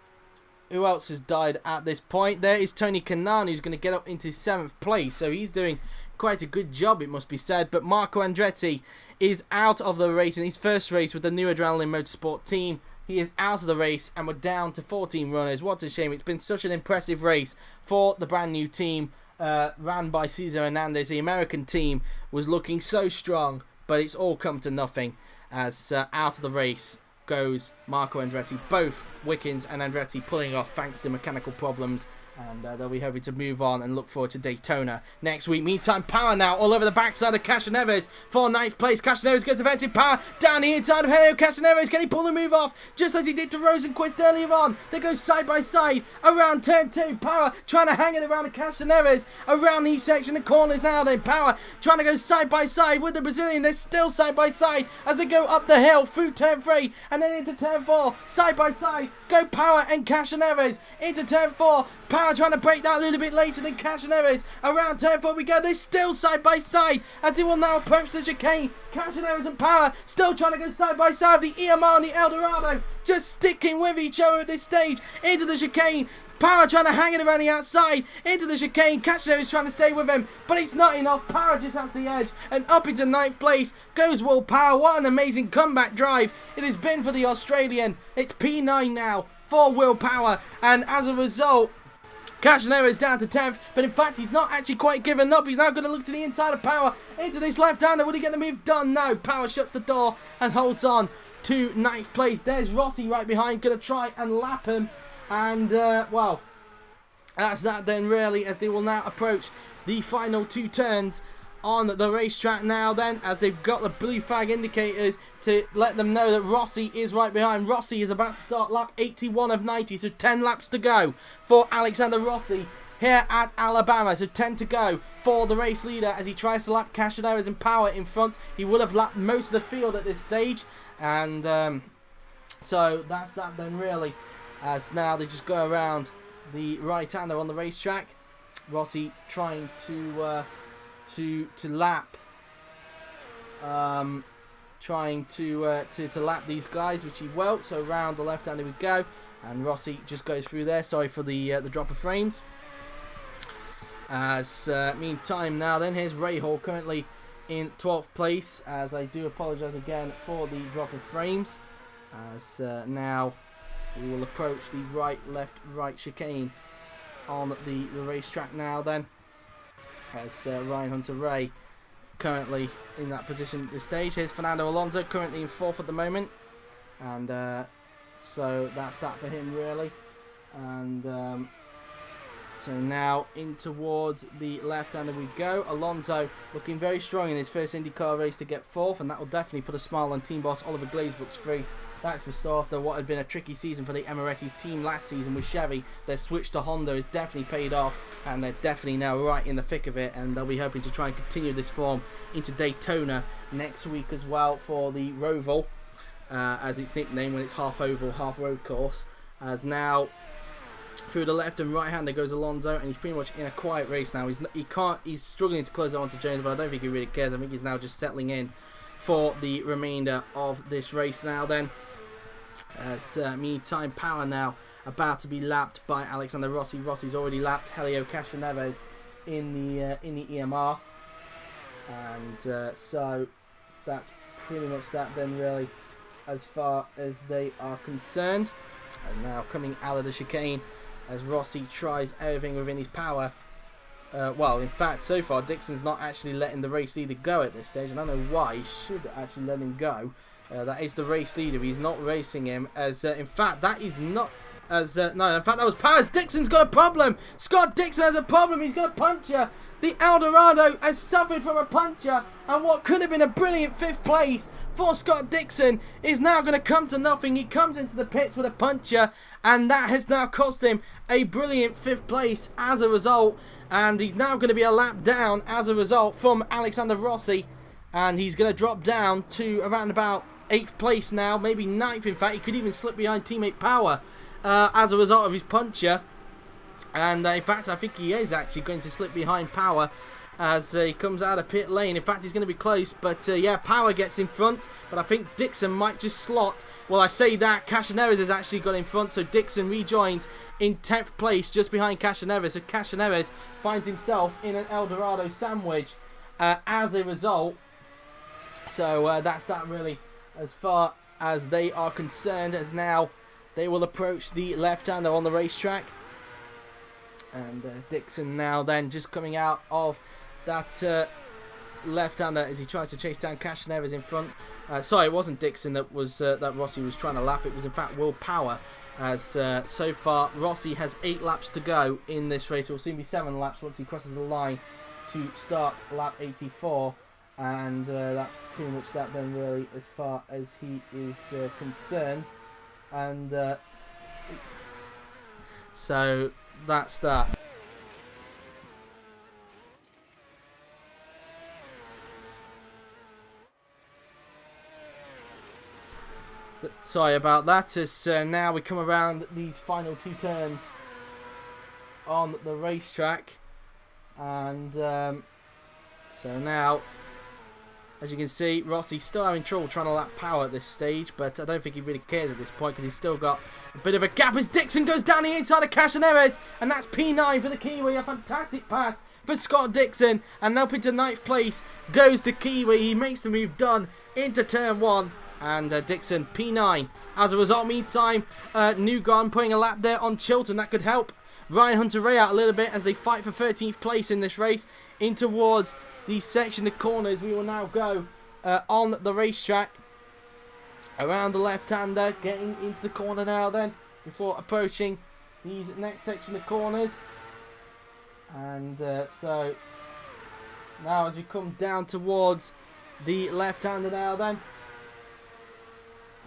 else has died at this point? There is Tony Kanaan, who's going to get up into 7th place. So he's doing quite a good job, it must be said. But Marco Andretti is out of the race in his first race with the new Adrenaline Motorsport team. He is out of the race and we're down to 14 runners. What a shame. It's been such an impressive race for the brand new team ran by Cesar Hernandez. The American team was looking so strong, but it's all come to nothing as out of the race goes Marco Andretti. Both Wickens and Andretti pulling off thanks to mechanical problems. And they'll be hoping to move on and look forward to Daytona next week. Meantime, Power now all over the backside of Castroneves for 9th place. Castroneves gets defensive Power down the inside of Hélio. Castroneves, can he pull the move off just as he did to Rosenquist earlier on? They go side by side around turn 2. Power trying to hang it around the Castroneves around the section of corners now. Then Power trying to go side by side with the Brazilian. They're still side by side as they go up the hill through turn 3 and then into turn 4. Side by side go Power and Castroneves into turn 4. Power trying to break that a little bit later than Castroneves. Around turn 4 we go. They're still side by side as they will now approach the chicane. Castroneves and Power still trying to go side by side. The EMR and the Eldorado just sticking with each other at this stage into the chicane. Power trying to hang it around the outside into the chicane. Castroneves trying to stay with him, but it's not enough. Power just has the edge, and up into 9th place goes Will Power. What an amazing comeback drive it has been for the Australian. It's P9 now for Will Power, and as a result, Castroneves down to 10th, but in fact he's not actually quite given up. He's now going to look to the inside of Power into this left-hander. Will he get the move done? No. Power shuts the door and holds on to 9th place. There's Rossi right behind, going to try and lap him. And, well, that's that then really, as they will now approach the final 2 turns on the racetrack now then, as they've got the blue flag indicators to let them know that Rossi is right behind. Rossi is about to start lap 81 of 90, so 10 laps to go for Alexander Rossi here at Alabama. So 10 to go for the race leader as he tries to lap Castroneves and Power in front. He would have lapped most of the field at this stage, and so that's that then really, as now they just go around the right-hander on the racetrack. Rossi trying to lap, trying to lap these guys, which he will. So round the left-hander we go, and Rossi just goes through there. Sorry for the drop of frames. As meantime now then, here's Rahal currently in 12th place. As I do apologise again for the drop of frames. As now we will approach the right chicane on the racetrack now then. As Ryan Hunter-Ray currently in that position at this stage. Here's Fernando Alonso currently in 4th at the moment. And So that's that for him, really. And so now in towards the left-hander we go. Alonso looking very strong in his first IndyCar race to get fourth, and that will definitely put a smile on team boss Oliver Glazebrook's face. That's for so after what had been a tricky season for the Emiretti's team last season with Chevy. Their switch to Honda has definitely paid off, and they're definitely now right in the thick of it, and they'll be hoping to try and continue this form into Daytona next week as well for the Roval, as it's nicknamed when it's half oval, half road course. As now through the left and right hander goes Alonso, and he's pretty much in a quiet race now. He's struggling to close on to Jones, but I don't think he really cares. I think he's now just settling in for the remainder of this race now then. As meantime, Power now about to be lapped by Alexander Rossi. Rossi's already lapped Hélio Castroneves in the EMR, and so that's pretty much that then, really, as far as they are concerned. And now coming out of the chicane as Rossi tries everything within his power. Well, in fact, so far Dixon's not actually letting the race leader go at this stage. I don't know why. He should actually let him go. That is the race leader. He's not racing him. As in fact, that is not. No, in fact, that was Powers. Dixon's got a problem. Scott Dixon has a problem. He's got a puncture. The Dorado has suffered from a puncture, and what could have been a brilliant fifth place for Scott Dixon is now going to come to nothing. He comes into the pits with a puncture, and that has now cost him a brilliant fifth place as a result. And he's now going to be a lap down as a result from Alexander Rossi, and he's going to drop down to around about 8th place now, maybe 9th. In fact, he could even slip behind teammate Power as a result of his puncture. And in fact, I think he is actually going to slip behind Power as he comes out of pit lane. In fact, he's going to be close, but yeah, Power gets in front, but I think Dixon might just slot. Well, I say that, Castroneves has actually got in front, so Dixon rejoins in 10th place just behind Castroneves. So Castroneves finds himself in an Dorado sandwich as a result. So that's that, really, as far as they are concerned, as now they will approach the left-hander on the racetrack. And Dixon now then just coming out of that left-hander as he tries to chase down Castroneves in front. Sorry, it wasn't Dixon that was that Rossi was trying to lap. It was in fact Will Power. As so far Rossi has 8 laps to go in this race. It will soon be 7 laps once he crosses the line to start lap 84. And that's pretty much that then, really, as far as he is concerned. And so that's that. But sorry about that, as now we come around these final 2 turns on the racetrack. And so now, as you can see, Rossi's still having trouble trying to lap Power at this stage, but I don't think he really cares at this point because he's still got a bit of a gap as Dixon goes down the inside of Castroneves, and that's P9 for the Kiwi. A fantastic pass for Scott Dixon, and up into 9th place goes the Kiwi. He makes the move done into turn 1, and Dixon P9. As a result, meantime, Newgarden putting a lap there on Chilton. That could help Ryan Hunter-Reay out a little bit as they fight for 13th place in this race. In towards the section of corners, we will now go on the racetrack around the left-hander, getting into the corner now then, before approaching these next section of corners. And so now as we come down towards the left-hander now then,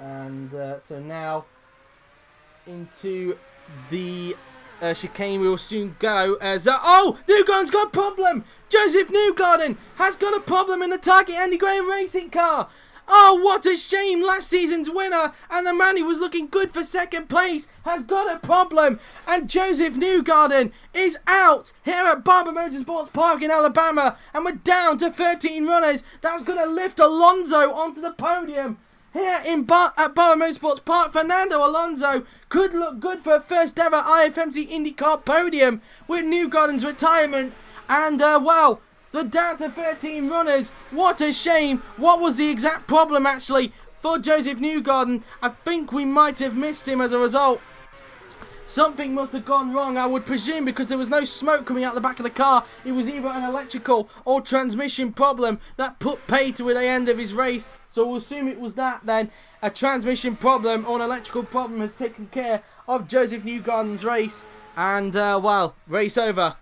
and so now into the chicane we will soon go as oh, Newgarden's got a problem. Joseph Newgarden has got a problem in the Target Andy Graham racing car. Oh, what a shame. Last season's winner and the man who was looking good for 2nd place has got a problem, and Joseph Newgarden is out here at Barber Motorsports Park in Alabama, and we're down to 13 runners. That's going to lift Alonso onto the podium here at Barber Motorsports Park. Fernando Alonso could look good for a first ever IFMC IndyCar podium with Newgarden's retirement. And wow, the down to 13 runners, what a shame. What was the exact problem actually for Joseph Newgarden? I think we might have missed him as a result. Something must have gone wrong, I would presume, because there was no smoke coming out the back of the car. It was either an electrical or transmission problem that put pay to the end of his race. So we'll assume it was that then. A transmission problem or an electrical problem has taken care of Joseph Newgarden's race. And, well, race over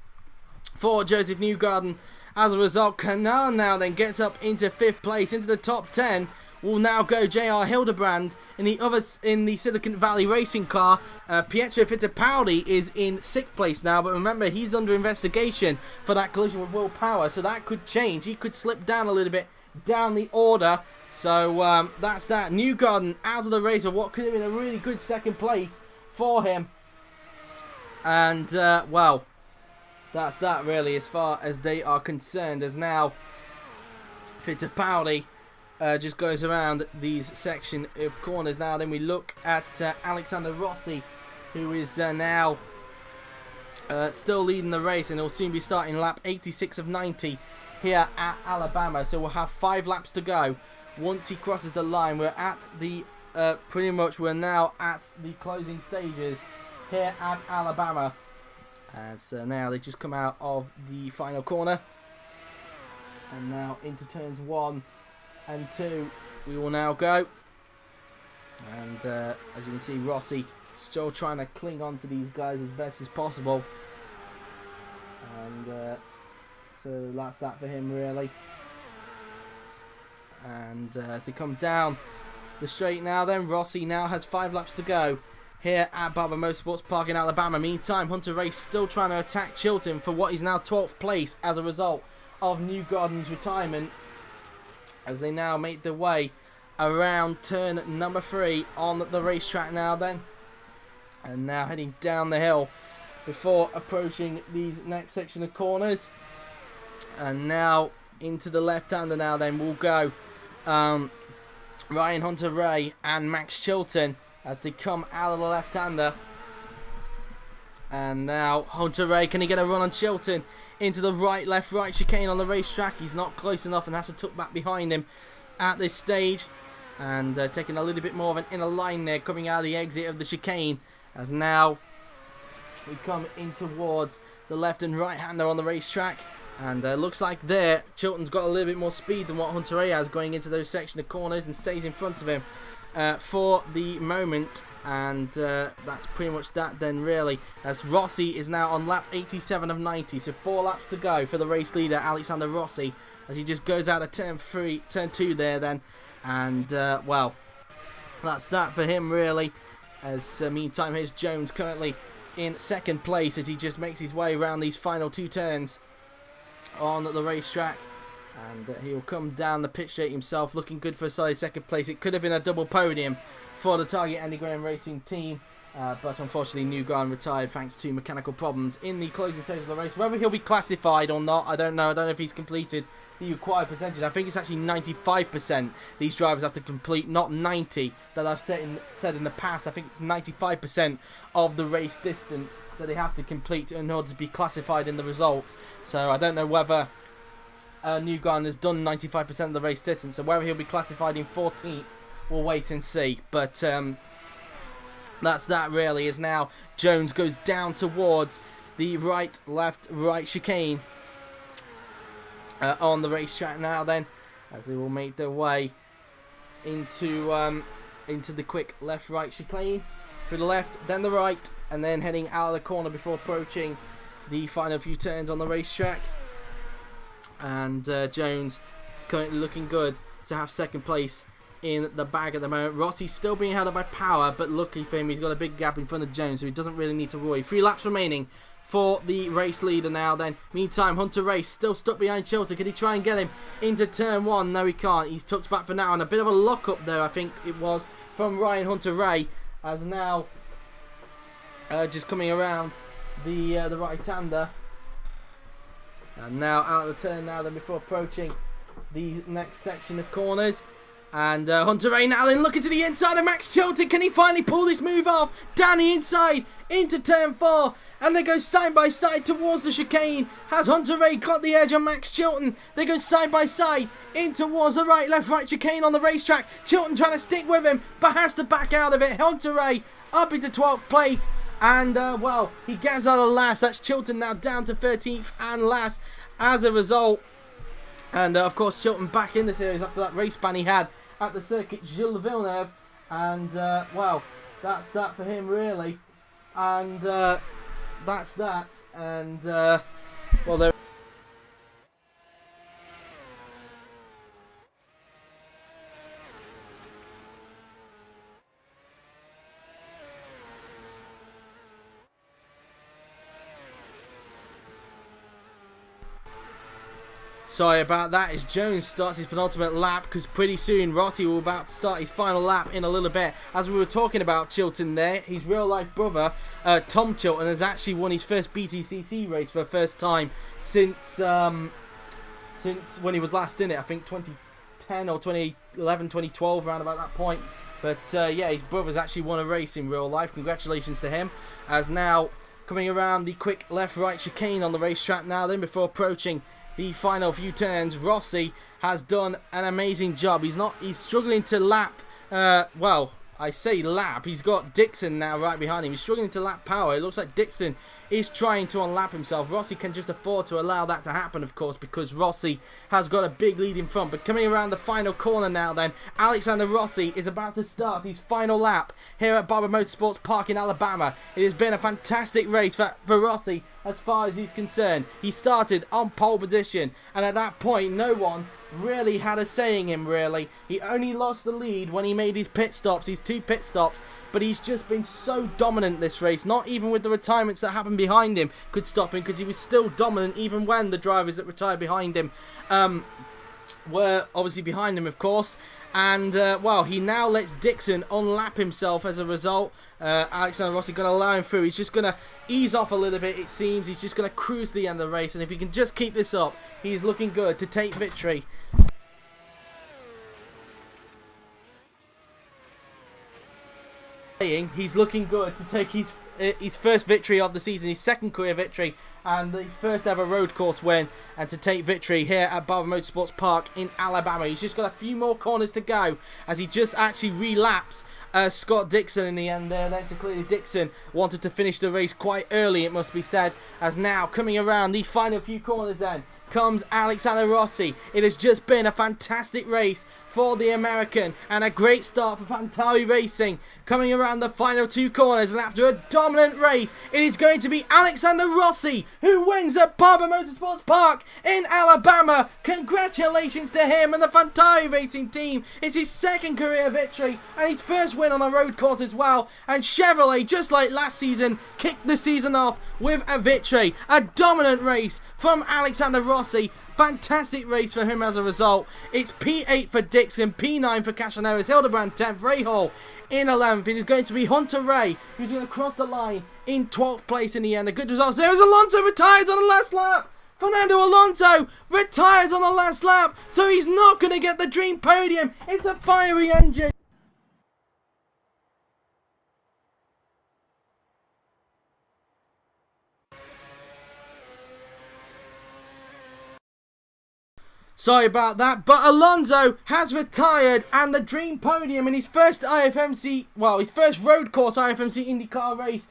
for Joseph Newgarden. As a result, Kanaan now then gets up into 5th place, into the top 10. Will now go J.R. Hildebrand in the Silicon Valley racing car. Pietro Fittipaldi is in 6th place now, but remember he's under investigation for that collision with Will Power, so that could change. He could slip down a little bit down the order. So that's that. Newgarden out of the race of what could have been a really good 2nd place for him. And well, that's that really as far as they are concerned. As now Fittipaldi just goes around these section of corners now. Then we look at Alexander Rossi, who is now still leading the race, and he'll soon be starting lap 86 of 90 here at Alabama. So we'll have 5 laps to go. Once he crosses the line, we're at the we're now at the closing stages here at Alabama. As now they just come out of the final corner, and now into turns 1 and 2 we will now go. And as you can see, Rossi still trying to cling on to these guys as best as possible. And so that's that for him really. And as he comes down the straight now then, Rossi now has 5 laps to go here at Barber Motorsports Park in Alabama. Meantime, Hunter Ray still trying to attack Chilton for what is now 12th place as a result of Newgarden's retirement, as they now make their way around turn number 3 on the racetrack now then. And now heading down the hill before approaching these next section of corners. And now into the left-hander now then will go Ryan Hunter-Ray and Max Chilton as they come out of the left-hander. And now Hunter-Ray, can he get a run on Chilton into the right chicane on the racetrack? He's not close enough and has to tuck back behind him at this stage. And taking a little bit more of an inner line there, coming out of the exit of the chicane, as now we come in towards the left and right-hander on the racetrack. And looks like there, Chilton's got a little bit more speed than what Hunter-Ray has going into those section of corners, and stays in front of him for the moment. And that's pretty much that then really, as Rossi is now on lap 87 of 90, so 4 laps to go for the race leader Alexander Rossi, as he just goes out of turn 2 there then. And well, that's that for him really. As meantime, here's Jones currently in 2nd place as he just makes his way around these final 2 turns on the racetrack. And he'll come down the pit straight himself, looking good for a solid 2nd place. It could have been a double podium for the Target Andy Graham Racing team, but unfortunately Newgarden retired thanks to mechanical problems in the closing stage of the race. Whether he'll be classified or not, I don't know. I don't know if he's completed the required percentage. I think it's actually 95% these drivers have to complete, not 90 that I've said in the past. I think it's 95% of the race distance that they have to complete in order to be classified in the results. So I don't know whether Newgarden has done 95% of the race distance, so whether he'll be classified in 14th, we'll wait and see. But that's that really, as now Jones goes down towards the right chicane on the racetrack now then, as they will make their way into the quick left-right chicane. Through the left, then the right, and then heading out of the corner before approaching the final few turns on the racetrack. And Jones currently looking good to have 2nd place in the bag at the moment. Rossi's still being held up by Power, but luckily for him, he's got a big gap in front of Jones, so he doesn't really need to worry. 3 laps remaining for the race leader now then. Meantime, Hunter Ray still stuck behind Chilton. Can he try and get him into turn 1? No, he can't. He's tucked back for now, and a bit of a lock-up there, I think it was, from Ryan Hunter Ray, as now just coming around the right-hander. And now out of the turn now then before approaching the next section of corners. And Hunter Ray now then looking to the inside of Max Chilton. Can he finally pull this move off? Down the inside into turn 4. And they go side by side towards the chicane. Has Hunter Ray got the edge on Max Chilton? They go side by side in towards the right chicane on the racetrack. Chilton trying to stick with him, but has to back out of it. Hunter Ray up into 12th place. And, well, he gets out of last. That's Chilton now down to 13th and last as a result. And, of course, Chilton back in the series after that race ban he had at the circuit Gilles Villeneuve. And, well, that's that for him, really. And, that's that. And, well, there... Sorry about that, as Jones starts his penultimate lap, because pretty soon Rossi will about to start his final lap in a little bit. As we were talking about Chilton there, his real-life brother, Tom Chilton, has actually won his first BTCC race for the first time since when he was last in it. I think 2010 or 2011, 2012, around about that point. But yeah, his brother's actually won a race in real life. Congratulations to him. As now, coming around the quick left-right chicane on the racetrack now, then before approaching the final few turns, Rossi has done an amazing job. He's struggling to lap, well, I say lap, he's got Dixon now right behind him. He's struggling to lap power. It looks like Dixon is trying to unlap himself. Rossi can just afford to allow that to happen, of course, because Rossi has got a big lead in front. But coming around the final corner now then, Alexander Rossi is about to start his final lap here at Barber Motorsports Park in Alabama. It has been a fantastic race for Rossi as far as he's concerned. He started on pole position, and at that point no one really had a say in him, really. He only lost the lead when he made his pit stops, his 2 pit stops, but he's just been so dominant this race. Not even with the retirements that happened behind him could stop him, because he was still dominant even when the drivers that retired behind him were obviously behind him, of course. And, well, he now lets Dixon unlap himself as a result. Alexander Rossi going to allow him through. He's just going to ease off a little bit, it seems. He's just going to cruise to the end of the race. And if he can just keep this up, he's looking good to take victory. He's looking good to take his first victory of the season, his second career victory, and the first ever road course win, and to take victory here at Barber Motorsports Park in Alabama. He's just got a few more corners to go as he just actually relaps Scott Dixon in the end there. Then so clearly Dixon wanted to finish the race quite early, it must be said, as now coming around the final few corners then comes Alexander Rossi. It has just been a fantastic race for the American and a great start for Fantarry Racing. Coming around the final 2 corners, and after a dominant race, it is going to be Alexander Rossi who wins at Barber Motorsports Park in Alabama. Congratulations to him and the Fantarry Racing team. It's his second career victory and his first win on a road course as well. And Chevrolet, just like last season, kicked the season off with a victory. A dominant race from Alexander Rossi. Fantastic race for him as a result. It's P8 for Dixon, P9 for Castroneves, Hildebrand 10th, Rahal in 11th. It is going to be Hunter Ray who's going to cross the line in 12th place in the end. A good result there as Alonso retires on the last lap. Fernando Alonso retires on the last lap, so he's not going to get the dream podium. It's a fiery engine. Sorry about that, but Alonso has retired, and the dream podium in his first IFMC, well, his first road course IFMC IndyCar race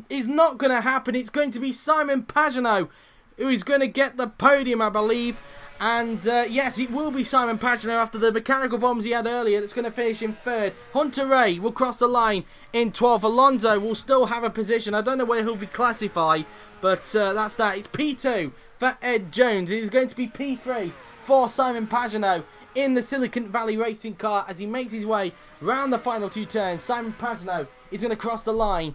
is not going to happen. It's going to be Simon Pagenaud who is going to get the podium, I believe. And yes, it will be Simon Pagenaud after the mechanical problems he had earlier that's going to finish in 3rd. Hunter Ray will cross the line in 12th. Alonso will still have a position. I don't know where he'll be classified, but that's that. It's P2 for Ed Jones. It is going to be P3 for Simon Pagenaud in the Silicon Valley racing car as he makes his way round the final 2 turns. Simon Pagenaud is going to cross the line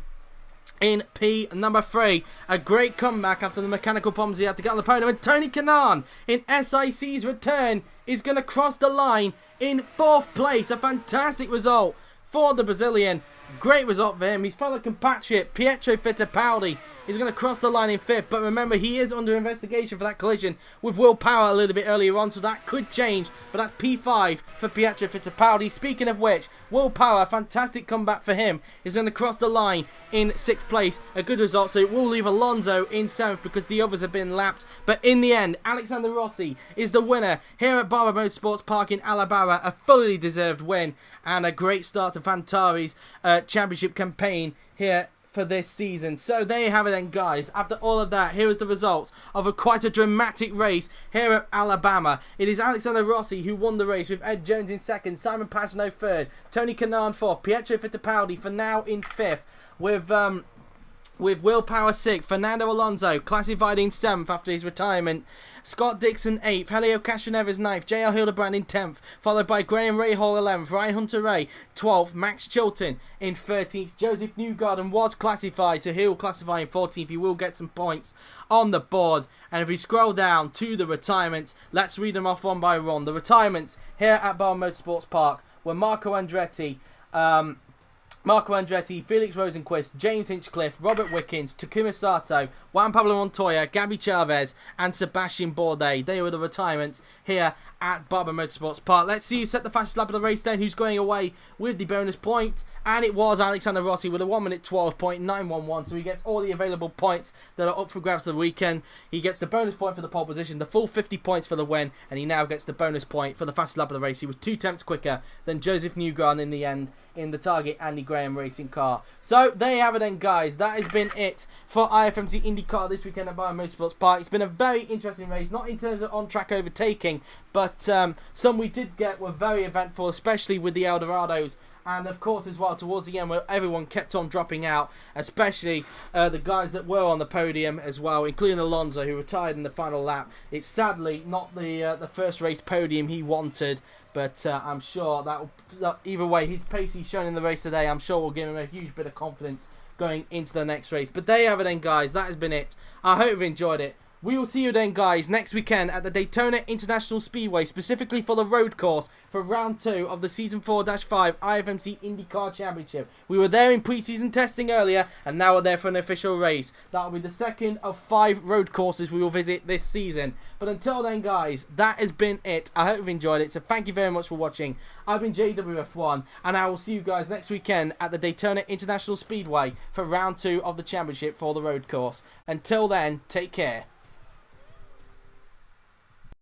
in P number 3. A great comeback after the mechanical problems he had to get on the podium. And Tony Kanaan in SIC's return is going to cross the line in 4th place. A fantastic result for the Brazilian. Great result for him. His fellow compatriot Pietro Fittipaldi is going to cross the line in 5th. But remember, he is under investigation for that collision with Will Power a little bit earlier on, so that could change. But that's P5 for Pietro Fittipaldi. Speaking of which, Will Power, fantastic comeback for him, is going to cross the line in 6th place. A good result, so it will leave Alonso in 7th because the others have been lapped. But in the end, Alexander Rossi is the winner here at Barber Motorsports Park in Alabama. A fully deserved win and a great start to Fantarry's championship campaign here for this season. So there you have it then, guys. After all of that, here is the result of quite a dramatic race here at Alabama. It is Alexander Rossi who won the race, with Ed Jones in second, Simon Pagenaud third, Tony Kanaan fourth, Pietro Fittipaldi for now in fifth, with Will Power 6th, Fernando Alonso classified in 7th after his retirement, Scott Dixon 8th, Hélio Castroneves 9th, JL Hildebrand in 10th, followed by Graham Rahal 11th, Ryan Hunter-Reay 12th, Max Chilton in 13th, Joseph Newgarden was classified, so he'll classify in 14th, he will get some points on the board. And if we scroll down to the retirements, let's read them off one by one. The retirements here at Barber Motorsports Park were Marco Andretti, Felix Rosenquist, James Hinchcliffe, Robert Wickens, Takuma Sato, Juan Pablo Montoya, Gabby Chavez, and Sebastian Bourdais. They were the retirements here at Barber Motorsports Park. Let's see who set the fastest lap of the race then, who's going away with the bonus point. And it was Alexander Rossi with a 1:12.911. So he gets all the available points that are up for grabs for the weekend. He gets the bonus point for the pole position, the full 50 points for the win, and he now gets the bonus point for the fastest lap of the race. He was 2 tenths quicker than Joseph Newgarden in the end in the Target Andy Graham racing car. So there you have it then, guys. That has been it for IFMC IndyCar this weekend at Barber Motorsports Park. It's been a very interesting race, not in terms of on-track overtaking, but some we did get were very eventful, especially with the Eldorados. And of course as well towards the end where everyone kept on dropping out, especially the guys that were on the podium as well, including Alonso, who retired in the final lap. It's sadly not the first race podium he wanted, but I'm sure that either way, his pace he's shown in the race today, I'm sure will give him a huge bit of confidence going into the next race. But there you have it then, guys. That has been it. I hope you've enjoyed it. We will see you then, guys, next weekend at the Daytona International Speedway, specifically for the road course for round 2 of the Season 4-5 IFMC IndyCar Championship. We were there in pre-season testing earlier, and now we're there for an official race. That will be the second of 5 road courses we will visit this season. But until then, guys, that has been it. I hope you've enjoyed it, so thank you very much for watching. I've been JWF1, and I will see you guys next weekend at the Daytona International Speedway for round 2 of the championship for the road course. Until then, take care.